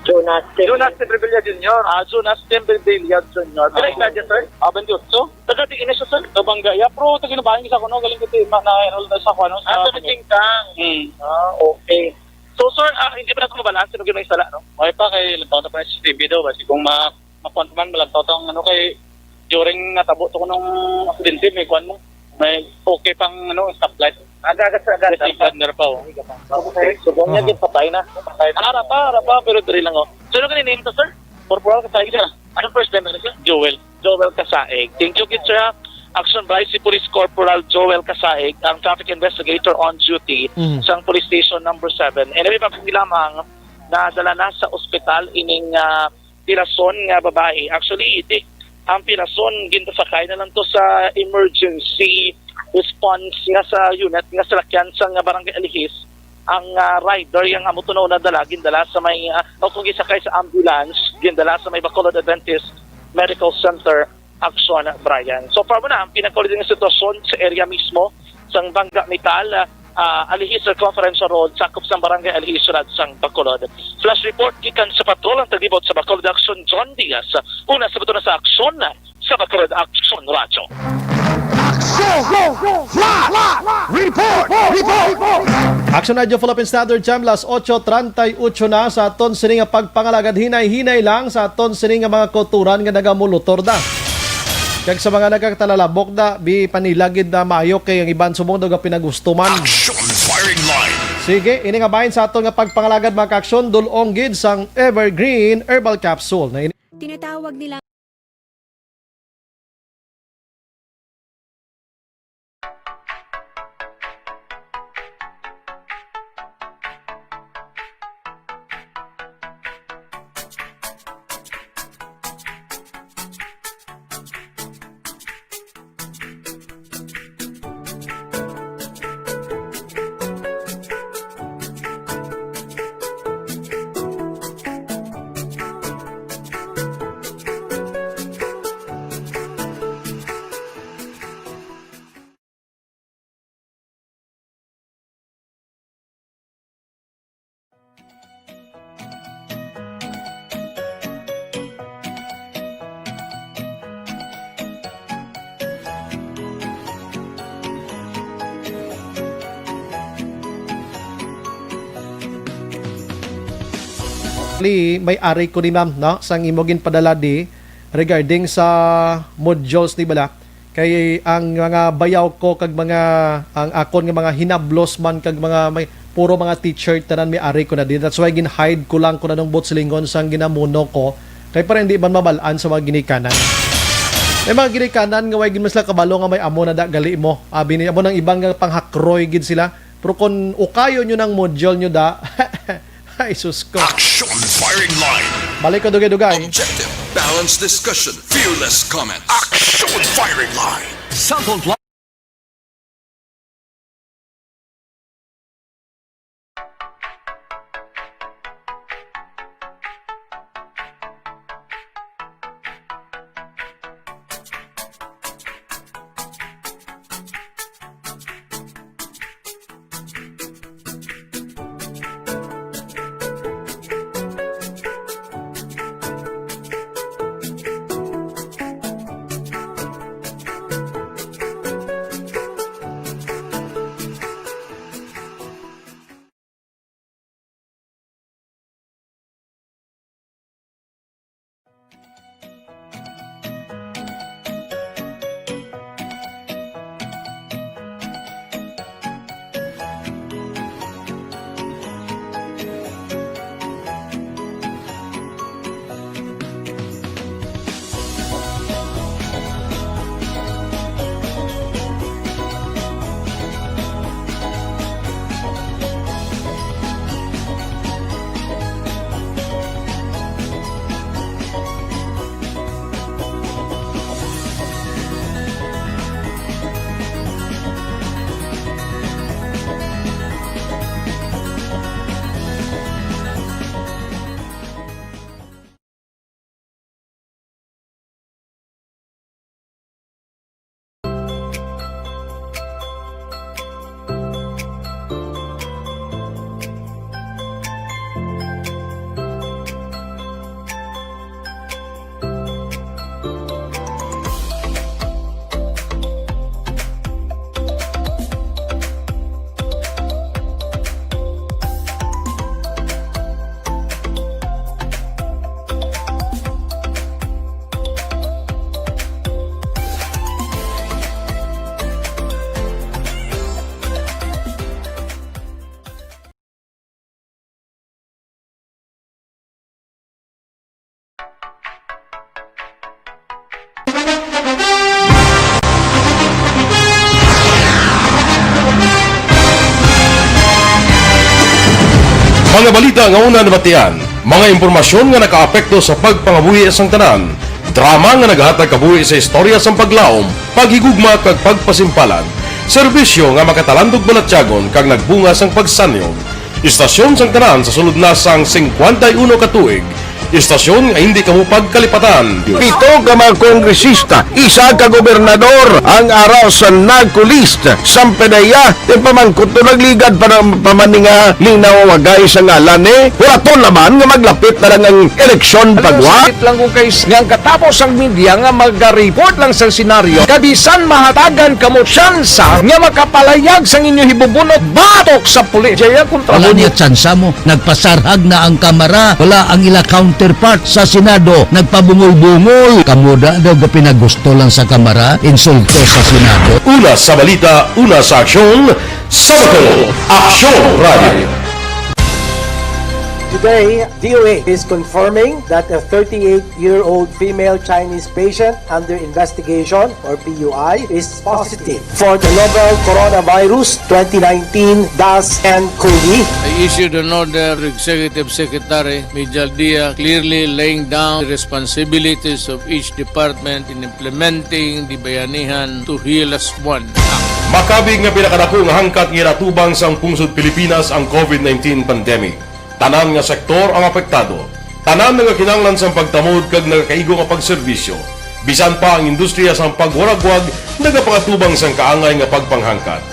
Jonas Timbrevilla Jr. Jonas Timbrevilla Jr. Pila edad niya, sir? 28. Taga-tiin na siya, sir? Tabangga. Pro, taga-inabahin ka sa kuno. Galing ko na-enroll na sa kuno. Sa Tingkang. Okay. So, sir, hindi pa natin mabalaan, sino gano'y sala, no? Okay pa, kay lantaw na pa na si TV daw, kasi kung makuan man, malantaw tong, kay during natabo to ko nung aksidente, may kuan mo. May okay pang stoplight. Agad na pa oh. Subong niya patay na. Ara pa, pero diri lang oh. Sino ka ni-name to, sir? Corporal Kasaig siya. Anong first name na siya? Joel Kasaig. Thank you, kid, sir. Action by si Police Corporal Joel Kasaig, ang traffic investigator on duty sa Police Station number 7. Anyway, lamang nadala na sa ospital ining pirason nga babae. Actually, ang pirason gintasakay na lang to sa emergency response nga sa unit nga salakyan sa Barangay Alihis. Ang rider yung amutunaw na dala gindala sa may kung gisakay sa ambulance gindala sa may Bacolod Adventist Medical Center Action, Brian. So far mo na ang pinakauli ng sitwasyon sa area mismo sa Bangga Metal, Alihis Conference Road, sakop sa Barangay Alihis sa Bacolod. Flash report gikan sa patrol ang taglibot sa Bacolod Action John Diaz. Una sa bato na sa aksyon sa Bacolod Action Radyo. Action Radio Philippine Standard Time, las 8:38 na sa aton sining nga pagpangalagad hinay-hinay lang sa aton sining nga mga kulturan nga nagamulutor da. Kag sa mga nagkatalalabok da, bi panilagid na maayo kay ang iban sumong daw nga pinagustuman. Action Firing Line. Sige, ini nga bahin sa aton nga pagpangalagad mga kaaksyon dulong gid sang Evergreen Herbal Capsule na Tinatawag nila may ari ko ni ma'am no sang imogin padala di regarding sa modules ni bala kay ang mga bayaw ko kag mga ang akon nga mga hinablos man kag mga may puro mga t-shirt tanan may ari ko na di. That's why gin-hide ko lang ko na ng botsilingon sang ginamuno ko kay para hindi man mabalaan sa mga ginikanan. May mga ginikanan nga way gin masla kabalo nga may amo na da gali mo. Abi ni amo nang ibang nga panghakroy gid sila. Pero kung ukayo nyo ng module nyo da ay sus ko. Action Firing Line. Balik ko dugay-dugay. Objective, balanced discussion, fearless comments. Action Firing Line. Sample plot. mga balita nga una nabatian, mga impormasyon nga nakaapekto sa pagpangabuhi sang tanan, drama nga naghatag kabuhi sa istorya sang paglaom, paghigugma kag pagpasimpalan, serbisyo nga makatalandog balatyagon kag nagbunga sang pagsanyog, istasyon sang tanan sa sulod na sang 51 ka tuig, istasyon nga hindi kamo pagkalipatan. Pito ka mga kongresista, isa ka gobernador, ang araw sa nagkulist, sampedaya, yung pamangkot to nagligad para pamaninga linaw wagay sa ngalan Wala naman nga maglapit na lang ang eleksyon pagwa. Sakit lang kung kayo nga katapos ang media nga mag-report lang sa senaryo, kabisan mahatagan kamo tsansa nga makapalayag sa inyo hibubunot batok sa pulis. Jaya kontra wala niya tsansa mo, nagpasarhag na ang kamara, wala ang ila counterpart sa Senado, nagpabungol-bungol. Kamuda daw pinagusto lang sa kamara, insulto sa Senado. Una sa balita, una sa aksyon, Sabado, Aksyon Radio. Today, DOA is confirming that a 38-year-old female Chinese patient under investigation, or PUI, is positive for the novel coronavirus 2019-nCoV. I issued an order to Executive Secretary Mijal Dia clearly laying down the responsibilities of each department in implementing the Bayanihan to Heal as One Act. Makabig nga pinakadako nga hangkat nga natubang sang pungsod Pilipinas ang COVID-19 pandemic. Tanan nga sektor ang apektado. Tanan nga kinahanglan sang pagtamod kag nagakaigo nga pagserbisyo. Bisan pa ang industriya sang pagwaragwag nagapangatubang sang kaangay nga pagpanghangkat.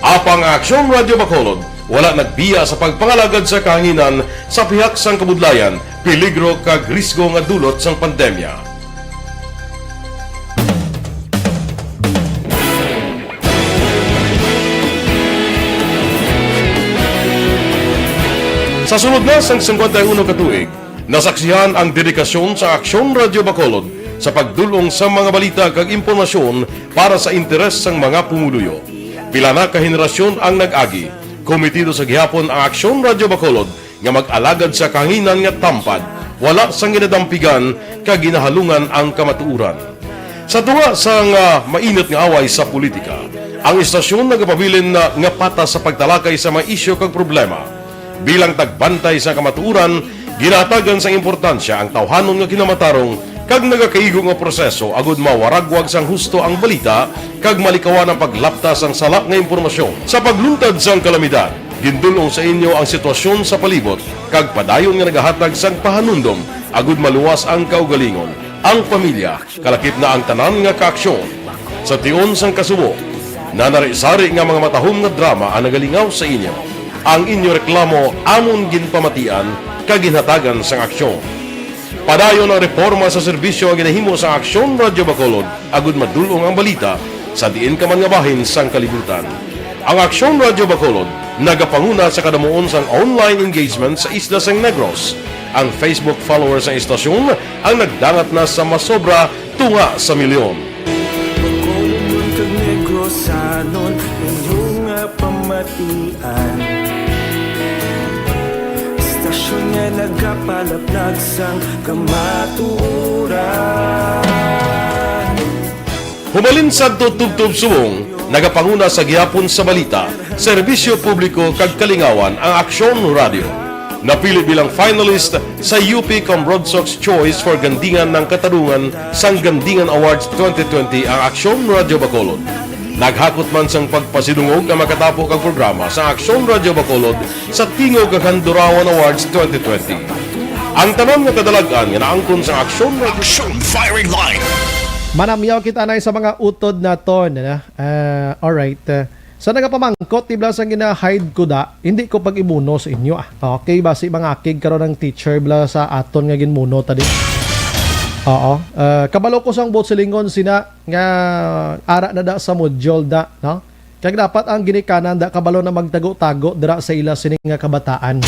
Apang Aksyon Radio Bacolod wala nagbiya sa pagpangalagad sa kahanginan sa pihak sang kabudlayan, peligro kag risgo nga dulot sang pandemya. Sa sunod na sang 51 katuig, nasaksihan ang dedikasyon sa Aksyon Radio Bacolod sa pagdulong sa mga balita kag impormasyon para sa interes sang mga pumuluyo. Pila na ka henerasyon ang nag-agi, komitido sa gihapon ang Aksyon Radio Bacolod nga mag-alagad sa kahanginan nga tampad, wala sang ginadampigan kag ginahalungan ang kamatuuran. Sa tunga sang mainit nga away sa politika, ang istasyon nagapabilin na nga patas sa pagtalakay sa mga isyu kag problema. Bilang tagbantay sa kamatuuran, ginatagan sa importansya ang tawhanon nga kinamatarong kag nagakaigo nga proseso agud mawaragwag sang husto ang balita kag malikawan ang paglaptas ang salak nga impormasyon. Sa pagluntad sang kalamidad, gindulong sa inyo ang sitwasyon sa palibot kag padayon nga nagahatag sang pahanundom agud maluwas ang kaugalingon. Ang pamilya, kalakip na ang tanan nga kaaksyon. Sa tion sang kasubo, nanari-sari nga mga matahom nga drama ang nagalingaw sa inyo. Ang inyo reklamo amon ginpamatian kag ginhatagan sang aksyon. Padayon ang reforma sa serbisyo ang ginahimo sa Aksyon Radio Bacolod agud madulong ang balita sa diin ka man nga bahin sang kalibutan. Ang Aksyon Radio Bacolod nagapanguna sa kadamuon sang online engagement sa Isla Sang Negros. Ang Facebook followers sa istasyon ang nagdangat na sa masobra tunga sa milyon. Bacolod kag Negros anon inyong pamatian. Nga nagapalaplag sang kamatuuran. Humalin sa tutubtub subong, nagapanguna sa gihapon sa balita, serbisyo publiko kag kalingawan ang Aksyon Radio. Napili bilang finalist sa UP Comrade Sox Choice for Gandingan ng Katarungan sang Gandingan Awards 2020 ang Aksyon Radio Bacolod. Naghakot man sang pagpasidungog ang makatapok ang programa sa Aksyon Radio Bacolod sa Tingog kag Handurawan Awards 2020. Ang tanon nga kadalagan nga naangkon sa Aksyon Radio Firing Line. Manamyaw kita na sa mga utod na ton. Alright. Sa nagapamangkot, tibla sang gina-hide ko da, hindi ko pag-imuno sa inyo. Okay, basi mga akig karon ng teacher bla sa aton nga ginmuno tadi. Oo. Kabalo ko sang bot silingon sina nga ara na da sa module da, no? Kaya dapat ang ginikanan da kabalo na magtago-tago dira sa ila sining nga kabataan.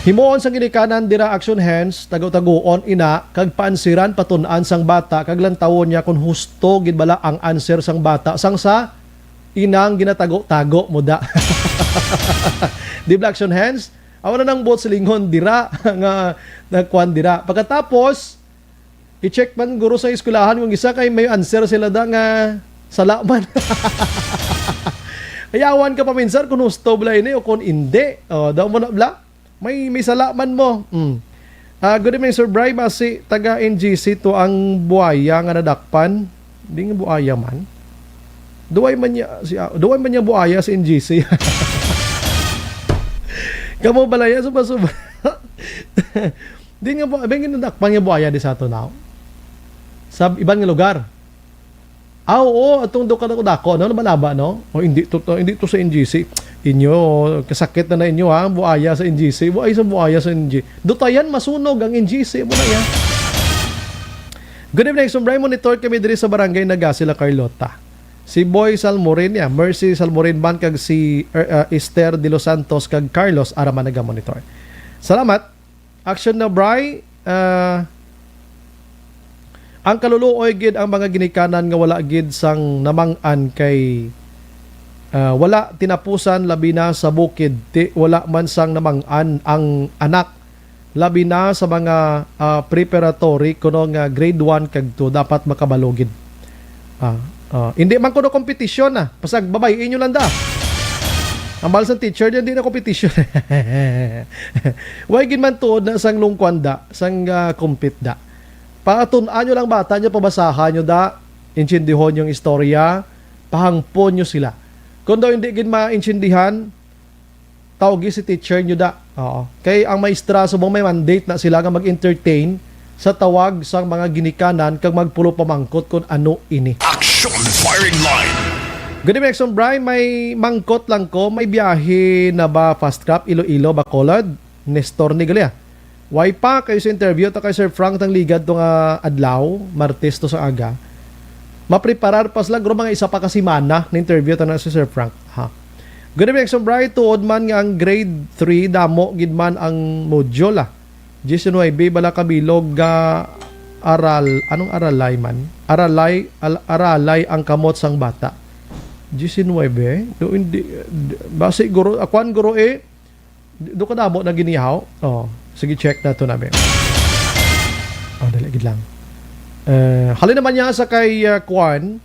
Himuon sang ginikanan dira action hands, tago-tagoon ina kag paansiran patun-an sang bata kag lantawon niya kun husto gid bala ang answer sang bata sang sa inang ginatago-tago mo da. Di ba action hands? Awan na nang bot silingon dira nga nagkuan dira. Pagkatapos i-check man guro sa eskwelahan kung isa kay may answer sila da nga salaman. Ayawan ka pa minsan kung husto bla ini o kung hindi. O, daw mo na bla. May salaman mo. Good evening, Sir Bry. Basi taga NGC to ang buaya nga nadakpan. Di nga buaya man. Duway man niya buaya sa NGC. Kamo balaya suba. Di nga buaya. Bengin nadakpan nga buaya di sa ato now. Sa ibang nga lugar. Oo, atong do ka dako, no? Malaba, no? O hindi to sa NGC. Inyo, kasakit na inyo ha, buaya sa NGC. Buaya sa NGC. Dutayan masunog ang NGC mo na yan. Good evening, Sombray. Monitor kami diri sa barangay Nagasila, Carlota. Si Boy Salmorin, Mercy Salmorin man kag si Esther de los Santos kag Carlos Araman naga-monitor. Salamat. Action na, Bry. Ang kaluluoy gid ang mga ginikanan nga wala gid sang namang-an kay wala tinapusan labi na sa bukid, wala man sang namang-an ang anak labi na sa mga preparatory kuno nga grade 1 kag 2 dapat makabalugid. Hindi man kuno kompetisyon pasag babay inyo lang da. Ang mahal sa teacher hindi na kompetisyon. Way gid man tuod na sang lungkwan da, sang compete da. Patunan nyo lang bata nyo, pabasahan nyo da, intsindihon yung istorya, pahangpon nyo sila. Kung daw hindi gid maintindihan, tawagi si teacher nyo da. Oo. Kay ang maestra subong may mandate na sila nga mag-entertain sa tawag sa mga ginikanan kag magpulo pamangkot kung ano ini. Action Firing Line. Good evening, Exxon Bry. May mangkot lang ko. May biyahe na ba fast crop Iloilo, Bacolod? Nestor Nigalia. Why pa kayo sa interview to kay Sir Frank tang ligad tong adlaw, Martes to sa aga. Mapreparar pas lang mga isa pa ka semana na interview to na si Sir Frank. Good evening, Exxon Bry. Tuod man nga ang grade 3 damo gid man ang module 19 bala kabilog aral. Anong aralay man? Aralay ang kamot sang bata. 19 do hindi base guro akwan guro do ka damo na ginihaw. Sige, check na ito namin. Dalagid lang. Halin naman niya sa kay Kwan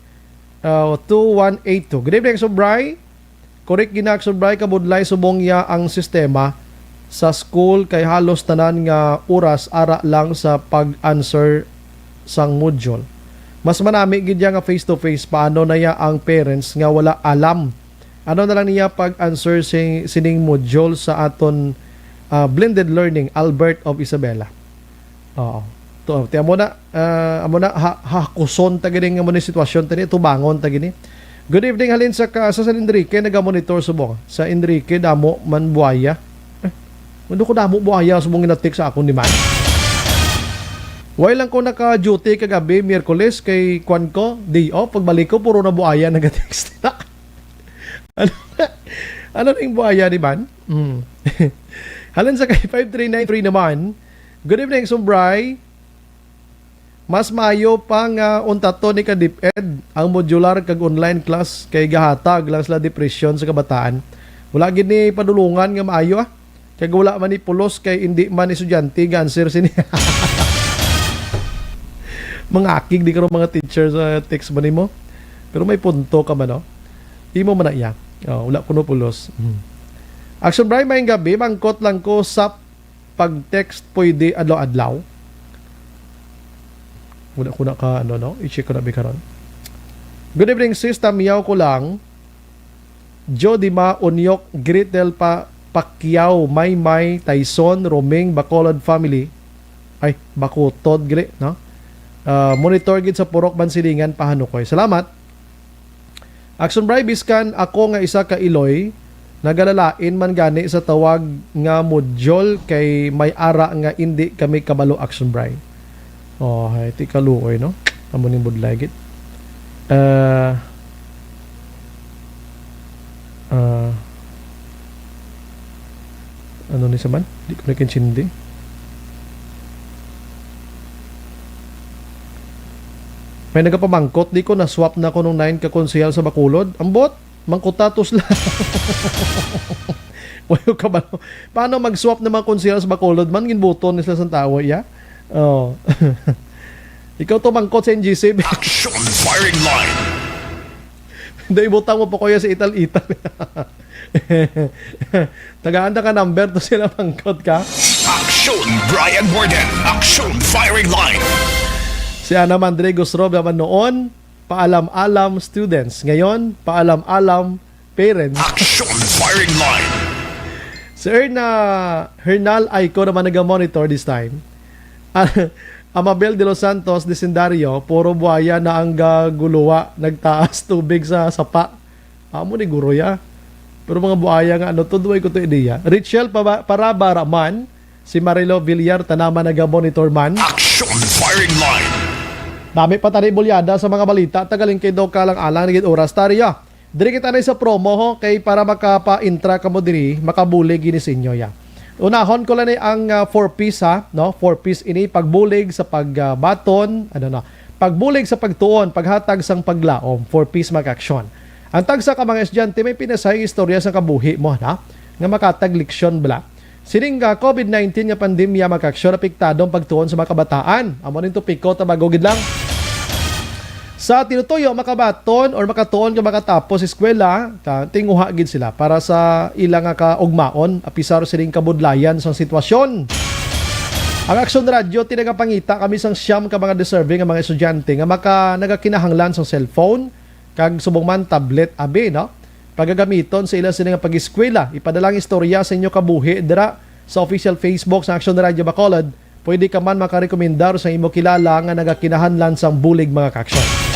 2182. Good evening, Sobray. Correct ginak, Sobray. Kabudlay subong niya ang sistema sa school kay halos tanan nga oras ara lang sa pag-answer sang module. Mas manami gid nga face-to-face paano na ya ang parents nga wala alam. Ano na lang niya pag-answer sining module sa aton blended learning Albert of Isabela. To amo na hakuson ta gini nga mo ni sitwasyon tani tubangon ta gini. Good evening halin sa San Enrique naga-monitor subong. Sa Enrique damo man buaya. Mundo ko damo buaya subong ginatik sa akon ni man. Why lang ko naka-duty kagabi Miyerkules kay kwan ko day off pagbalik ko puro na buaya nagatext. Ano ning buaya di man? Halin sa kay 5393 naman. Good evening, Sombray. Mas maayo pa nga untato ni ka-DepEd ang modular kag online class kay gahatag lang sila depression sa kabataan. Wala gid ni padulungan nga maayo kay wala man ni pulos kay hindi man estudyante ganser sini. Mga akig di karon mga teacher sa text ba nimo? Pero may punto ka man no. Imo man na iya. Wala kuno pulos. Action Bry, may gabi, mangkot lang ko sa pag-text pwede adlaw-adlaw. Wala ko na ka, i-check ko na bikaron. Good evening, sis. Tamiyaw ko lang. Jodima, Unyok, Gritel, Pacquiao, Maymay, Tyson, Roming, Bacolod family. Ay, Bakutod, gili, no? Monitor gid sa Purok Bansilingan, Pahanukoy. Salamat. Action Bry, biskan ako nga isa ka Iloy, nagalalain man gani sa tawag nga module kay may ara nga hindi kami kabalo Action Bry. Hay ti kaluoy no. Amo ning budlay gid. Ano ni saman? Di ko nakinsindi. May nagapamangkot di ko na swap na ko nung 9 ka konsehal sa Bacolod. Ambot mangkutatos lang. Wayo ka ba? Paano mag-swap ng mga konsehal sa Bacolod man ginbuton ni sila sa tawo ya? Ikaw to mangkot sa NGC. Action Firing Line. Hindi butang mo pa kuya sa ital-ital. Tagaan ka number to sila pangkot ka. Aksyon Brian Borden. Aksyon Firing Line. Si Ana Mandregos Rob naman noon, paalam-alam students. Ngayon, paalam-alam parents. Aksyon Firing Line. Si Hernal Aiko naman nag-monitor this time. Amabel de los Santos, Desendario, puro buhaya na ang guluwa, nagtaas tubig sa sapa. Amo ni guro ya. Pero mga buhaya nga, tuduay ko to ideya. Richel Parabara man, si Marilo Villar, tanama nag-monitor man. Aksyon Firing Line. Dami pa tani bulyada sa mga balita. Tagaling kay daw kalang-alang naging oras. Tariya, diri kita na sa promo ho, kay para makapa-intra ka mo diri, makabulig gini sa inyo ya. Unahon ko lang ang 4-piece ha, no? 4-piece ini, pagbulig sa pagbaton, pagbulig sa pagtuon, paghatag sang paglaom, 4-piece mag-aksyon. Ang tagsa ka mga estudyante, may pinasahing istorya sa kabuhi mo, na? Nga makatag leksyon bala. Sining COVID-19 nga pandemya mag-aksyon apektadong pagtuon sa mga kabataan. Amo rin to piko, tabagogid lang. Sa tinutuyo, makabaton or makatuon ka makatapos eskwela, tinguha gid sila para sa ilang kaugmaon, apisar siling kabudlayan sa sitwasyon. Ang Aksyon Radio, tinagapangita kami sang siyam ka mga deserving nga mga estudyante nga nagakinahanglan sa cellphone, kag subong man tablet, abi, no? Pagagamiton sa ilang sining pag-eskwela. Ipadalang istorya sa inyo kabuhi dira sa official Facebook sa Aksyon Radio Bacolod. Pwede ka man makarekomendar sa imo kilala nga nagakinahanglan sang bulig mga kaksyon.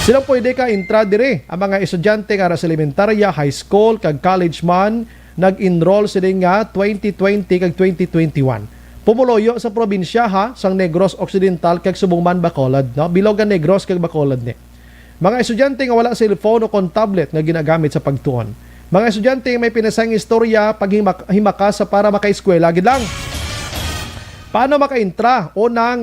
Silang pwede ka intra dire ang mga estudyante nga sa elementarya, high school, kag college man, nag-enroll sila nga 2020 kag 2021. Pumuloyo sa probinsya ha, sang Negros Occidental kag Subong man Bacolod, no? Bilog ang Negros kag Bacolod ni. Mga estudyante nga wala cellphone o tablet nga ginagamit sa pagtuon. Mga estudyante may pinasang istorya paghimaka sa para makaeskwela gid lang. Paano maka-intra? O nang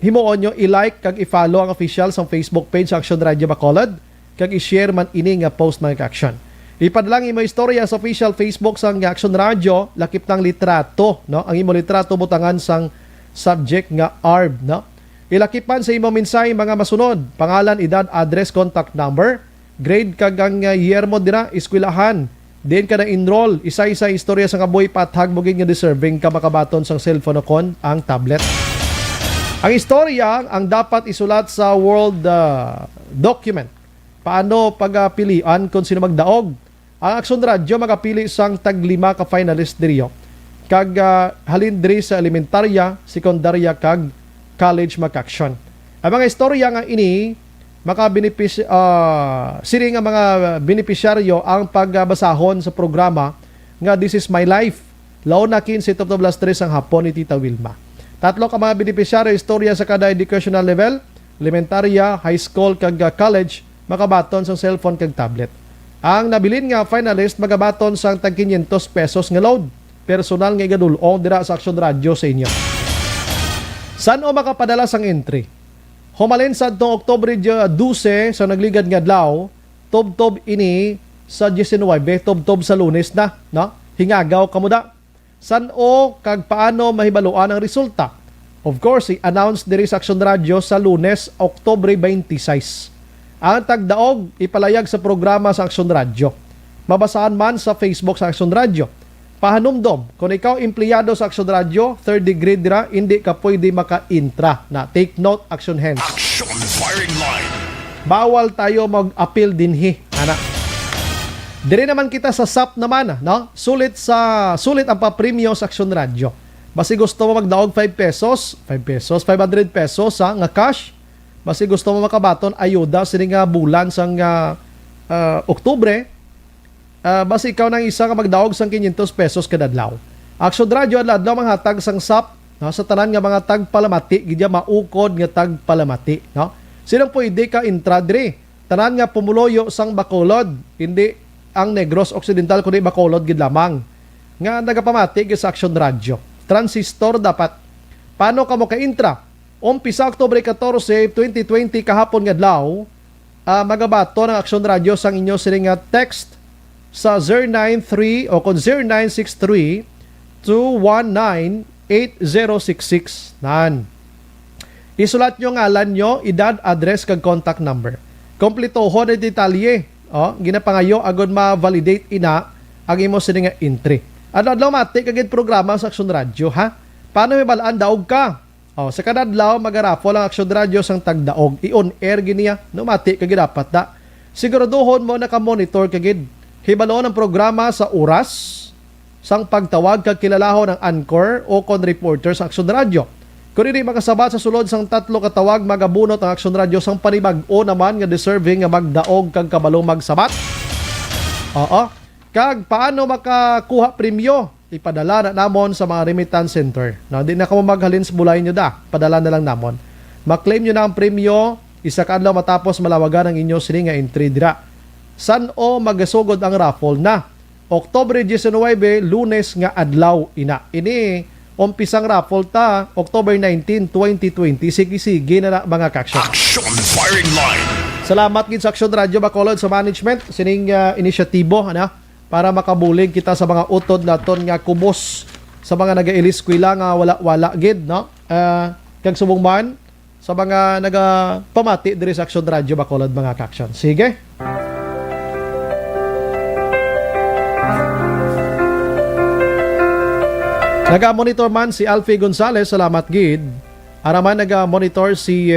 himuon nyo i-like kag i-follow ang official sa Facebook page sa Aksyon Radio Bacolod kag i-share man ini nga post mga action. Ipadlang imo istorya sa official Facebook sa Aksyon Radio, lakip ng litrato, no? Ang imo litrato butangan sang subject nga ARB, no? Ilakipan sa imo mensahe mga masunod: pangalan, edad, address, contact number, grade kag ang year mo dira, eskwelahan. Din ka na enroll, isa-isa istorya sa kabuhi pathag mo nga deserving ka makabaton sang cellphone o kon ang tablet. Ang istorya ang dapat isulat sa Word document. Paano pagpilian kung sino magdaog? Ang Aksyon Radio magapili sang tag-5 ka finalist diriyo. Kag halin diri sa elementarya, sekundarya kag college mag-action. Ang mga istorya nga ini siri nga mga benepisyaryo ang pagbasahon sa programa nga This is My Life. Laon na 15 to 3 ang hapon ni Tita Wilma. Tatlo ka mga benepisyaryo istorya sa kada educational level, elementarya, high school kag college, makabaton sa cellphone kag tablet. Ang nabilin nga finalist magabaton sang tag 500 pesos nga load. Personal nga igadulong dira sa Aksyon Radio sa inyo. Saan o makapadala sang entry? Humalin sa itong Oktobre 12 sa nagligad nga adlaw, tob-tob ini sa 19, tob-tob sa Lunes na, no? Hingagaw kamuda. San o kag paano mahibaluan ang resulta? Of course, i-announce diri sa Aksyon Radio sa Lunes, Oktobre 26. Ang tagdaog ipalayag sa programa sa Aksyon Radio. Mabasaan man sa Facebook sa Aksyon Radio. Pahanumdom, kung ikaw empleyado sa Aksyon Radio, 3rd degree dira, hindi ka pwede maka-intra na. Take note, action hands. Action Firing Line. Bawal tayo mag-appeal dinhi, anak. Dire naman kita sa SAP naman, no? Sulit ang papremyo sa Aksyon Radio. Basi gusto mo magdaog 5 pesos, 500 pesos nga cash. Basi gusto mo makabaton ayuda sining nga bulan sang Oktubre. Basi ikaw nang isa ka magdaog sang 500 pesos kada adlaw. Aksyon Radio adlaw manghatag sang SAP, no? Sa tanan nga mga tagpalamati, gidya maukod nga tagpalamati, no? Sinong pwede ka intra diri? Tanan nga pumuloyo sang Bacolod, hindi ang Negros Occidental kundi Bacolod gid lamang. Nga nagapamati gid sa Aksyon Radio. Transistor dapat. Paano ka mo ka-intra? Umpisa Oktubre 14, 2020 kahapon nga adlaw, magabato ng Aksyon Radio sang inyo sining nga text sa 093 o kung 0963-219-8066. Isulat nyo ngalan nyo, edad, address, kag contact number. Kompletoho na detalye. ginapangayo agod ma-validate ina ang imo sini nga entry. Adlaw mati kagid programa sa Aksyon Radio, ha? Paano may balaan daog ka? Sa kadadlaw magarafol ang Aksyon Radio sang tagdaog. I-on air giniya, no mati kagid dapat da. Siguraduhon mo naka-monitor kagid. Hibaloon ang programa sa oras sang pagtawag kag kilalahon ng anchor o kon reporter sa Aksyon Radio. Kung hindi makasabat sa sulod sang 3 katawag, magabunot ang Aksyon Radio sang panibag-o naman nga deserving nga magdaog kag kabalong magsabat. Kag paano makakuha premyo? Ipadala na namon sa mga remittance center. Di na ka maghalin sa bulay nyo da. Padala na lang namon. Maklaim nyo na ang premyo, isa kadlaw matapos malawagan ang inyo sini nga entry dira. San o magasugod ang raffle na? Oktubre 19, Lunes nga adlaw ina. Ini umpisang raffle ta October 19, 2020. Sige na mga kaksyon. Action Firing Line. Salamat gid sa Aksyon Radio Bacolod sa management sining inisyatibo para makabulig kita sa mga utod naton nga kubos sa mga naga-iliskwela nga wala gid kag subong man sa mga nagapamati diri sa Aksyon Radio Bacolod mga kaksyon. Sige. Naga-monitor man si Alfie Gonzalez, salamat gid. Araman naga-monitor si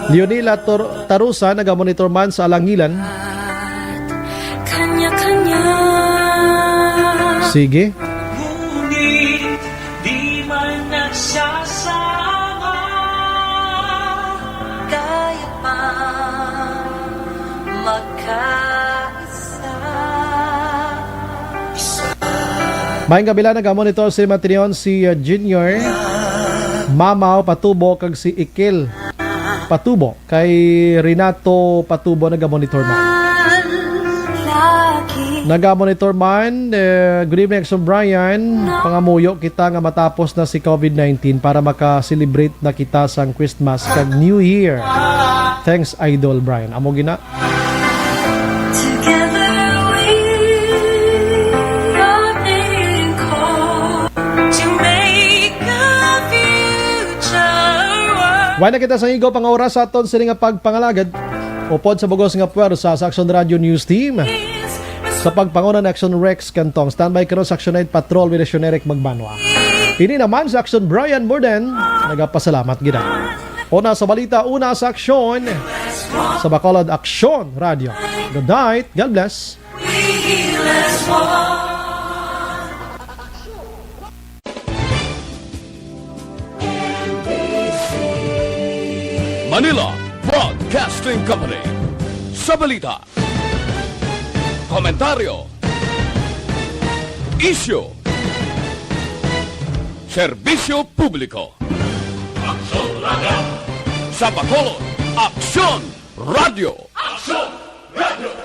Leonila Tarusa, naga-monitor man sa Alangilan. Kanya-kanya. Sige. Ngunit di man nagsasama. Kaya pa Maayong gabi lang naga-monitor si Matrion, si Junior, Mamaw Patubo, kag si Ikil Patubo, kay Renato Patubo naga-monitor man. Naga-monitor man, good evening Action Brian, pangamuyo kita nga matapos na si COVID-19 para maka-celebrate na kita sang Christmas kag New Year. Thanks Idol Brian. Amo gina. Why na kita sa igo pangoras sa aton sila nga pagpangalagad upod sa bugos nga puwersa sa Action Radio News Team sa pagpanguna ng Action Rex Cantong. Standby karon sa Action 9 Patrol with Action Magbanwa. Ini naman sa Action Brian Morden, nagapasalamat gina. Una sa balita, una sa aksyon sa Bacolod Action Radio. Good night, God bless. Manila Broadcasting Company. Sa balita, komentaryo, issue, serbisyo publiko. Aksyon Radio. Sa Bacolod, Aksyon Radio. Aksyon Radio.